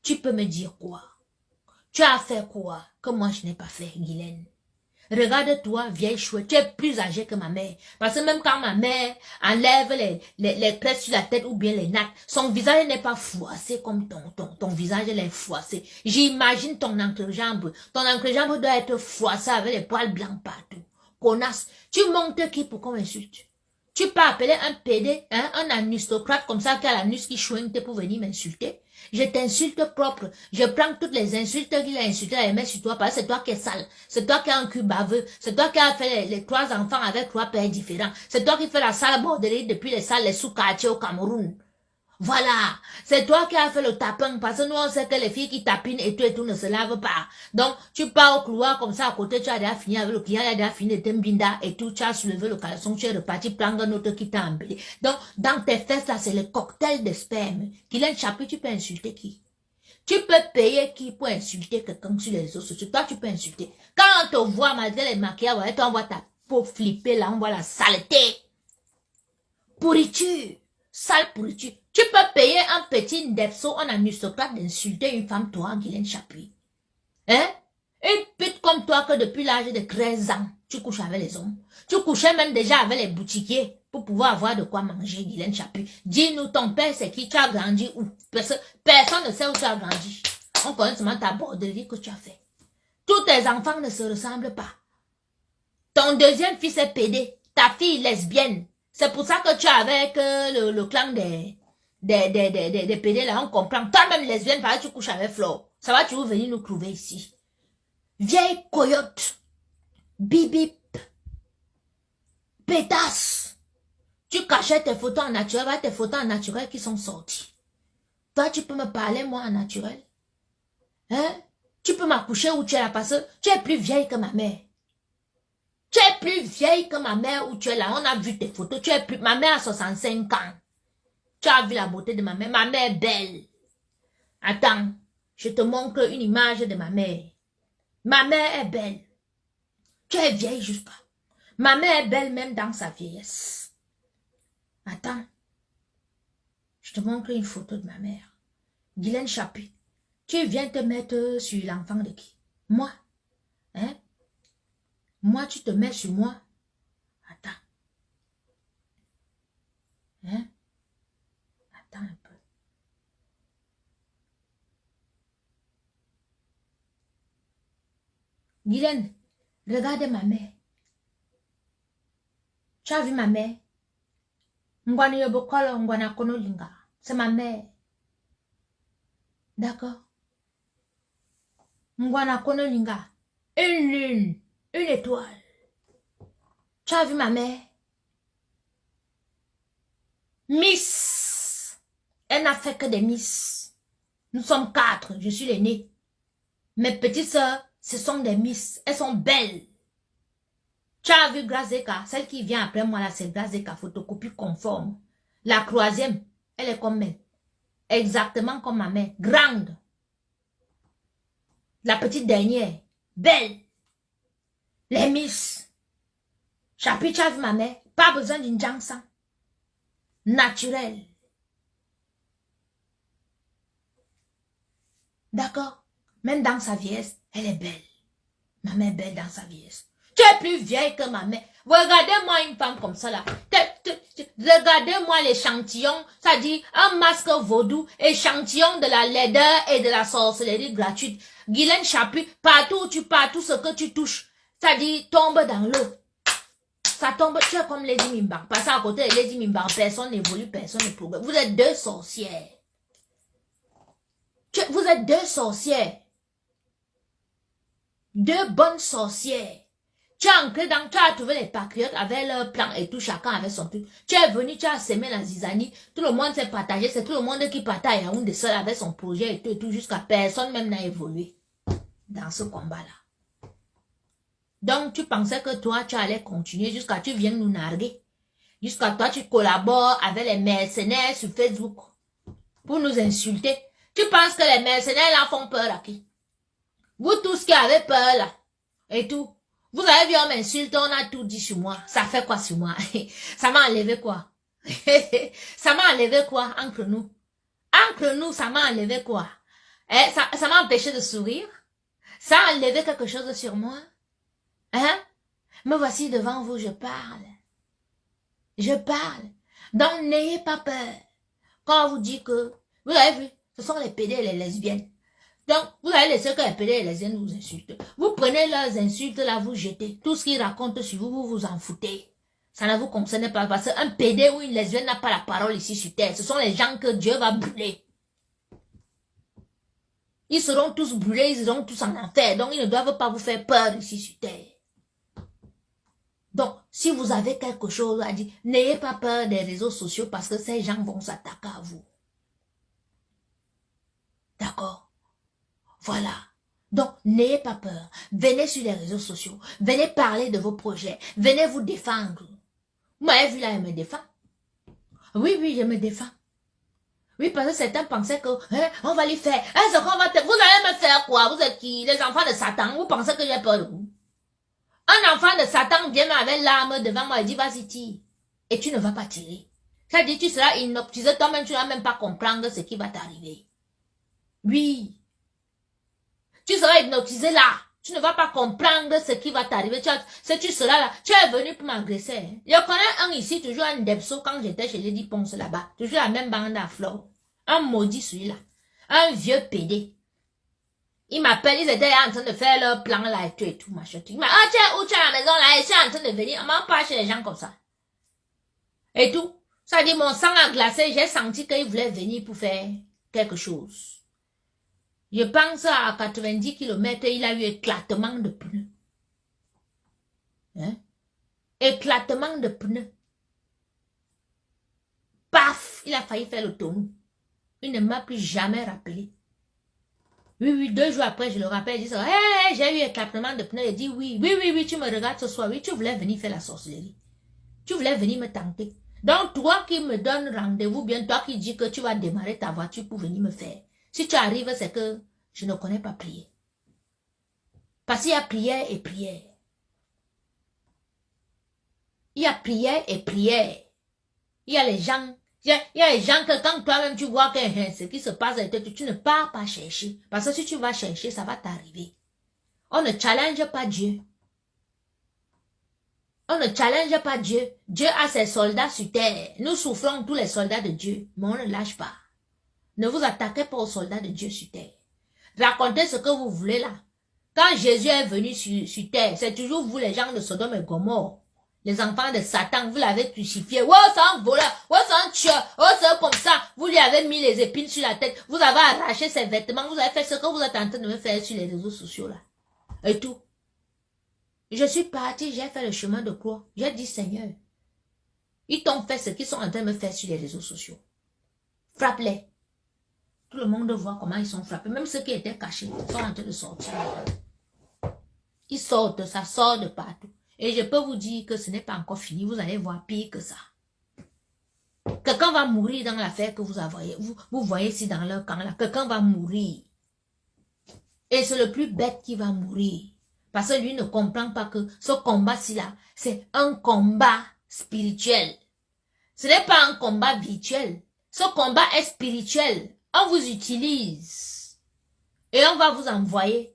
Tu peux me dire quoi? Tu as fait quoi que moi je n'ai pas fait, Guylaine? Regarde-toi, vieille chouette, tu es plus âgée que ma mère. Parce que même quand ma mère enlève les tresses sur la tête ou bien les nattes, son visage n'est pas froissé comme ton visage, elle est froissé. J'imagine ton entrejambe. Ton entrejambe doit être froissé avec les poils blancs partout. Connasse, tu montes qui pour qu'on m'insulte? Tu peux appeler un PD, hein, un aristocrate comme ça qui a l'anus qui chouinte pour venir m'insulter? Je t'insulte propre. Je prends toutes les insultes qu'il a insultées à mettre sur toi parce que c'est toi qui es sale. C'est toi qui as un cul baveux. C'est toi qui as fait les 3 enfants avec 3 pères différents. C'est toi qui fais la sale borderie depuis les salles, les sous-quartiers au Cameroun. Voilà. C'est toi qui as fait le tapin parce que nous on sait que les filles qui tapinent et tout ne se lavent pas. Donc, tu pars au couloir comme ça à côté, tu as déjà fini avec le client, il a déjà fini de t'embinda et tout, tu as soulevé le caleçon, tu es reparti prendre un autre qui t'a embellé. Donc, dans tes fesses là, c'est le cocktail de sperme. Qu'il a un chapeau, tu peux insulter qui? Tu peux payer qui pour insulter quelqu'un sur les réseaux sociaux? Toi, tu peux insulter. Quand on te voit malgré les maquillages, on voit ta peau flipper là, on voit la saleté. Pourriture. Sale pourriture. Tu peux payer un petit Ndepso, un aristocrate d'insulter une femme, toi, Guylaine Chapuis. Hein? Une pute comme toi que depuis l'âge de 13 ans, tu couches avec les hommes. Tu couchais même déjà avec les boutiquiers pour pouvoir avoir de quoi manger, Guylaine Chapuis. Dis-nous, ton père, c'est qui? Tu as grandi où? Parce que personne ne sait où tu as grandi. On connaît seulement ta borderie que tu as fait. Tous tes enfants ne se ressemblent pas. Ton deuxième fils est pédé. Ta fille lesbienne. C'est pour ça que tu es avec le clan des pédés là, on comprend. Toi-même lesbienne, parce que tu couches avec Flo. Ça va, tu veux venir nous trouver ici. Vieille coyote. Bibip. Pétasse. Tu cachais tes photos en naturel, voilà tes photos en naturel qui sont sorties. Toi, tu peux me parler, moi, en naturel? Hein? Tu peux m'accoucher où tu es là, parce que tu es plus vieille que ma mère. Tu es plus vieille que ma mère où tu es là. On a vu tes photos. Tu es plus... Ma mère a 65 ans. Tu as vu la beauté de ma mère. Ma mère est belle. Attends. Je te montre une image de ma mère. Ma mère est belle. Tu es vieille jusqu'à. Ma mère est belle même dans sa vieillesse. Attends. Je te montre une photo de ma mère. Guylaine Chapuis. Tu viens te mettre sur l'enfant de qui? Moi. Hein? Moi, tu te mets sur moi. Attends. Hein? Attends un peu. Guylaine, regarde ma mère. Tu as vu ma mère? C'est ma mère. D'accord? Une lune. Une étoile. Tu as vu ma mère? Miss. Elle n'a fait que des miss. Nous sommes 4. Je suis l'aînée. Mes petites sœurs, ce sont des miss. Elles sont belles. Tu as vu Grazeka? Celle qui vient après moi là, c'est Grazeka, photocopie conforme. La troisième, elle est comme elle. Exactement comme ma mère. Grande. La petite dernière. Belle. Les miss. Chapitre, tu as vu ma mère. Pas besoin d'une jansan. Naturelle. D'accord? Même dans sa vieillesse, elle est belle. Ma mère est belle dans sa vieillesse. Tu es plus vieille que ma mère. Regardez-moi une femme comme ça là. Regardez-moi l'échantillon. Ça dit un masque vaudou, échantillon de la laideur et de la sorcellerie gratuite. Guylaine Chapuis, partout où tu pars, tout ce que tu touches, ça dit tombe dans l'eau. Ça tombe, tu es comme Lady Mimbar. Parce qu'à côté de Lady Mimbar, personne n'évolue, personne ne progresse. Vous êtes deux sorcières. Vous êtes deux sorcières. Deux bonnes sorcières. Tu as ancré dans, tu as trouvé les patriotes avec leur plan et tout, chacun avec son truc. Tu es venu, tu as semé la zizanie, tout le monde s'est partagé, c'est tout le monde qui partage à une des seuls avec son projet et tout, jusqu'à personne même n'a évolué dans ce combat-là. Donc tu pensais que toi, tu allais continuer jusqu'à tu viens nous narguer. Jusqu'à toi, tu collabores avec les mercenaires sur Facebook pour nous insulter. Tu penses que les mercenaires là font peur à qui? Vous tous qui avez peur là, et tout. Vous avez vu, on m'insulte, on a tout dit sur moi. Ça fait quoi sur moi? Ça m'a enlevé quoi? Ça m'a enlevé quoi entre nous? Entre nous, ça m'a enlevé quoi? Ça m'a empêché de sourire? Ça a enlevé quelque chose sur moi? Hein? Me voici devant vous, je parle. Je parle. Donc, n'ayez pas peur. Quand on vous dit que, vous avez vu, ce sont les PD et les lesbiennes. Donc, vous allez laisser que les PD et les lesbiennes vous insultent. Vous prenez leurs insultes là, vous jetez. Tout ce qu'ils racontent sur vous, vous vous en foutez. Ça ne vous concerne pas parce qu'un PD ou une lesbienne n'a pas la parole ici sur terre. Ce sont les gens que Dieu va brûler. Ils seront tous brûlés, ils seront tous en enfer. Donc, ils ne doivent pas vous faire peur ici sur terre. Donc, si vous avez quelque chose à dire, n'ayez pas peur des réseaux sociaux parce que ces gens vont s'attaquer à vous. D'accord? Voilà. Donc, n'ayez pas peur. Venez sur les réseaux sociaux. Venez parler de vos projets. Venez vous défendre. Vous m'avez vu là, elle me défend. Oui, oui, je me défends. Oui, parce que certains pensaient que, on va lui faire, vous allez me faire quoi? Vous êtes qui? Les enfants de Satan. Vous pensez que j'ai peur de vous? Un enfant de Satan vient avec l'arme devant moi et dit, vas-y, tire. Et tu ne vas pas tirer. Ça dit, tu seras inoptisé, toi-même, tu ne vas même pas comprendre ce qui va t'arriver. Oui. Tu seras hypnotisé là. Tu ne vas pas comprendre ce qui va t'arriver. Tu seras là. Tu es venu pour m'agresser. Hein. Je connais un ici, toujours un Debso, quand j'étais chez Lady Ponce là-bas. Toujours la même bande à fleurs. Un maudit celui-là. Un vieux PD. Il m'appelle, ils étaient en train de faire leur plan là et tout, machin. Il m'a dit, ah tiens, où tu es à la maison là, et tu es en train de venir. On m'a pas chez les gens comme ça. Et tout. Ça dit, mon sang a glacé, j'ai senti qu'il voulait venir pour faire quelque chose. Je pense à 90 km, il a eu éclatement de pneus. Hein? Éclatement de pneus. Paf, il a failli faire le tonneau. Il ne m'a plus jamais rappelé. Oui, 2 jours après, je le rappelle, il dit, hey, j'ai eu éclatement de pneus. Il dit, oui, tu me regardes ce soir. Oui, tu voulais venir faire la sorcellerie. Tu voulais venir me tenter. Donc, toi qui me donnes rendez-vous, bien toi qui dis que tu vas démarrer ta voiture pour venir me faire. Si tu arrives, c'est que je ne connais pas prier. Parce qu'il y a prière et prière. Il y a prière et prière. Il y a les gens, que quand toi-même tu vois que ce qui se passe avec toi, tu ne pars pas chercher. Parce que si tu vas chercher, ça va t'arriver. On ne challenge pas Dieu. On ne challenge pas Dieu. Dieu a ses soldats sur terre. Nous souffrons tous les soldats de Dieu, mais on ne lâche pas. Ne vous attaquez pas aux soldats de Dieu sur terre. Racontez ce que vous voulez là. Quand Jésus est venu sur terre, c'est toujours vous les gens de Sodome et Gomorrhe. Les enfants de Satan, vous l'avez crucifié. Oh, c'est un voleur. Oh, c'est un tueur. Oh, c'est comme ça. Vous lui avez mis les épines sur la tête. Vous avez arraché ses vêtements. Vous avez fait ce que vous êtes en train de me faire sur les réseaux sociaux là. Et tout. Je suis parti, j'ai fait le chemin de croix. J'ai dit, Seigneur, ils t'ont fait ce qu'ils sont en train de me faire sur les réseaux sociaux. Frappe-les. Tout le monde voit comment ils sont frappés. Même ceux qui étaient cachés sont en train de sortir. Ils sortent, ça sort de partout. Et je peux vous dire que ce n'est pas encore fini. Vous allez voir pire que ça. Quelqu'un va mourir dans l'affaire que vous voyez. Vous voyez ici dans leur camp là. Quelqu'un va mourir. Et c'est le plus bête qui va mourir. Parce que lui ne comprend pas que ce combat-ci là, c'est un combat spirituel. Ce n'est pas un combat virtuel. Ce combat est spirituel. On vous utilise. Et on va vous envoyer.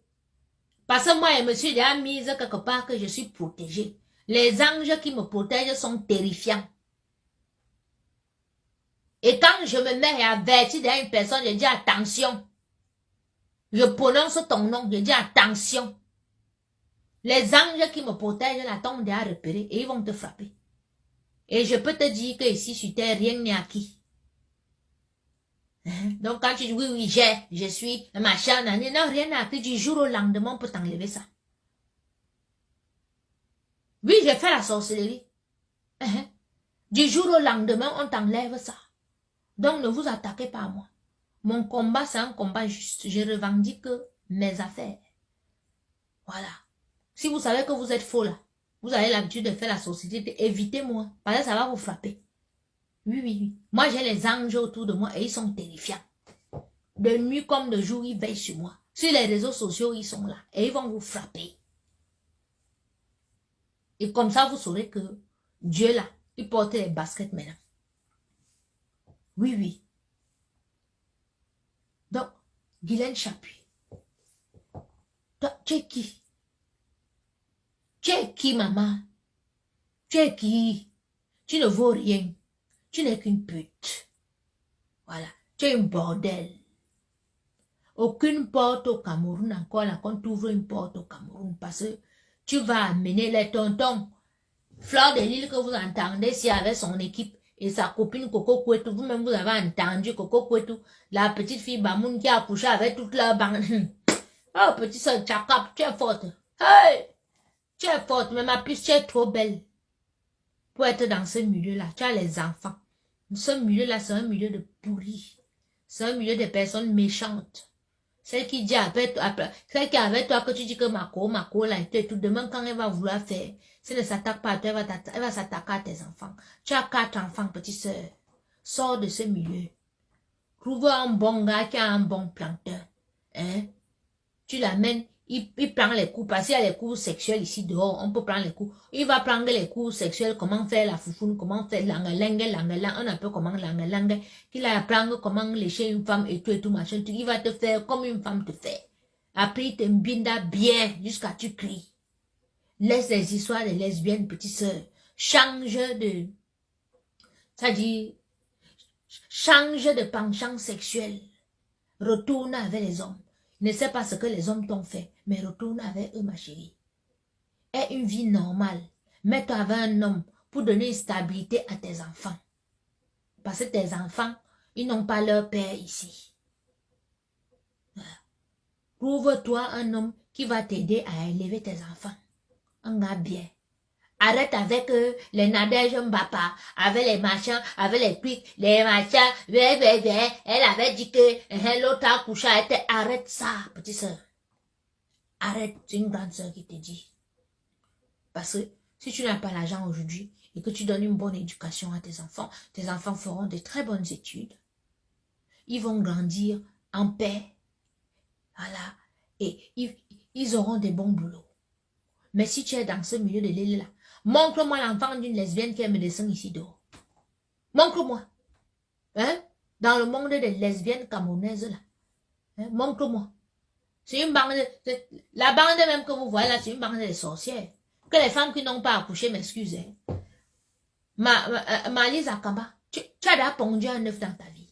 Parce que moi, je me suis déjà mise quelque part que je suis protégée. Les anges qui me protègent sont terrifiants. Et quand je me mets à avertir derrière une personne, je dis attention. Je prononce ton nom, je dis attention. Les anges qui me protègent là t'ont déjà repéré et ils vont te frapper. Et je peux te dire que ici sur terre, rien n'est acquis. Donc quand tu dis oui, je suis machin, non, rien n'est acquis, du jour au lendemain, on peut t'enlever ça. Oui, j'ai fait la sorcellerie. Du jour au lendemain, on t'enlève ça. Donc ne vous attaquez pas à moi. Mon combat, c'est un combat juste. Je revendique mes affaires. Voilà. Si vous savez que vous êtes faux là, vous avez l'habitude de faire la sorcellerie, évitez-moi. Parce que ça va vous frapper. Oui. Moi, j'ai les anges autour de moi et ils sont terrifiants. De nuit comme de jour, ils veillent sur moi. Sur les réseaux sociaux, ils sont là. Et ils vont vous frapper. Et comme ça, vous saurez que Dieu là, il porte les baskets maintenant. Oui. Donc, Guylaine Chapuis. Toi, tu es qui? Tu es qui, maman? Tu es qui? Tu ne vaux rien. Tu n'es qu'une pute. Voilà. Tu es un bordel. Aucune porte au Cameroun encore là, quand tu ouvres une porte au Cameroun, parce que tu vas amener les tontons. Fleur de Lille que vous entendez, si avec son équipe et sa copine Coco Kouetou, vous-même vous avez entendu Coco Kouetou, la petite fille Bamoun qui a accouché avec toute leur bande. Oh, petite soeur Tchakap, tu es forte. Hey! Tu es forte, mais ma puce, tu es trop belle pour être dans ce milieu-là. Tu as les enfants. Ce milieu-là, c'est un milieu de pourris. C'est un milieu de personnes méchantes. Celle qui dit celle qui est avec toi que tu dis que Mako là et tout, demain quand elle va vouloir faire, si elle ne s'attaque pas à toi, elle va s'attaquer à tes enfants. Tu as 4 enfants, petite soeur. Sors de ce milieu. Trouve un bon gars qui a un bon planteur. Tu l'amènes, il prend les coups, parce qu'il y a les coups sexuels ici dehors, on peut prendre les coups. Il va prendre les coups sexuels, comment faire la foufoune, comment faire langue, on appelle comment langue, qu'il apprend comment lécher une femme et tout machin, il va te faire comme une femme te fait. Après, il te binda bien jusqu'à tu cries. Laisse les histoires de lesbiennes, petite sœur. Change de penchant sexuel. Retourne avec les hommes. Ne sais pas ce que les hommes t'ont fait, mais retourne avec eux, ma chérie. Aie une vie normale. Mets-toi avec un homme pour donner une stabilité à tes enfants. Parce que tes enfants, ils n'ont pas leur père ici. Trouve-toi un homme qui va t'aider à élever tes enfants. Un gars bien. Arrête avec les Nadège Mbapa, avec les machins, avec les trucs, les machins, elle avait dit que l'autre a couché, arrête ça, petite soeur. Arrête, c'est une grande soeur qui te dit. Parce que si tu n'as pas l'argent aujourd'hui et que tu donnes une bonne éducation à tes enfants feront de très bonnes études. Ils vont grandir en paix. Voilà. Et ils auront des bons boulots. Mais si tu es dans ce milieu de l'île là, montre-moi l'enfant d'une lesbienne qui me descend ici dehors. Montre-moi. Dans le monde des lesbiennes camerounaises là. Montre-moi. C'est une bande la bande même que vous voyez là, c'est une bande de sorcières. Que les femmes qui n'ont pas accouché m'excusent. Malise Akamba, tu as déjà pondu un œuf dans ta vie.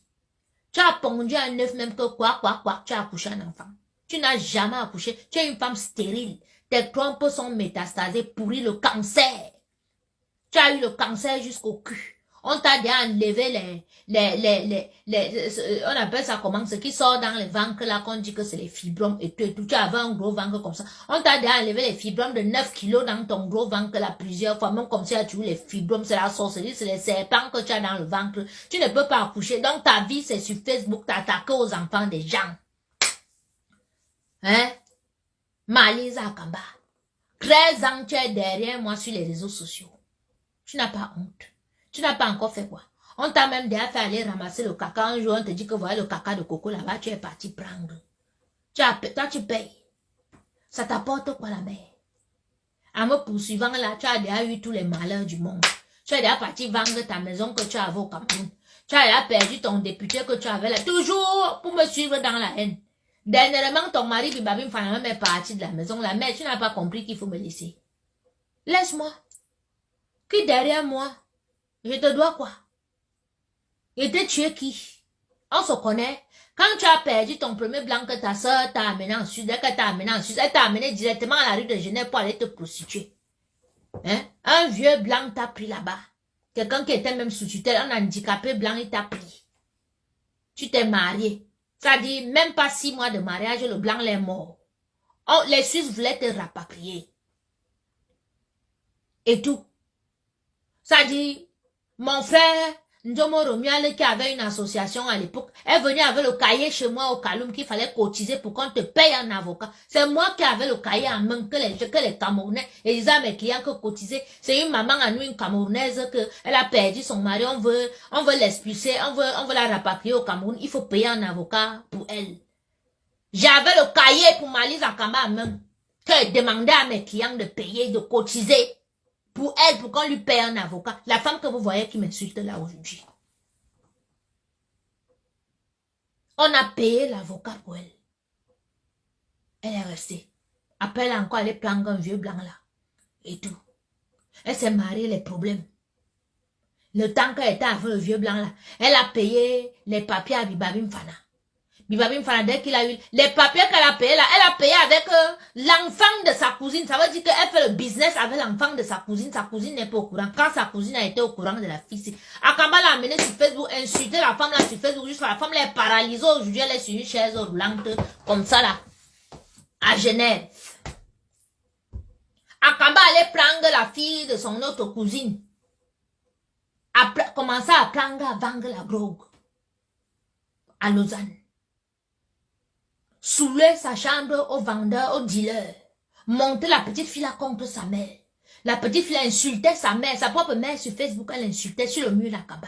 Tu as pondu un œuf même que quoi, tu as accouché un enfant. Tu n'as jamais accouché. Tu es une femme stérile. Tes trompes sont métastasées, pourries, le cancer. Tu as eu le cancer jusqu'au cul. On t'a déjà enlevé on appelle ça comment, ce qui sort dans les ventres là, qu'on dit que c'est les fibromes et tout. Tu avais un gros ventre comme ça. On t'a déjà enlevé les fibromes de 9 kilos dans ton gros ventre là plusieurs fois, même comme si tu as eu les fibromes, c'est la sorcellerie, c'est les serpents que tu as dans le ventre. Tu ne peux pas accoucher. Donc ta vie c'est sur Facebook, t'attaques aux enfants des gens. Malise Akamba. 13 ans tu es derrière moi sur les réseaux sociaux. Tu n'as pas honte. Tu n'as pas encore fait quoi? On t'a même déjà fait aller ramasser le caca. Un jour, on te dit que voilà le caca de coco là-bas, tu es parti prendre. Toi, tu payes. Ça t'apporte quoi la mère? En me poursuivant là, tu as déjà eu tous les malheurs du monde. Tu es déjà parti vendre ta maison que tu avais au Cameroun. Tu as déjà perdu ton député que tu avais là. Toujours pour me suivre dans la haine. Dernièrement, ton mari, Bibabim Fanama, est parti de la maison. La mère, tu n'as pas compris qu'il faut me laisser. Laisse-moi. Qui derrière moi? Je te dois quoi? Et te tuer qui? On se connaît. Quand tu as perdu ton premier blanc que ta soeur t'a amené en Suisse, elle t'a amené directement à la rue de Genève pour aller te prostituer. Hein? Un vieux blanc t'a pris là-bas. Quelqu'un qui était même sous tutelle, un handicapé blanc, il t'a pris. Tu t'es marié. Ça dit, même pas 6 mois de mariage, le blanc est mort. Oh, les Suisses voulaient te rapatrier. Et tout. Ça dit, mon frère, Njomo Romiale, qui avait une association à l'époque, est venu avec le cahier chez moi au Kaloum qu'il fallait cotiser pour qu'on te paye un avocat. C'est moi qui avais le cahier en main que les Camerounais, et disaient à mes clients que cotiser. C'est une maman à nous, une Camerounaise, que elle a perdu son mari, on veut l'expulser, on veut la rapatrier au Cameroun, il faut payer un avocat pour elle. J'avais le cahier pour Malise Akamba en main, que je demandais à mes clients de payer, de cotiser. Pour elle, pour qu'on lui paye un avocat. La femme que vous voyez qui m'insulte là aujourd'hui. On a payé l'avocat pour elle. Elle est restée. Après, elle a encore allé prendre un vieux blanc là. Et tout. Elle s'est mariée, les problèmes. Le temps qu'elle était avec le vieux blanc là, elle a payé les papiers à Bibabim Fana. Bibabim Fana, dès qu'il a eu les papiers qu'elle a payé là, elle a payé avec l'enfant de sa cousine. Ça veut dire qu'elle fait le business avec l'enfant de sa cousine. Sa cousine n'est pas au courant. Quand sa cousine a été au courant de la fille, Akamba l'a amenée sur Facebook, insulté la femme là sur Facebook, jusqu'à la femme elle est paralysée aujourd'hui, elle est sur une chaise roulante, comme ça là, à Genève. Akamba allait prendre la fille de son autre cousine. Commencer à prendre, à vendre la drogue. À Lausanne. Souler sa chambre au vendeur, au dealer. Monter la petite fille là contre sa mère. La petite fille insultait sa mère, sa propre mère sur Facebook, elle insultait sur le mur là-bas.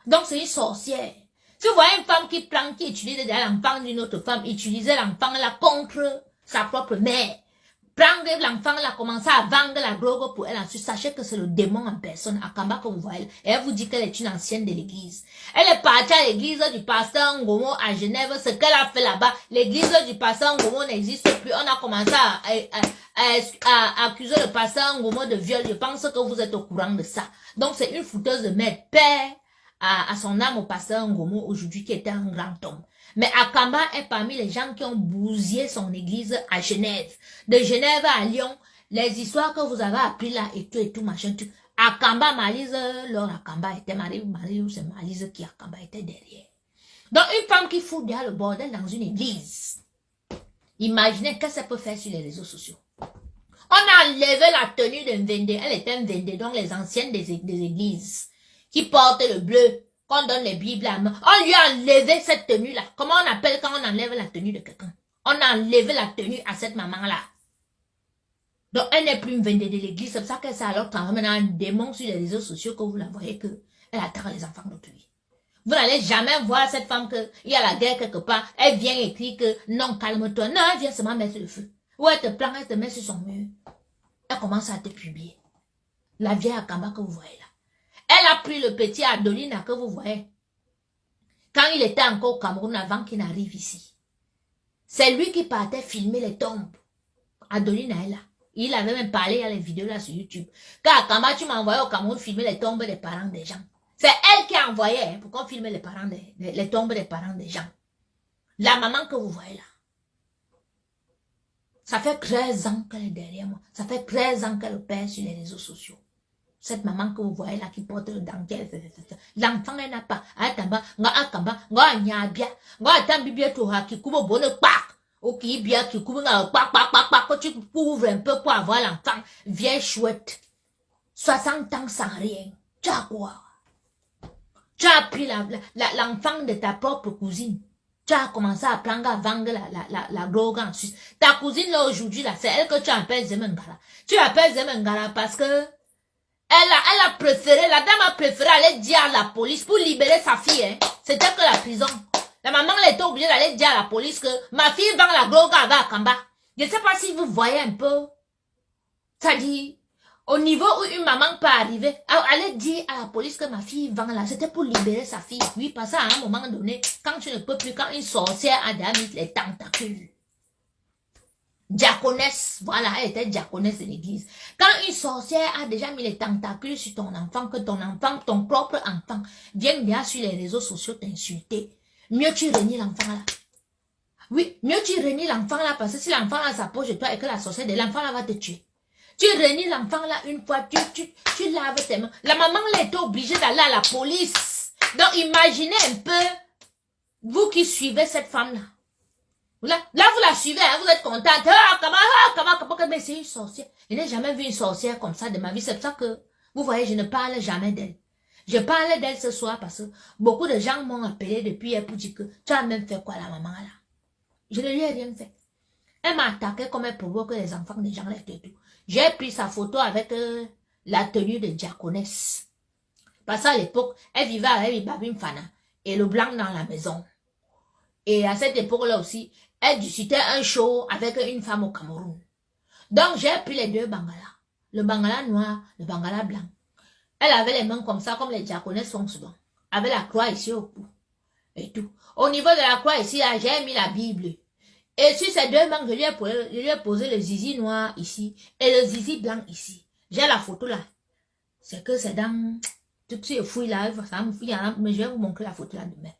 Donc c'est une sorcière. Si vous voyez une femme qui prend, qui utilise l'enfant d'une autre femme, utiliser l'enfant là contre sa propre mère. Prendre l'enfant là, commencer à vendre la drogue pour elle ensuite. Sachez que c'est le démon en personne, Akamba que vous voyez. Et elle vous dit qu'elle est une ancienne de l'église. Elle est partie à l'église du pasteur Ngomo à Genève. Ce qu'elle a fait là-bas, l'église du pasteur Ngomo n'existe plus. On a commencé à accuser le pasteur Ngomo de viol. Je pense que vous êtes au courant de ça. Donc c'est une fouteuse de merde. Père à son âme au pasteur Ngomo aujourd'hui qui était un grand homme. Mais Akamba est parmi les gens qui ont bousillé son église à Genève. De Genève à Lyon, les histoires que vous avez appris là et tout machin, tout. Akamba, Malise, leur Akamba était marié ou c'est Malise qui Akamba était derrière. Donc une femme qui fout déjà le bordel dans une église. Imaginez qu'est-ce qu'elle peut faire sur les réseaux sociaux. On a enlevé la tenue d'un vendé. Elle était un vendé, donc les anciennes des églises qui portent le bleu. On donne les Bibles à main. On lui a enlevé cette tenue-là. Comment on appelle quand on enlève la tenue de quelqu'un? On a enlevé la tenue à cette maman-là. Donc, elle n'est plus une vendée de l'église. C'est pour ça qu'elle s'est alors transformée dans un démon sur les réseaux sociaux que vous la voyez qu'elle attaque les enfants d'autrui. Vous n'allez jamais voir cette femme qu'il y a la guerre quelque part. Elle vient écrire que non, calme-toi. Non, elle vient seulement mettre le feu. Ou elle te prend, elle te met sur son mur. Elle commence à te publier. La vieille Akamba que vous voyez là. Elle a pris le petit Adolina que vous voyez. Quand il était encore au Cameroun avant qu'il n'arrive ici. C'est lui qui partait filmer les tombes. Adolina est là. Il avait même parlé, il y a les vidéos là sur YouTube. Quand Akamba, tu m'as envoyé au Cameroun filmer les tombes des parents des gens. C'est elle qui a envoyé pour qu'on filme les tombes des parents des gens. La maman que vous voyez là. Ça fait 13 ans qu'elle est derrière moi. Ça fait 13 ans qu'elle perd sur les réseaux sociaux. Cette maman que vous voyez là qui porte le dentelle, l'enfant elle n'a pas. Atamba, nga akamba, nga nyabia, nga atambibia toha qui couvre bonne pak. Ou qui bien qui couvre nga pak, quand tu couvres un peu pour avoir l'enfant, vieille chouette. 60 ans sans rien. Tu as quoi? Tu as pris l'enfant de ta propre cousine. Tu as commencé à prendre, à vendre la drogue en Suisse. Ta cousine là aujourd'hui là, c'est elle que tu appelles Zemengara. Tu appelles Zemengara parce que Elle a préféré, la dame a préféré aller dire à la police pour libérer sa fille. Hein. C'était que la prison. La maman elle était obligée d'aller dire à la police que ma fille vend la drogue à Kamba. Je ne sais pas si vous voyez un peu. C'est-à-dire, au niveau où une maman peut arriver, aller dire à la police que ma fille vend là, c'était pour libérer sa fille. Oui, parce qu'à un moment donné, quand tu ne peux plus, quand une sorcière a déjà mis les tentacules. Diaconesse, voilà, elle était diaconesse de l'église. Quand une sorcière a déjà mis les tentacules sur ton enfant, que ton enfant, ton propre enfant, vient déjà sur les réseaux sociaux t'insulter, mieux tu renies l'enfant là. Oui, mieux tu renies l'enfant là, parce que si l'enfant là s'approche de toi et que la sorcière de l'enfant là va te tuer. Tu renies l'enfant là une fois, tu laves tes mains. La maman là était obligée d'aller à la police. Donc imaginez un peu, vous qui suivez cette femme là. Là, vous la suivez, hein, vous êtes contente. Mais c'est une sorcière. Je n'ai jamais vu une sorcière comme ça de ma vie. C'est pour ça que, vous voyez, je ne parle jamais d'elle. Je parle d'elle ce soir parce que beaucoup de gens m'ont appelé depuis hier pour dire que tu as même fait quoi la maman là. Je ne lui ai rien fait. Elle m'a attaqué comme elle provoque les enfants des gens là et tout. J'ai pris sa photo avec la tenue de diaconesse. Parce qu'à l'époque, elle vivait avec Babim Fana et le blanc dans la maison. Et à cette époque-là aussi, elle discutait un show avec une femme au Cameroun. Donc, j'ai pris les deux bangalas. Le bangala noir, le bangala blanc. Elle avait les mains comme ça, comme les diaconesses font souvent. Avec la croix ici au cou. Et tout. Au niveau de la croix ici, j'ai mis la Bible. Et sur ces deux mains, je lui ai posé le zizi noir ici. Et le zizi blanc ici. J'ai la photo là. C'est que c'est dans... Tout ce fouille là, ça me fouille, mais je vais vous montrer la photo là demain.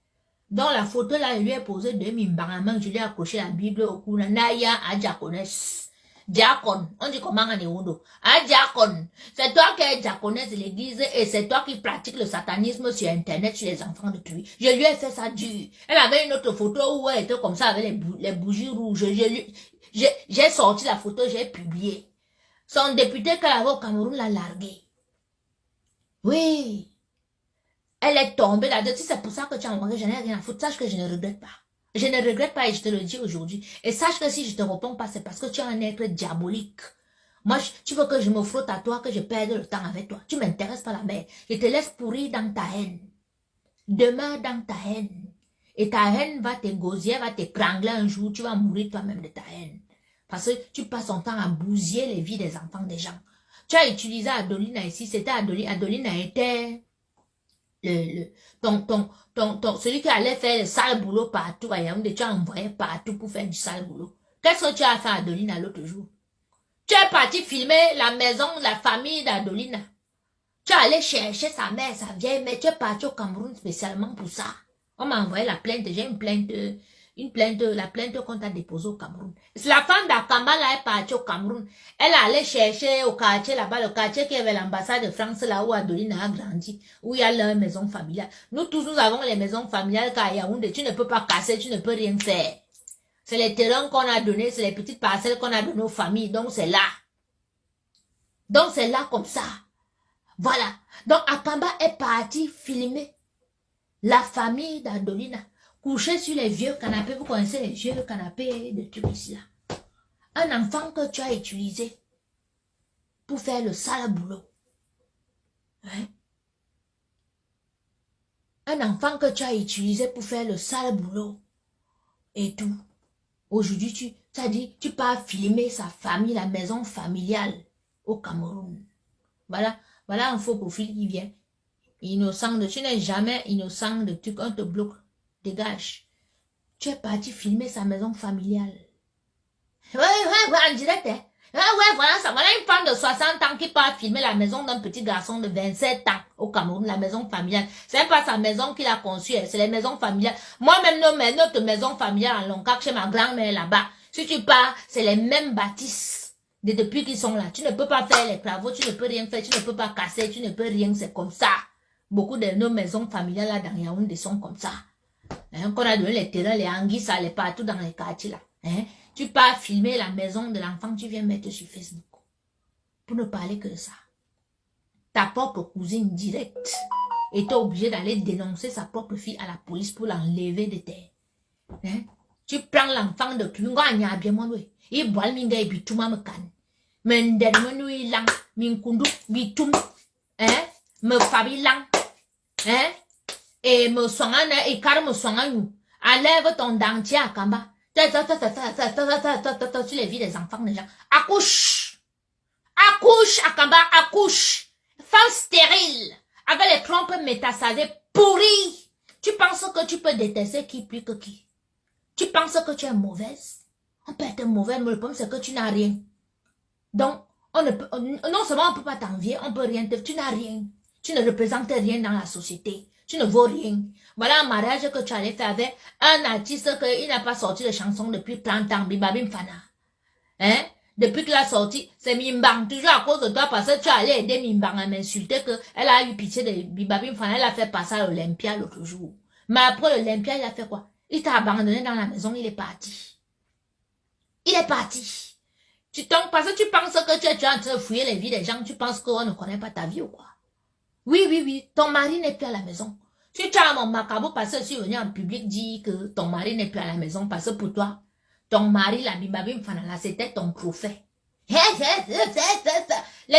Dans la photo là, je lui ai posé deux mimbaramans, je lui ai accroché la Bible au cou, Naya à diaconesse. Diacon, on dit comment en Ewondo? Ah, diacon, c'est toi qui es diaconesse de l'église et c'est toi qui pratiques le satanisme sur internet sur les enfants de tuer. Je lui ai fait ça dur. Elle avait une autre photo où elle était comme ça avec les bougies rouges. J'ai sorti la photo, j'ai publié. Son député qu'elle avait au Cameroun l'a largué. Oui. Elle est tombée là-dessus, c'est pour ça que tu as envoyé, je n'ai rien à foutre. Sache que je ne regrette pas. Je ne regrette pas et je te le dis aujourd'hui. Et sache que si je te réponds pas, c'est parce que tu es un être diabolique. Moi, tu veux que je me frotte à toi, que je perde le temps avec toi. Tu m'intéresses pas la mère. Je te laisse pourrir dans ta haine. Demeure dans ta haine. Et ta haine va t'égosier, va t'étrangler un jour. Tu vas mourir toi-même de ta haine. Parce que tu passes ton temps à bousiller les vies des enfants des gens. Tu as utilisé Adolina ici. C'était Adolina était... celui qui allait faire le sale boulot partout, tu as envoyé partout pour faire du sale boulot. Qu'est-ce que tu as fait à Adolina l'autre jour? Tu es parti filmer la maison, la famille d'Adolina. Tu es allé chercher sa mère, sa vieille mère. Tu es parti au Cameroun spécialement pour ça. On m'a envoyé la plainte. J'ai la plainte qu'on t'a déposée au Cameroun. La femme d'Akamba là est partie au Cameroun. Elle allait chercher au quartier là-bas, le quartier qui avait l'ambassade de France là où Adolina a grandi, où il y a leur maison familiale. Nous tous, nous avons les maisons familiales car Yaoundé, tu ne peux pas casser, tu ne peux rien faire. C'est les terrains qu'on a donnés, c'est les petites parcelles qu'on a données aux familles, donc c'est là. Donc c'est là comme ça. Voilà. Donc Akamba est parti filmer la famille d'Adolina. Couché sur les vieux canapés, vous connaissez les vieux canapés de trucs ici là. Un enfant que tu as utilisé pour faire le sale boulot. Hein? Un enfant que tu as utilisé pour faire le sale boulot. Et tout. Aujourd'hui, tu pars filmer sa famille, la maison familiale au Cameroun. Voilà un faux profil qui vient. Innocent tu n'es jamais innocent de trucs, on te bloque. Dégage. Tu es parti filmer sa maison familiale. Ouais, en direct, hein. Ouais, voilà ça. Voilà une femme de 60 ans qui part filmer la maison d'un petit garçon de 27 ans au Cameroun, la maison familiale. C'est pas sa maison qu'il a conçue, c'est les maisons familiales. Moi-même, notre maison familiale en Loncac, chez ma grand-mère là-bas. Si tu pars, c'est les mêmes bâtisses depuis qu'ils sont là. Tu ne peux pas faire les travaux, tu ne peux rien faire, tu ne peux pas casser, tu ne peux rien, c'est comme ça. Beaucoup de nos maisons familiales là dans Yaoundé sont comme ça. Hein, qu'on a donné les terrains, les anguilles, ça allait partout dans les quartiers là. Hein? Tu pars filmer la maison de l'enfant, tu viens mettre sur Facebook. Pour ne parler que de ça. Ta propre cousine directe était obligée d'aller dénoncer sa propre fille à la police pour l'enlever de terre. Hein? Tu prends l'enfant de Kunga, bien moi, il boit le minga et bitum me can. Mais derrière nous, il lang, min kundu, bitum. me fabilan, hein, et me soigne, et car me soigne, enlève ton dentier à Kamba. Tu les vis des enfants déjà. Accouche. Accouche, Akamba, accouche. Femme stérile. Avec les trompes métastasées pourries. Tu penses que tu peux détester qui plus que qui? Tu penses que tu es mauvaise? On peut être mauvais, mais le problème c'est que tu n'as rien. Donc, non seulement on ne peut pas t'envier, on peut rien te... Tu n'as rien. Tu ne représentes rien dans la société. Tu ne vaux rien. Voilà un mariage que tu allais faire avec un artiste qu'il n'a pas sorti de chanson depuis 30 ans, Bibabim Fana. Hein? Depuis qu'il a sorti, c'est Mimbang, toujours à cause de toi, parce que tu allais aider Mimbang à m'insulter qu'elle a eu pitié de Bibabim Fana, elle a fait passer à l'Olympia l'autre jour. Mais après l'Olympia, il a fait quoi? Il t'a abandonné dans la maison, il est parti. Il est parti. Parce que tu penses que tu es en train de fouiller les vies des gens, tu penses qu'on ne connaît pas ta vie ou quoi? Oui, ton mari n'est plus à la maison. Si tu as mon macabre parce que je suis venu en public dire que ton mari n'est plus à la maison, parce que pour toi, ton mari, la Bibabim Fanala, c'était ton trophée. Les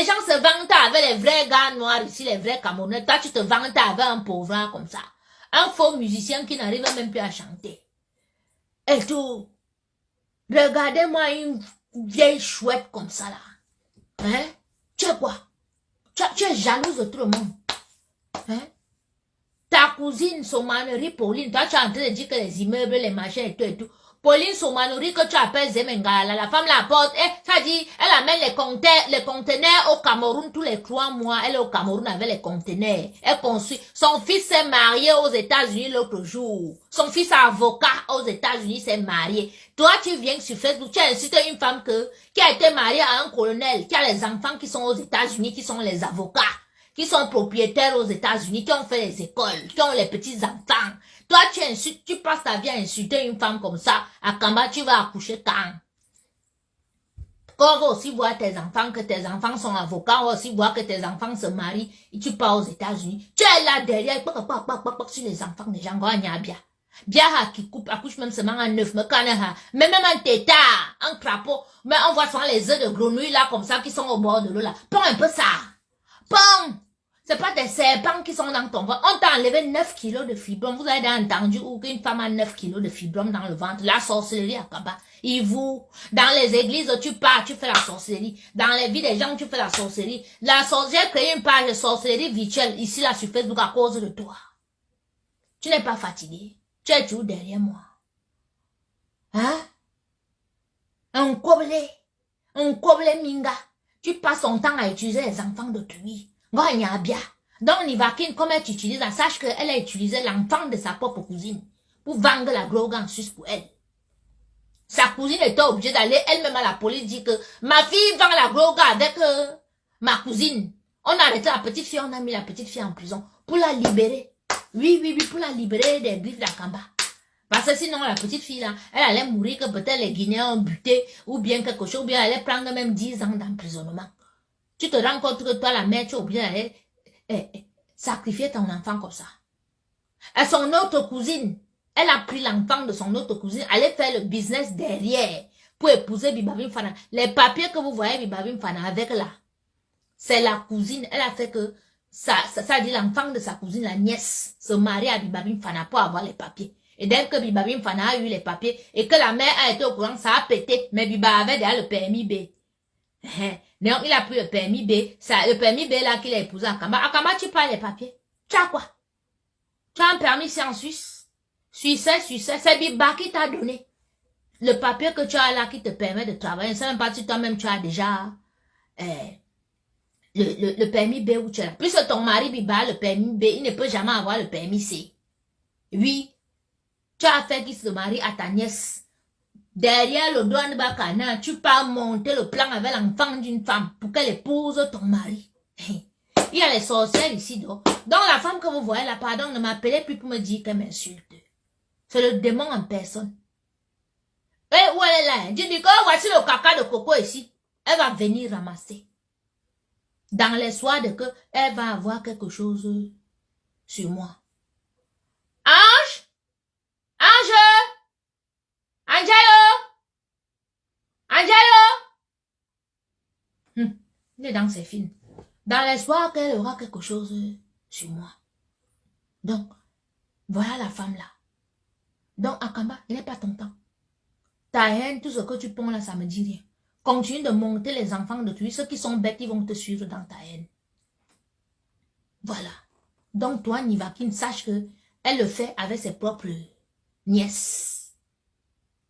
gens se vantent avec les vrais gars noirs ici, les vrais Camerounais. Toi, tu te vantes avec un pauvre comme ça. Un faux musicien qui n'arrive même plus à chanter. Et tout. Regardez-moi une vieille chouette comme ça là. Hein? Tu es quoi? Tu es jalouse de tout le monde. Hein? Ta cousine, Somanori, Pauline, toi tu es en train de dire que les immeubles, les machins et tout. Pauline Somanori que tu appelles Zemengala, la femme la porte, ça dit, elle amène les conteneurs au Cameroun tous les 3 mois. Elle est au Cameroun avec les conteneurs. Elle construit. Son fils s'est marié aux États-Unis l'autre jour. Son fils avocat aux États-Unis s'est marié. Toi, tu viens sur Facebook, tu insultes une femme qui a été mariée à un colonel, qui a les enfants qui sont aux États-Unis, qui sont les avocats, qui sont propriétaires aux États-Unis, qui ont fait les écoles, qui ont les petits-enfants. Toi, tu passes ta vie à insulter une femme comme ça. À Kamba, tu vas accoucher quand? On va aussi voir tes enfants, que tes enfants sont avocats. On va aussi voir que tes enfants se marient et tu pars aux États-Unis. Tu es là derrière, sur les enfants des gens. Bien qui coupe, accouche même seulement un œuf, mais même un tétard, un crapaud. Mais on voit souvent les œufs de grenouille là, comme ça, qui sont au bord de l'eau là. Prends un peu ça. Prends. C'est pas des serpents qui sont dans ton ventre. On t'a enlevé 9 kilos de fibrome. Vous avez entendu ou qu'une femme a 9 kilos de fibrome dans le ventre. La sorcellerie à Kaba. Dans les églises, tu pars, tu fais la sorcellerie. Dans les vies des gens, tu fais la sorcellerie. J'ai créé une page de sorcellerie virtuelle ici là sur Facebook à cause de toi. Tu n'es pas fatigué. Tu es toujours derrière moi. Hein? Un coblé minga. Tu passes ton temps à utiliser les enfants d'autrui. Donc, Nivakine, comme elle t'utilise, sache qu'elle a utilisé l'enfant de sa propre cousine pour vendre la drogue en Suisse pour elle. Sa cousine était obligée d'aller elle-même à la police dire que ma fille vend la drogue avec ma cousine. On a arrêté la petite fille, on a mis la petite fille en prison pour la libérer. Oui, pour la libérer des griffes d'Akamba. Parce que sinon, la petite fille là, elle allait mourir que peut-être les Guinéens ont buté ou bien quelque chose, ou bien elle allait prendre même 10 ans d'emprisonnement. Tu te rends compte que toi, la mère, tu es obligé d'aller sacrifier ton enfant comme ça. Et son autre cousine, elle a pris l'enfant de son autre cousine, elle allait faire le business derrière pour épouser Bibabim Fana. Les papiers que vous voyez Bibabim Fana avec là, c'est la cousine. Elle a fait que ça dit l'enfant de sa cousine, la nièce, se marie à Bibabim Fana pour avoir les papiers. Et dès que Bibabim Fana a eu les papiers et que la mère a été au courant, ça a pété. Mais Biba avait déjà le permis B. Donc, il a pris le permis B. Le permis B là qu'il a épousé à Kamba. À Kamba, tu parles les papiers. Tu as quoi? Tu as un permis ici en Suisse. Suisse. C'est Biba qui t'a donné. Le papier que tu as là qui te permet de travailler. Je ne sais même pas si toi-même tu as déjà le permis B où tu es là. Puisque ton mari Biba, le permis B, il ne peut jamais avoir le permis C. Oui. Tu as fait qu'il se marie à ta nièce. Derrière le douane Bakana, tu peux monter le plan avec l'enfant d'une femme pour qu'elle épouse ton mari. Il y a les sorcières ici, donc la femme que vous voyez là, pardon, ne m'appelez plus pour me dire qu'elle m'insulte. C'est le démon en personne. Où elle est là? Je dis que voici le caca de coco ici. Elle va venir ramasser. Dans l'espoir de que elle va avoir quelque chose sur moi. Ange! Angelo! Il est dans ses films. Dans l'espoir qu'elle aura quelque chose sur moi. Donc, voilà la femme là. Donc, Akamba, il n'est pas ton temps. Ta haine, tout ce que tu ponds là, ça me dit rien. Continue de monter les enfants de tu. Ceux qui sont bêtes, ils vont te suivre dans ta haine. Voilà. Donc, toi, Nivakin, sache que elle le fait avec ses propres nièces.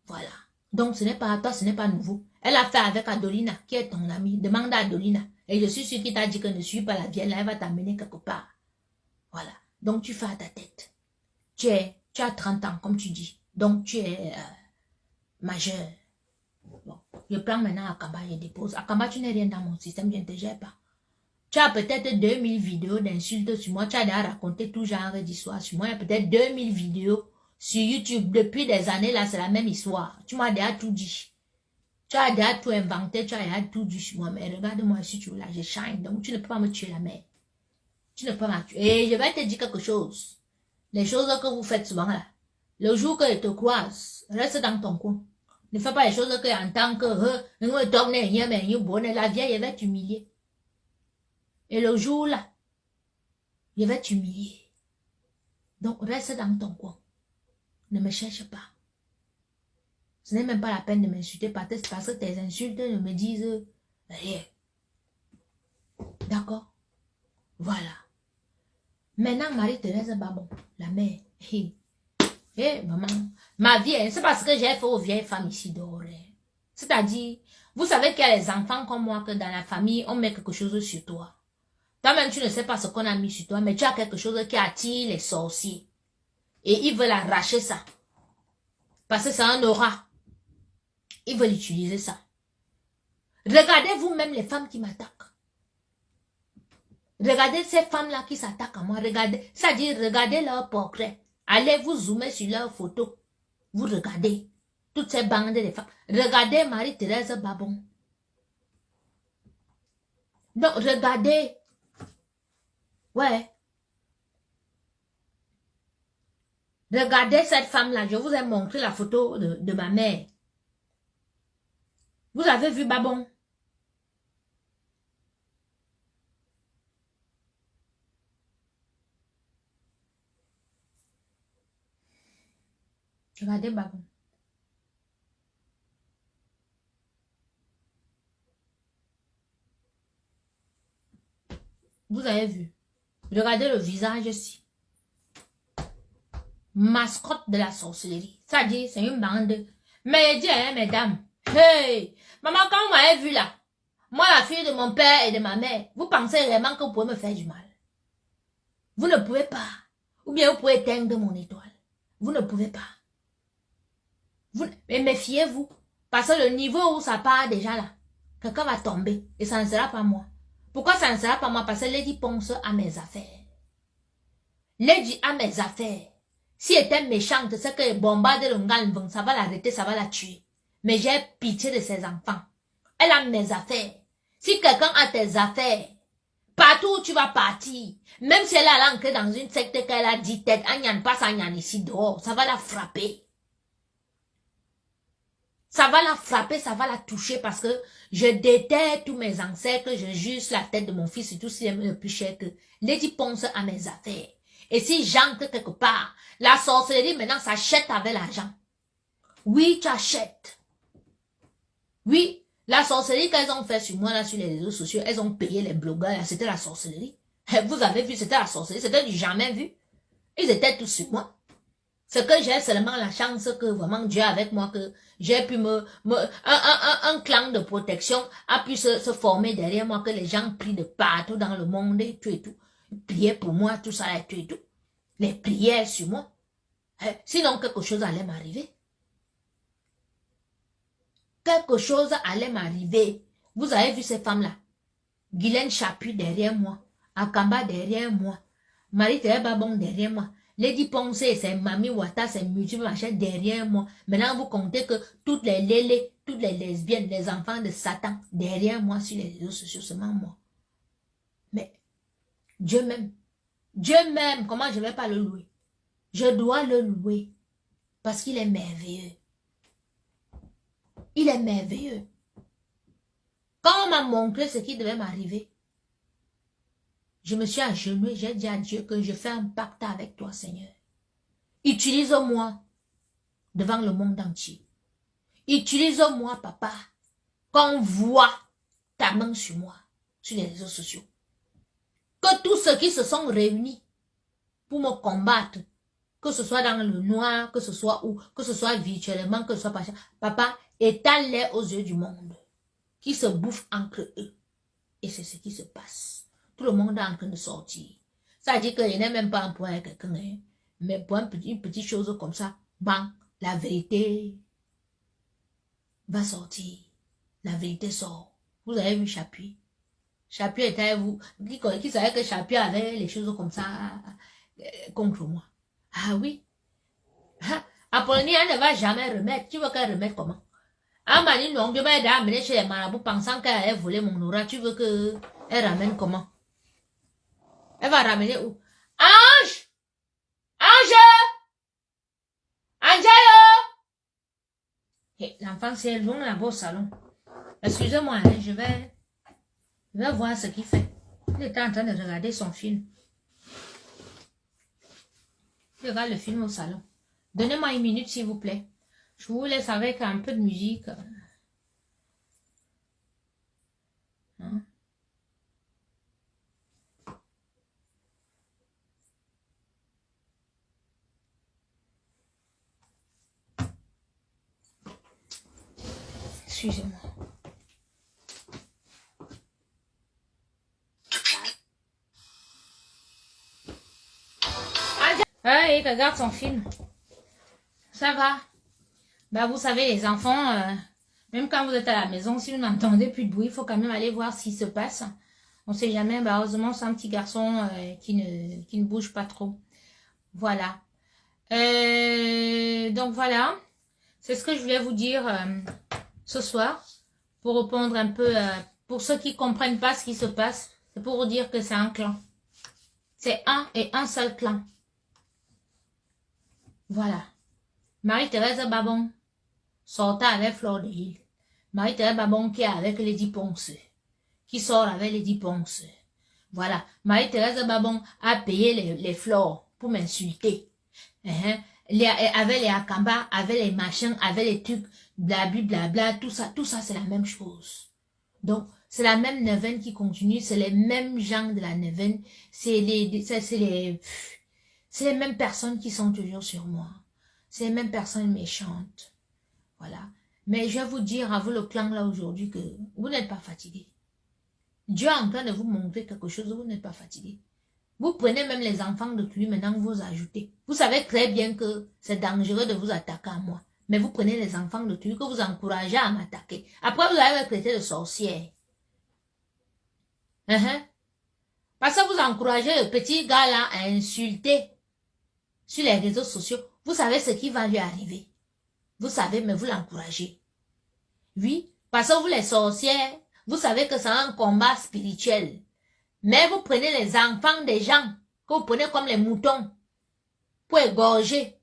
Voilà. Donc, ce n'est pas à toi, ce n'est pas nouveau. Elle a fait avec Adolina, qui est ton amie. Demande à Adolina. Et je suis sûre qu'il t'a dit que ne suis pas la vieille là, elle va t'amener quelque part. Voilà. Donc, tu fais à ta tête. Tu as 30 ans, comme tu dis. Donc, tu es majeur. Bon, je prends maintenant Akamba, je dépose. Akamba, tu n'es rien dans mon système, je ne te gère pas. Tu as peut-être 2000 vidéos d'insultes sur moi. Tu as déjà raconté tout genre d'histoires sur moi. Il y a peut-être 2000 vidéos sur YouTube. Depuis des années, là, c'est la même histoire. Tu m'as déjà tout dit. Tu as déjà tout inventé. Tu as déjà tout dit sur moi. Mais regarde-moi ici, tu là, je shine. Donc, tu ne peux pas me tuer la mère. Tu ne peux pas me tuer. Et je vais te dire quelque chose. Les choses que vous faites souvent là. Le jour que je te croise, reste dans ton coin. Ne fais pas les choses que en tant que la vieille, elle va t'humilier. Et le jour là, je vais t'humilier. Donc, reste dans ton coin. Ne me cherche pas. Ce n'est même pas la peine de m'insulter parce que tes insultes ne me disent rien. D'accord? Voilà. Maintenant, Marie-Thérèse Babon, la mère. Maman, ma vie, c'est parce que j'ai fait aux vieilles femmes ici dehors. C'est-à-dire, vous savez qu'il y a les enfants comme moi que dans la famille, on met quelque chose sur toi. Toi-même, tu ne sais pas ce qu'on a mis sur toi, mais tu as quelque chose qui attire les sorciers. Et ils veulent arracher ça. Parce que c'est un aura. Ils veulent utiliser ça. Regardez vous-même les femmes qui m'attaquent. Regardez ces femmes-là qui s'attaquent à moi. Regardez, c'est-à-dire, regardez leur portrait. Allez vous zoomer sur leurs photos. Vous regardez. Toutes ces bandes de femmes. Regardez Marie-Thérèse Babon. Donc, regardez. Ouais. Regardez cette femme-là. Je vous ai montré la photo de ma mère. Vous avez vu Babon? Regardez Babon. Vous avez vu? Regardez le visage ici. Mascotte de la sorcellerie. Ça dit, c'est une bande. Mais dis, hein, mesdames. Hey! Maman, quand vous m'avez vu là, moi, la fille de mon père et de ma mère, vous pensez vraiment que vous pouvez me faire du mal? Vous ne pouvez pas. Ou bien vous pouvez éteindre mon étoile. Vous ne pouvez pas. Mais méfiez-vous. Parce que le niveau où ça part déjà là, quelqu'un va tomber. Et ça ne sera pas moi. Pourquoi ça ne sera pas moi? Parce que Lady pense à mes affaires. Lady a mes affaires. Si elle était méchante, c'est que bombarde le Ngalvong, ça va l'arrêter, ça va la tuer. Mais j'ai pitié de ses enfants. Elle a mes affaires. Si quelqu'un a tes affaires, partout où tu vas partir, même si elle a l'ancré dans une secte qu'elle a dit tête, Agnan passe Agnan ici dehors, ça va la frapper. Ça va la frapper, ça va la toucher parce que je déterre tous mes ancêtres, je juge la tête de mon fils et tout ce qui est le plus cher que Lady pense à mes affaires. Et si j'entre quelque part, la sorcellerie maintenant s'achète avec l'argent. Oui, tu achètes. Oui, la sorcellerie qu'elles ont fait sur moi là sur les réseaux sociaux, elles ont payé les blogueurs, c'était la sorcellerie. Vous avez vu, c'était la sorcellerie, c'était du jamais vu. Ils étaient tous sur moi. C'est que j'ai seulement la chance que vraiment Dieu avec moi, que j'ai pu un clan de protection a pu se former derrière moi, que les gens prient de partout dans le monde et tout et tout. Prier pour moi, tout ça et tout et tout. Les prières sur moi. Sinon quelque chose allait m'arriver. Quelque chose allait m'arriver. Vous avez vu ces femmes-là? Guylaine Chapuis derrière moi. Akamba derrière moi. Marie-Thérèse Babon derrière moi. Lady Ponce et ses mamies Wata, ses multiples machins derrière moi. Maintenant, vous comptez que toutes les lélés, toutes les lesbiennes, les enfants de Satan, derrière moi sur les réseaux sociaux, seulement moi. Mais Dieu m'aime, comment je ne vais pas le louer? Je dois le louer parce qu'il est merveilleux. Il est merveilleux. Quand on m'a montré ce qui devait m'arriver, Je me suis agenouillée, j'ai dit à Dieu que je fais un pacte avec toi, Seigneur. Utilise-moi devant le monde entier. Utilise-moi, papa, qu'on voit ta main sur moi, sur les réseaux sociaux. Que tous ceux qui se sont réunis pour me combattre, que ce soit dans le noir, que ce soit où, que ce soit virtuellement, que ce soit pas... Papa, étale-les aux yeux du monde, qui se bouffent entre eux. Et c'est ce qui se passe. Tout le monde est en train de sortir. Ça dit qu'il n'est même pas un point avec quelqu'un, hein. Mais pour une petite chose comme ça, bon, la vérité va sortir. La vérité sort. Vous avez vu Chapuis? Chapuis était vous. Qui savait que Chapuis avait les choses comme ça contre moi? Ah oui. Apollonia ne va jamais remettre. Tu veux qu'elle remette comment? Amani non, je vais amener chez les marabouts pensant qu'elle allait voler mon aura. Tu veux qu'elle ramène comment? Elle va ramener où? Ange! Ange! Angelo! Hey, l'enfant, c'est loin là-bas au salon. Excusez-moi, hein, je vais voir ce qu'il fait. Il était en train de regarder son film. Il regarde le film au salon. Donnez-moi une minute, s'il vous plaît. Je vous laisse avec un peu de musique. Hein? Excusez-moi. Ah, il regarde son film. Ça va. Bah, vous savez, les enfants, même quand vous êtes à la maison, si vous n'entendez plus de bruit, il faut quand même aller voir ce qui se passe. On ne sait jamais. Bah, heureusement, c'est un petit garçon qui ne bouge pas trop. Voilà. Donc, voilà. C'est ce que je voulais vous dire ce soir. Pour répondre un peu, pour ceux qui ne comprennent pas ce qui se passe, c'est pour vous dire que c'est un clan. C'est un et un seul clan. Voilà. Marie-Thérèse Babon sortait avec Fleur de Lys. Marie-Thérèse Babon qui est avec Lady Ponce. Qui sort avec Lady Ponce. Voilà. Marie-Thérèse Babon a payé les fleurs pour m'insulter. Avec les Akamba, avec les machins, avec les trucs, blablabla, tout ça c'est la même chose. Donc, c'est la même neuvaine qui continue, c'est les mêmes gens de la neuvaine, c'est les mêmes personnes qui sont toujours sur moi. C'est les mêmes personnes méchantes. Voilà. Mais je vais vous dire à vous le clan là aujourd'hui que vous n'êtes pas fatigué. Dieu est en train de vous montrer quelque chose, vous n'êtes pas fatigué. Vous prenez même les enfants de lui, maintenant vous ajoutez. Vous savez très bien que c'est dangereux de vous attaquer à moi. Mais vous prenez les enfants de lui, que vous encouragez à m'attaquer. Après, vous allez me traiter de sorcière. Parce que vous encouragez le petit gars là à insulter sur les réseaux sociaux. Vous savez ce qui va lui arriver. Vous savez, mais vous l'encouragez. Oui, parce que vous les sorcières, vous savez que c'est un combat spirituel. Mais vous prenez les enfants des gens, que vous prenez comme les moutons, pour égorger.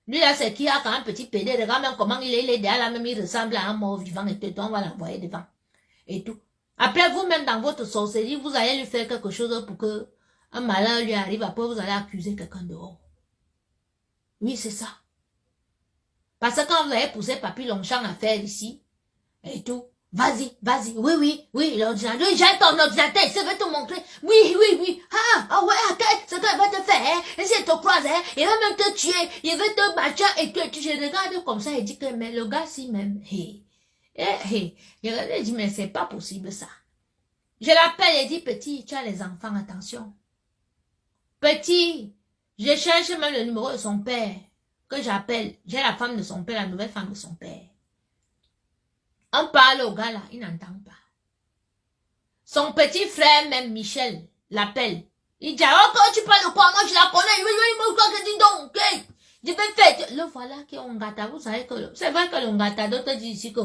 Lui là, c'est qui a quand même un petit pédé, regarde même comment il est derrière là, même il ressemble à un mort vivant et tout, on va l'envoyer devant. Et tout. Après, vous-même dans votre sorcellerie, vous allez lui faire quelque chose pour que un malheur lui arrive, après vous allez accuser quelqu'un dehors. Oui, c'est ça. Parce que quand vous avez poussé Papy Longchamp à faire ici, et tout, vas-y, oui, l'ordinateur, j'ai ton ordinateur, je vais te montrer, oui, ouais, ok, ce qu'il va te faire, et si il te croise, il va même te tuer, il va te battre, et que tu regardes comme ça, et dit que, mais le gars, si même, il dit, mais c'est pas possible ça. Je l'appelle et dit, petit, tu as les enfants, attention. Petit, je cherche même le numéro de son père, que j'appelle, j'ai la femme de son père, la nouvelle femme de son père. On parle au gars là, il n'entend pas. Son petit frère, même Michel, l'appelle. Il dit, oh, quand tu parles de quoi, moi je la connais, oui, dis donc, ok. Je vais faire, le voilà qui est Ongata, vous savez que, c'est vrai que l'Ongata, d'autres disent ici que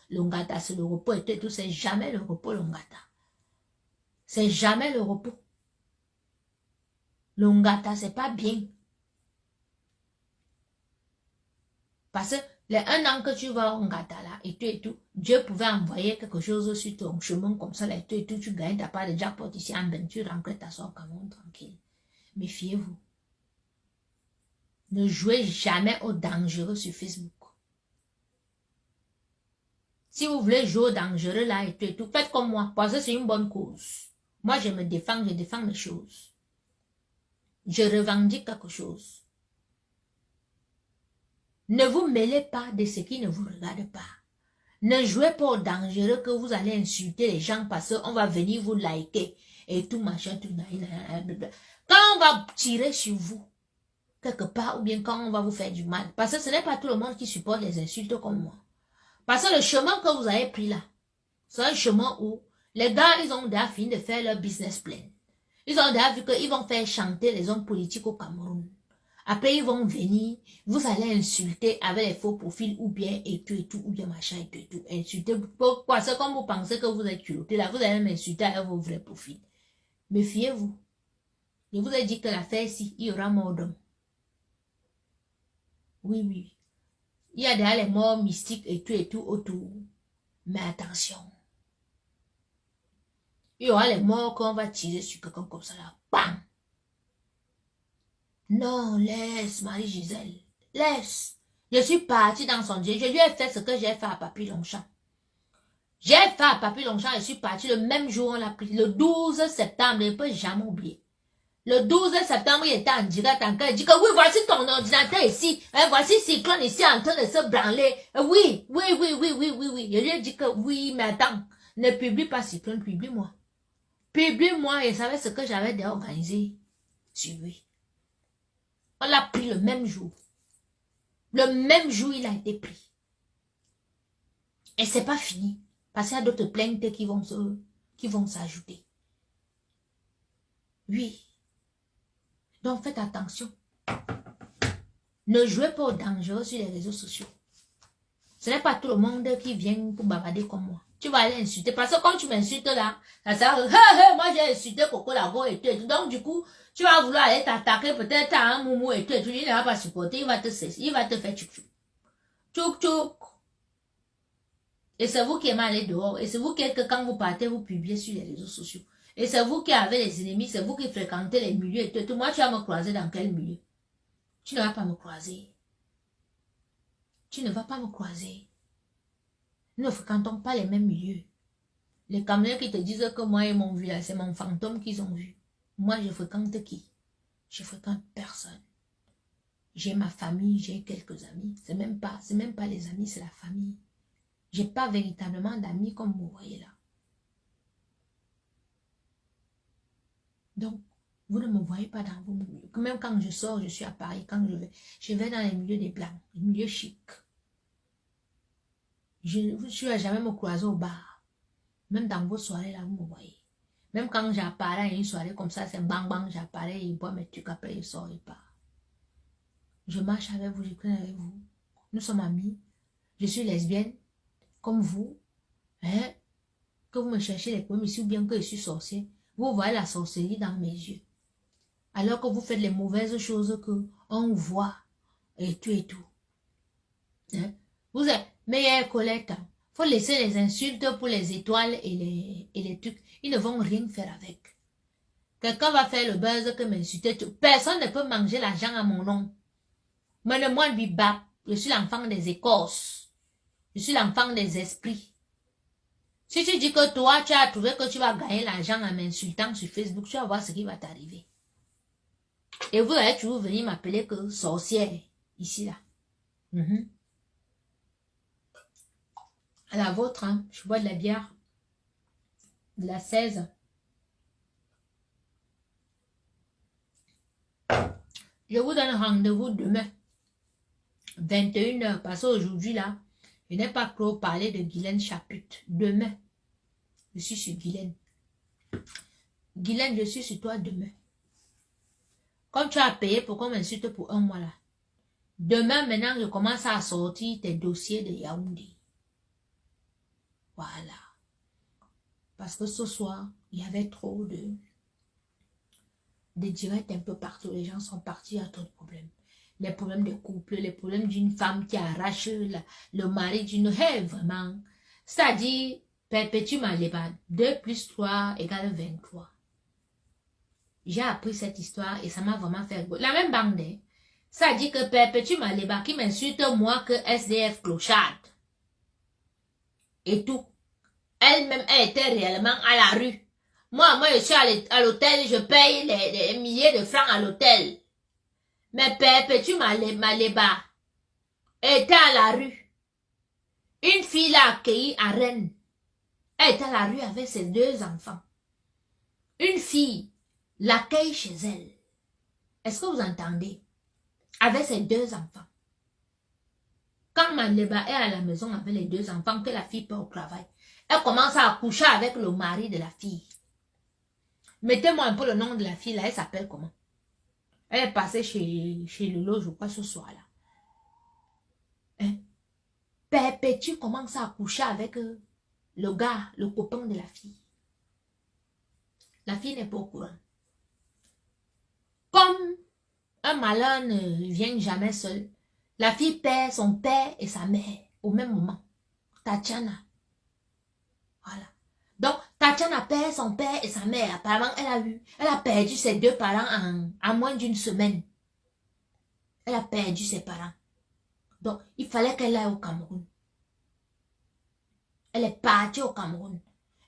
l'Ongata c'est le repos et tout, c'est jamais le repos l'Ongata. C'est jamais le repos. L'Ongata, c'est pas bien. Parce que Les 1 an que tu vas au Ngata là, et tout, Dieu pouvait envoyer quelque chose sur ton chemin comme ça, là, et tout, tu gagnes ta part de jackpot ici en ben, tu rentres ta soeur au Cameroun tranquille. Méfiez-vous. Ne jouez jamais au dangereux sur Facebook. Si vous voulez jouer au dangereux là, et tout, faites comme moi, parce que c'est une bonne cause. Moi, je me défends, je défends mes choses. Je revendique quelque chose. Ne vous mêlez pas de ce qui ne vous regarde pas. Ne jouez pas au dangereux que vous allez insulter les gens parce qu'on va venir vous liker et tout machin, tout. Quand on va tirer sur vous, quelque part, ou bien quand on va vous faire du mal, parce que ce n'est pas tout le monde qui supporte les insultes comme moi. Parce que le chemin que vous avez pris là, c'est un chemin où les gars, ils ont déjà fini de faire leur business plan. Ils ont déjà vu qu'ils vont faire chanter les hommes politiques au Cameroun. Après, ils vont venir, vous allez insulter avec les faux profils, ou bien et tout, ou bien machin, et tout. Insulter, pourquoi? C'est comme vous pensez que vous êtes culotté, là, vous allez m'insulter avec vos vrais profils. Méfiez-vous. Je vous ai dit que l'affaire ici, il y aura mort d'homme. Oui, oui. Il y a déjà les morts mystiques et tout autour. Mais attention. Il y aura les morts qu'on va tirer sur quelqu'un comme ça là. Bam! Non, laisse, Marie-Gisèle. Laisse. Je suis partie dans son Dieu. Je lui ai fait ce que j'ai fait à Papy Longchamp. J'ai fait à Papy Longchamp. Je suis partie le même jour, on l'a pris. Le 12 septembre, je ne peux jamais oublier. Le 12 septembre, il était en direct encore. Il dit que oui, voici ton ordinateur ici. Voici Cyclone ici en train de se branler. Oui. Je lui ai dit que oui, mais attends. Ne publie pas Cyclone, publie-moi. Publie-moi. Il savait ce que j'avais déjà organisé sur lui. On l'a pris le même jour. Le même jour, il a été pris. Et c'est pas fini. Parce qu'il y a d'autres plaintes qui vont s'ajouter. Oui. Donc faites attention. Ne jouez pas au dangereux sur les réseaux sociaux. Ce n'est pas tout le monde qui vient pour bavarder comme moi. Tu vas aller insulter. Parce que quand tu m'insultes là, ça sert moi j'ai insulté Coco Lago et tout. Donc du coup, tu vas vouloir aller t'attaquer peut-être à un moumou et tout. Il ne va pas supporter, il va te cesser, il va te faire tchouk tchouk. Tchouk tchouk. Et c'est vous qui aimez aller dehors. Et c'est vous qui, quand vous partez, vous publiez sur les réseaux sociaux. Et c'est vous qui avez les ennemis, c'est vous qui fréquentez les milieux et tout. Moi, tu vas me croiser dans quel milieu? Tu ne vas pas me croiser. Tu ne vas pas me croiser. Nous ne fréquentons pas les mêmes milieux. Les Camerounais qui te disent que moi, ils m'ont vu là, c'est mon fantôme qu'ils ont vu. Moi, je fréquente qui? Je fréquente personne. J'ai ma famille, j'ai quelques amis. C'est même pas les amis, c'est la famille. J'ai pas véritablement d'amis comme vous voyez là. Donc, vous ne me voyez pas dans vos milieux. Même quand je sors, je suis à Paris, quand je vais dans les milieux des Blancs, les milieux chics. Je ne suis jamais me croiser au bar. Même dans vos soirées là, vous me voyez. Même quand j'apparais à une soirée comme ça, c'est bang bang, j'apparais, il boit mes trucs, après il sort, il part. Je marche avec vous, je traîne avec vous. Nous sommes amis. Je suis lesbienne, comme vous. Hein? Que vous me cherchez les problèmes ici ou bien que je suis sorcière. Vous voyez la sorcellerie dans mes yeux. Alors que vous faites les mauvaises choses que on voit. Et tout. Hein? Vous êtes meilleure Colette. Faut laisser les insultes pour les étoiles et les trucs. Ils ne vont rien faire avec. Quelqu'un va faire le buzz que m'insulter. Personne ne peut manger l'argent à mon nom. Mais le moi lui bat. Je suis l'enfant des écorces. Je suis l'enfant des esprits. Si tu dis que toi, tu as trouvé que tu vas gagner l'argent en m'insultant sur Facebook, tu vas voir ce qui va t'arriver. Et vous allez toujours venir m'appeler que sorcière. Ici, là. À la vôtre, hein, je bois de la bière. De la 16. Je vous donne rendez-vous demain. 21h. Parce qu'aujourd'hui, là, je n'ai pas trop parlé de Guylaine Chaput. Demain, je suis sur Guylaine. Guylaine, je suis sur toi demain. Comme tu as payé pour qu'on m'insulte pour un mois là. Demain, maintenant, je commence à sortir tes dossiers de Yaoundé. Voilà. Parce que ce soir, il y avait trop de directs un peu partout. Les gens sont partis, il y a trop de problèmes. les problèmes de couple, les problèmes d'une femme qui arrache le mari d'une... Hey, vraiment. C'est-à-dire, Perpétue Maleba, 2 plus 3 égale 23. J'ai appris cette histoire et ça m'a vraiment fait... La même bande, hein. Ça dit que Perpétue Maleba qui m'insulte moi que SDF clochard. Et tout. Elle-même, elle était réellement à la rue. Moi, je suis à l'hôtel, je paye les milliers de francs à l'hôtel. Mais Perpétue Maleba était à la rue. Une fille l'a accueillie à Rennes. Elle est à la rue avec ses 2 enfants. Une fille l'accueille chez elle. Est-ce que vous entendez? Avec ses 2 enfants. Quand Maleba est à la maison avec les 2 enfants, que la fille part au travail, elle commence à coucher avec le mari de la fille. Mettez-moi un peu le nom de la fille là, elle s'appelle comment? Elle est passée chez Lolo, je crois, ce soir-là. Hein? Perpétue commence à coucher avec le gars, le copain de la fille. La fille n'est pas au courant. Comme un malin ne vient jamais seul, la fille perd son père et sa mère au même moment. Tatiana. Voilà. Donc, Tatiana perd son père et sa mère. Apparemment, elle a perdu ses 2 parents en moins d'1 semaine. Elle a perdu ses parents. Donc, il fallait qu'elle aille au Cameroun. Elle est partie au Cameroun.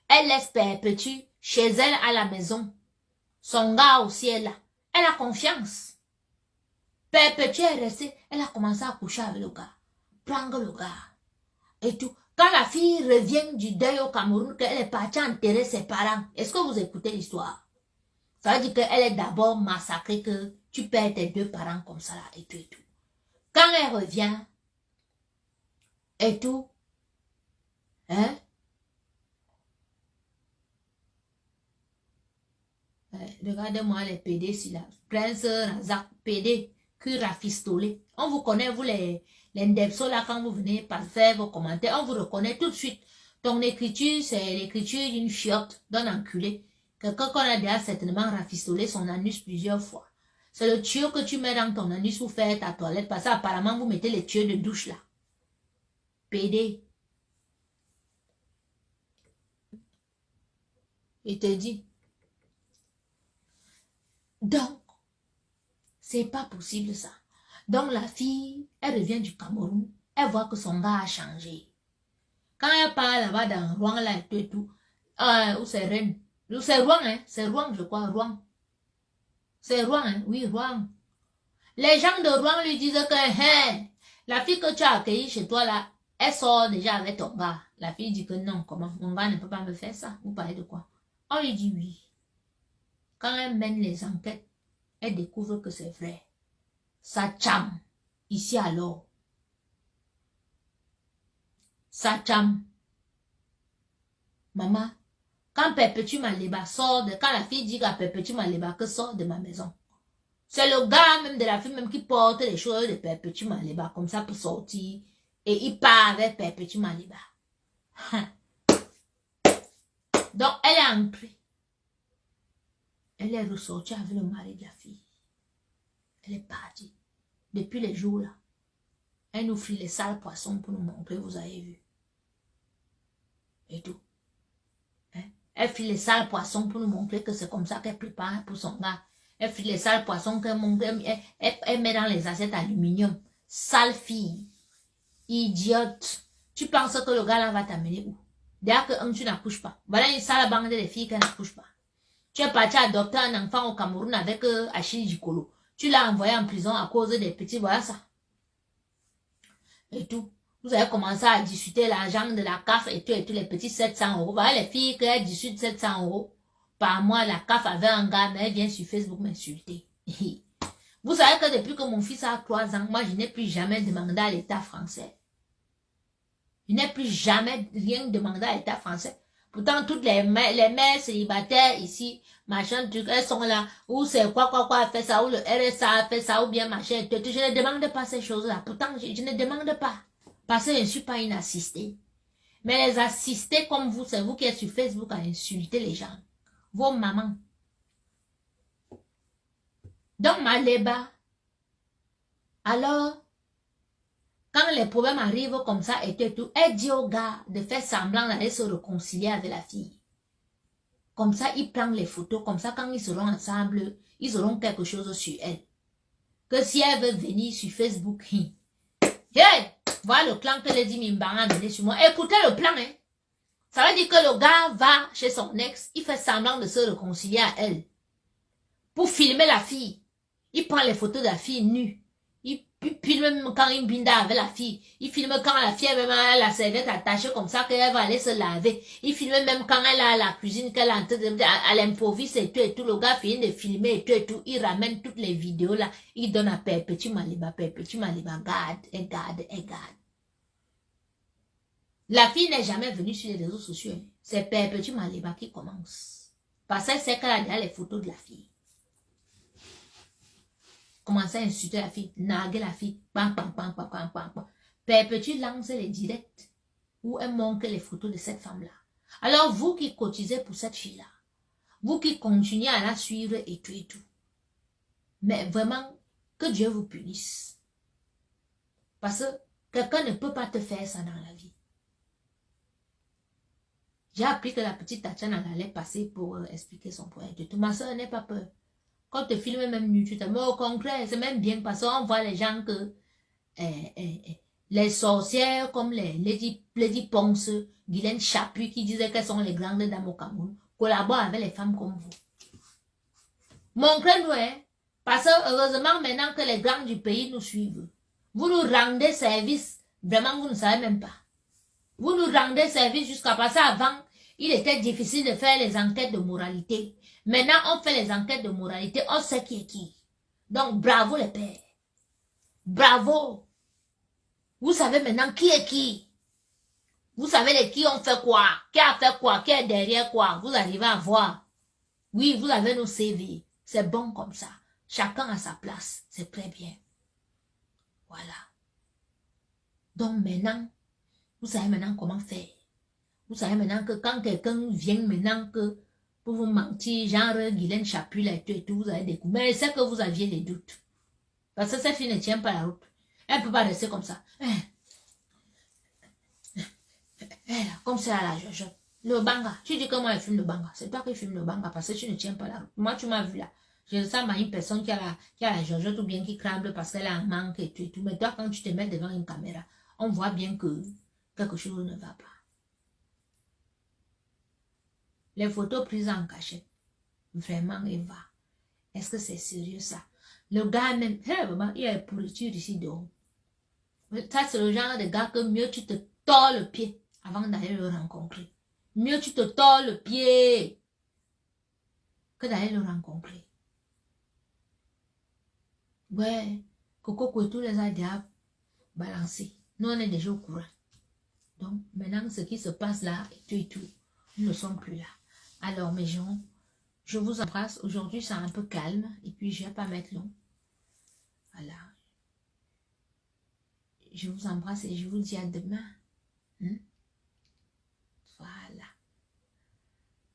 Elle laisse Perpétue chez elle à la maison. Son gars aussi est là. Elle a confiance. Perpétue est restée. Elle a commencé à coucher avec le gars. Prendre le gars. Et tout. Quand la fille revient du deuil au Cameroun, qu'elle est partie enterrer ses parents, est-ce que vous écoutez l'histoire? Ça veut dire qu'elle est d'abord massacrée, que tu perds tes 2 parents comme ça là, et tout et tout. Quand elle revient, et tout, hein? Regardez-moi les PD ici là. Prince Razak, PD, cuir rafistolé. On vous connaît, vous les Ndepso là, quand vous venez par faire vos commentaires, on vous reconnaît tout de suite. Ton écriture, c'est l'écriture d'une chiotte, d'un enculé. Quelqu'un qu'on a déjà certainement rafistolé son anus plusieurs fois. C'est le tuyau que tu mets dans ton anus pour faire ta toilette, parce qu'apparemment vous mettez les tuyaux de douche là. PD. Il te dit. Donc, c'est pas possible ça. Donc la fille, elle revient du Cameroun, elle voit que son gars a changé. Quand elle part là-bas dans Rouen, là et tout, où c'est Rennes, c'est Rouen, hein, c'est Rouen, je crois, Rouen. C'est Rouen, hein, oui, Rouen. Les gens de Rouen lui disent que, hein, la fille que tu as accueillie chez toi là, elle sort déjà avec ton gars. La fille dit que non, comment, mon gars ne peut pas me faire ça. Vous parlez de quoi? On lui dit oui. Quand elle mène les enquêtes, elle découvre que c'est vrai. Sa cham, ici alors. Sa cham. Maman, quand Perpétue Maleba sort de... Quand la fille dit à Perpétue Maleba que sort de ma maison, c'est le gars même de la fille même qui porte les choses de Perpétue Maleba comme ça pour sortir. Et il part avec Perpétue Maleba. Donc elle est entrée. Elle est ressortie avec le mari de la fille. Elle est partie. Depuis les jours là, elle nous fit les sales poissons pour nous montrer, vous avez vu. Et tout. Hein? Elle fit les sales poissons pour nous montrer que c'est comme ça qu'elle prépare pour son gars. Elle fit les sales poissons qu'elle met dans les assiettes aluminium. Sale fille. Idiote. Tu penses que le gars là va t'amener où? D'ailleurs que tu n'accouches pas. Voilà une sale bande de filles qui n'accouchent pas. Tu es parti adopter un enfant au Cameroun avec Achille Djikolo. Tu l'as envoyé en prison à cause des petits, voilà ça. Et tout. Vous avez commencé à discuter l'argent de la CAF et tout, les petits 700 euros. Voilà les filles qui discutent 700 euros par mois. La CAF avait un gars, mais elle vient sur Facebook m'insulter. Vous savez que depuis que mon fils a 3 ans, moi je n'ai plus jamais demandé à l'État français. Je n'ai plus jamais rien demandé à l'État français. Pourtant, toutes les mères célibataires ici, machin, truc, elles sont là, ou c'est quoi fait ça, ou le RSA fait ça, ou bien machin, je ne demande pas ces choses-là. Pourtant, je ne demande pas. Parce que je ne suis pas une assistée. Mais les assistés comme vous, c'est vous qui êtes sur Facebook à insulter les gens. Vos mamans. Donc, Maleba, Alors, quand les problèmes arrivent comme ça et tout, elle dit au gars de faire semblant d'aller se réconcilier avec la fille. Comme ça, ils prennent les photos. Comme ça, quand ils seront ensemble, ils auront quelque chose sur elle. Que si elle veut venir sur Facebook, hey, voilà le plan que les Mimbang a donné sur moi. Écoutez le plan, hein. Ça veut dire que le gars va chez son ex, il fait semblant de se réconcilier à elle. Pour filmer la fille. Il prend les photos de la fille nue. Il filme même quand il binda avec la fille. Il filme quand la fille même a la serviette attachée comme ça qu'elle va aller se laver. Il filme même quand elle a la cuisine qu'elle est en train de... Elle improvise et tout. Le gars finit de filmer et tout. Il ramène toutes les vidéos là. Il donne à Perpétue Maliba. Garde. La fille n'est jamais venue sur les réseaux sociaux. C'est Perpétue Maliba qui commence. Parce qu'elle sait qu'elle a déjà les photos de la fille. Commencer à insulter la fille, narguer la fille, Perpétue lance les directs où elle montre les photos de cette femme-là. Alors vous qui cotisez pour cette fille-là, vous qui continuez à la suivre et tout, mais vraiment, que Dieu vous punisse. Parce que quelqu'un ne peut pas te faire ça dans la vie. J'ai appris que la petite Tatiana allait passer pour expliquer son point et tout. Ma soeur n'est pas peur. Quand tu filmes même nu, tu te mets au concret, c'est même bien parce qu'on voit les gens que les sorcières comme les Lady Ponce, Guylaine Chapuis qui disaient qu'elles sont les grandes dames au Cameroun, collaborent avec les femmes comme vous. Montrez-nous, hein, parce que heureusement maintenant que les grands du pays nous suivent, vous nous rendez service, vraiment vous ne savez même pas. Vous nous rendez service jusqu'à passer avant, il était difficile de faire les enquêtes de moralité. Maintenant, on fait les enquêtes de moralité, on sait qui est qui. Donc, bravo les pères. Bravo. Vous savez maintenant qui est qui. Vous savez les qui ont fait quoi, qui a fait quoi, qui est derrière quoi. Vous arrivez à voir. Oui, vous avez nos CV. C'est bon comme ça. Chacun a sa place. C'est très bien. Voilà. Donc maintenant, vous savez maintenant comment faire. Vous savez maintenant que quand quelqu'un vient maintenant que pour vous mentir, genre Guylaine Chapuis et tout, vous avez des coups. Mais c'est que vous aviez des doutes. Parce que cette fille ne tient pas la route. Elle ne peut pas rester comme ça. Comme c'est à la Jojo. Le banga. Tu dis que moi je fume le banga. C'est toi qui fumes le banga parce que tu ne tiens pas la route. Moi tu m'as vu là. Je ressemble à une personne qui a la Jojo ou bien qui crame parce qu'elle a un manque et tout. Mais toi quand tu te mets devant une caméra, on voit bien que quelque chose ne va pas. Les photos prises en cachette. Vraiment, Eva. Est-ce que c'est sérieux ça? Le gars même, il y a une pourriture ici dehors. Ça, c'est le genre de gars que mieux tu te tords le pied avant d'aller le rencontrer. Mieux tu te tords le pied que d'aller le rencontrer. Ouais, Coco Kouetou les a déjà balancés. Nous, on est déjà au courant. Donc, maintenant, ce qui se passe là, et tout, nous ne sommes plus là. Alors, mes gens, je vous embrasse. Aujourd'hui, c'est un peu calme. Et puis, je ne vais pas mettre long. Voilà. Je vous embrasse et je vous dis à demain. Voilà.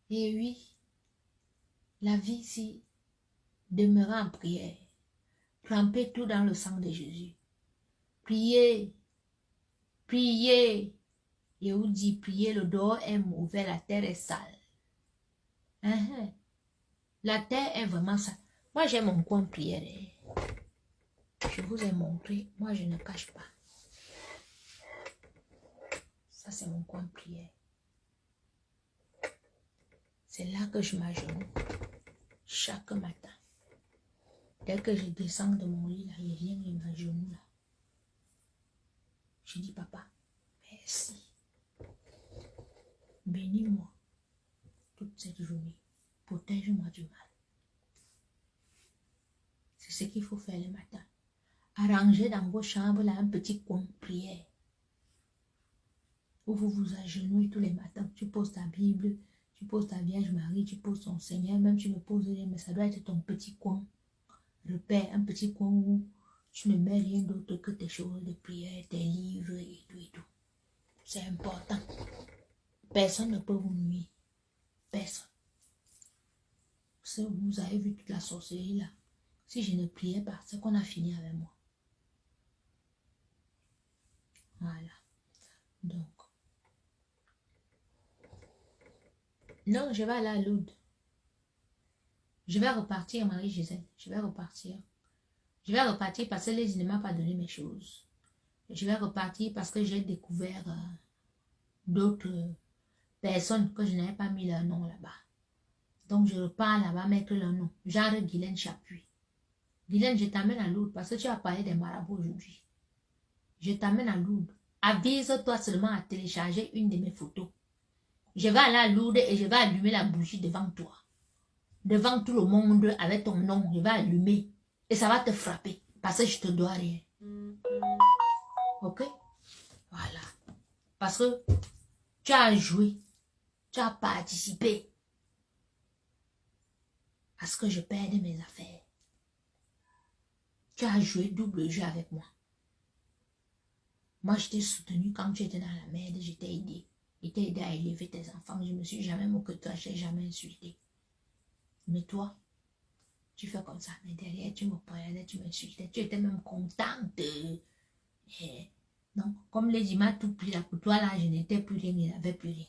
Et oui, la vie ici demeura en prière. Trempez tout dans le sang de Jésus. Priez. Priez. Et vous dit, priez, le dehors est mauvais, la terre est sale. La terre est vraiment sale. Moi, j'ai mon coin prière. Je vous ai montré. Moi, je ne cache pas. Ça, c'est mon coin prière. C'est là que je m'agenouille. Chaque matin. Dès que je descends de mon lit, là, il vient et m'agenouille là. Je dis, papa, merci. Bénis-moi toute cette journée. Protège-moi du mal. C'est ce qu'il faut faire le matin. Arrangez dans vos chambres là un petit coin prière. Où vous vous agenouillez tous les matins. Tu poses ta Bible, tu poses ta Vierge Marie, tu poses ton Seigneur, même tu me poses rien, mais ça doit être ton petit coin. Repère, un petit coin où tu ne mets rien d'autre que tes choses de prière, tes livres et tout et tout. C'est important. Personne ne peut vous nuire. Personne. Si vous avez vu toute la sorcellerie là, si je ne priais pas, c'est qu'on a fini avec moi. Voilà. Donc. Non, je vais aller à Lourdes. Je vais repartir, Marie-Gisèle. Je vais repartir. Je vais repartir parce que les ne m'a pas donné mes choses. Je vais repartir parce que j'ai découvert d'autres personnes que je n'avais pas mis leur nom là-bas. Donc, je repars là-bas mettre leur nom. Genre Guylaine Chapuis. Guylaine, je t'amène à Lourdes parce que tu as parlé des marabouts aujourd'hui. Je t'amène à Lourdes. Avise-toi seulement à télécharger une de mes photos. Je vais aller à Lourdes et je vais allumer la bougie devant toi. Devant tout le monde avec ton nom. Je vais allumer. Et ça va te frapper. Parce que je te dois rien. Ok? Voilà. Parce que tu as joué. Tu as participé. Parce que je perds mes affaires. Tu as joué double jeu avec moi. Moi, je t'ai soutenu quand tu étais dans la merde. Je t'ai aidé. Je t'ai aidé à élever tes enfants. Je ne me suis jamais moqué de toi. Je t'ai jamais insulté. Mais toi, tu fais comme ça. Mais derrière, tu me prenais, tu m'insultais. Tu étais même contente. Non, comme les m'a tout pris là pour toi, là, je n'étais plus rien. Il n'avait plus rien.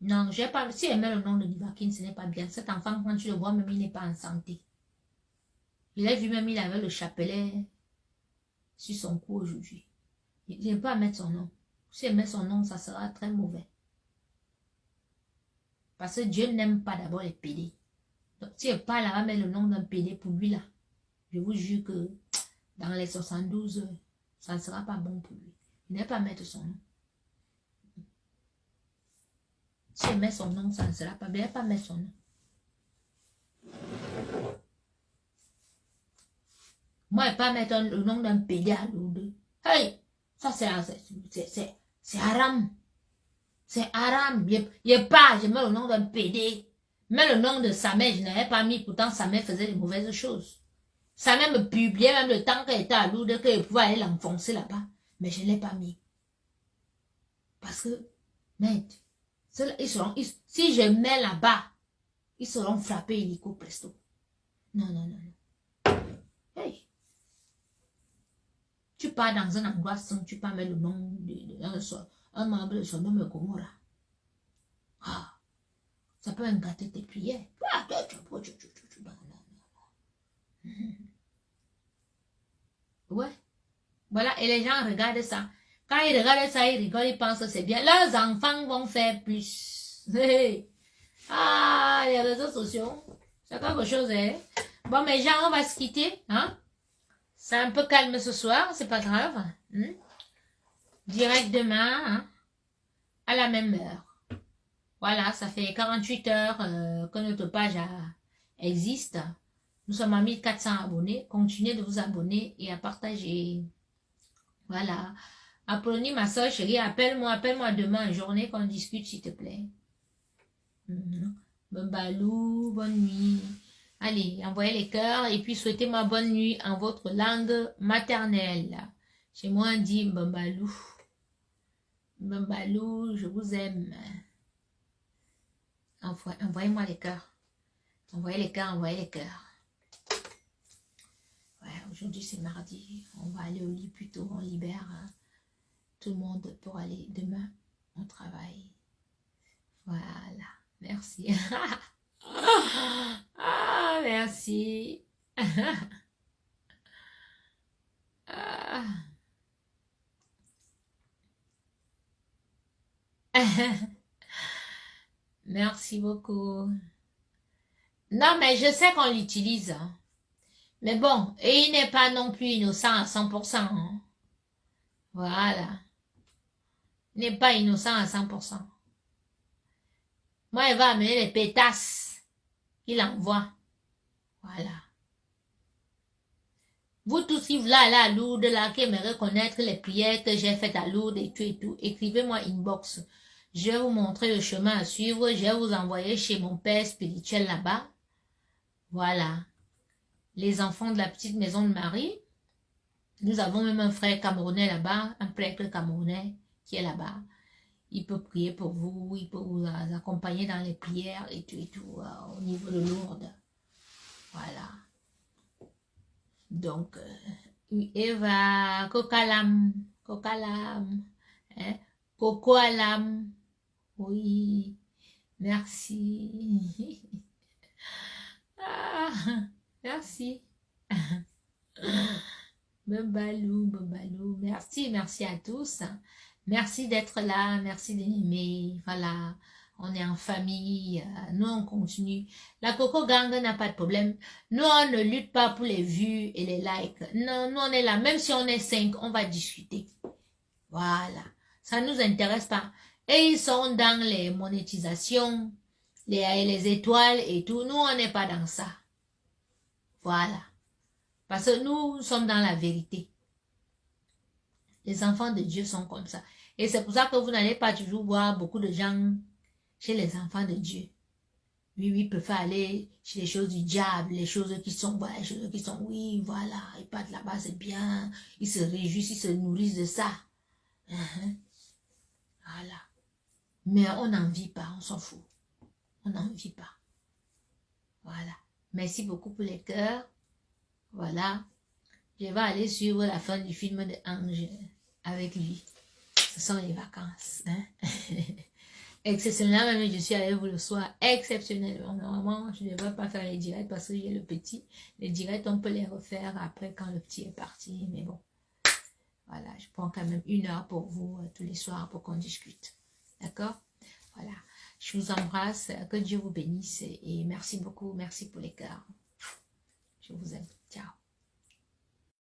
Non, j'ai pas. Si elle met le nom de Nivakin, ce n'est pas bien. Cet enfant, quand tu le vois, même il n'est pas en santé. Je l'ai vu même, il avait le chapelet sur son cou aujourd'hui. Il n'aime pas mettre son nom. Si elle met son nom, ça sera très mauvais. Parce que Dieu n'aime pas d'abord les pédés. Donc, si elle parle, elle va mettre le nom d'un pédé pour lui là. Je vous jure que dans les 72, ça ne sera pas bon pour lui. Il n'est pas mettre son nom. Si elle met son nom, ça ne sera pas bien. Elle ne pas mettre son nom. Moi, elle ne pas mettre le nom d'un pédé à Lourdes. Hey! Ça, c'est haram. C'est haram. Je mets le nom d'un pédé. Mais le nom de sa mère, je n'avais pas mis. Pourtant, sa mère faisait de mauvaises choses. Sa mère me publiait même le temps qu'elle était à Lourdes, qu'elle pouvait aller l'enfoncer là-bas. Mais je ne l'ai pas mis. Parce que, merde, si je mets là-bas, ils seront frappés illico presto. Non, non, non, non. Hey! Tu pars dans un endroit sans, tu peux mettre le nom un membre de son nom de Gomorrah. Ah! Ça peut gâter tes prières. Ouais. Voilà, et les gens regardent ça. Quand ils regardent ça, ils rigolent, ils pensent que c'est bien. Leurs enfants vont faire plus. Ah, les réseaux sociaux, c'est quelque chose, hein. Bon, mes gens, on va se quitter, hein. C'est un peu calme ce soir, c'est pas grave. Direct demain, hein, à la même heure. Voilà, ça fait 48 heures que notre page existe. Nous sommes à 1400 abonnés. Continuez de vous abonner et à partager. Voilà. Apollonie, ma soeur chérie, appelle-moi demain en journée qu'on discute, s'il te plaît. Balou, bonne nuit. Allez, envoyez les cœurs et puis souhaitez-moi bonne nuit en votre langue maternelle. Chez moi, on dit Mbambalou. Mbambalou, je vous aime. Envoyez-moi les cœurs. Envoyez les cœurs, envoyez les cœurs. Ouais, aujourd'hui c'est mardi. On va aller au lit plus tôt. On libère tout le monde pour aller demain au travail. Voilà. Merci. Ah, merci. Ah. Merci beaucoup. Non, mais je sais qu'on l'utilise. Hein. Mais bon, et il n'est pas non plus innocent à 100%. Hein. Voilà. Il n'est pas innocent à 100%. Moi, il va amener les pétasses qu'il envoie. Voilà. Vous tous qui voulez aller à Lourdes, là, qui aimeraient connaître les prières que j'ai faites à Lourdes et tout, écrivez-moi inbox. Je vais vous montrer le chemin à suivre. Je vais vous envoyer chez mon père spirituel là-bas. Voilà. Les enfants de la petite maison de Marie. Nous avons même un frère camerounais là-bas, un prêtre camerounais qui est là-bas. Il peut prier pour vous, il peut vous accompagner dans les prières et tout, au niveau de Lourdes. Voilà. Donc, Oui, Eva, Cocalam, Cocalam, hein? Coco Alam, oui, merci. Ah, merci. Babalou, Babalou, merci, merci à tous. Merci d'être là, merci d'aimer. Voilà, on est en famille, nous on continue. La Coco Gang n'a pas de problème. Nous on ne lutte pas pour les vues et les likes. Non, nous on est là, même si on est 5, on va discuter. Voilà, ça nous intéresse pas. Et ils sont dans les monétisations, les étoiles et tout. Nous on n'est pas dans ça. Voilà. Parce que nous sommes dans la vérité. Les enfants de Dieu sont comme ça. Et c'est pour ça que vous n'allez pas toujours voir beaucoup de gens chez les enfants de Dieu. Oui, oui, ils peuvent aller chez les choses du diable, les choses qui sont, voilà, les choses qui sont, oui, voilà, ils partent là-bas, c'est bien. Ils se réjouissent, ils se nourrissent de ça. Voilà. Mais on n'en vit pas, on s'en fout. On n'en vit pas. Voilà. Merci beaucoup pour les cœurs. Voilà. Je vais aller suivre la fin du film de Ange avec lui. Ce sont les vacances. Hein? Exceptionnellement, même je suis avec vous le soir. Exceptionnellement. Normalement, je ne devrais pas faire les directs parce que j'ai le petit. Les directs, on peut les refaire après quand le petit est parti. Mais bon. Voilà, je prends quand même 1 heure pour vous tous les soirs pour qu'on discute. D'accord? Voilà. Je vous embrasse. Que Dieu vous bénisse. Et merci beaucoup. Merci pour les cœurs. Je vous aime.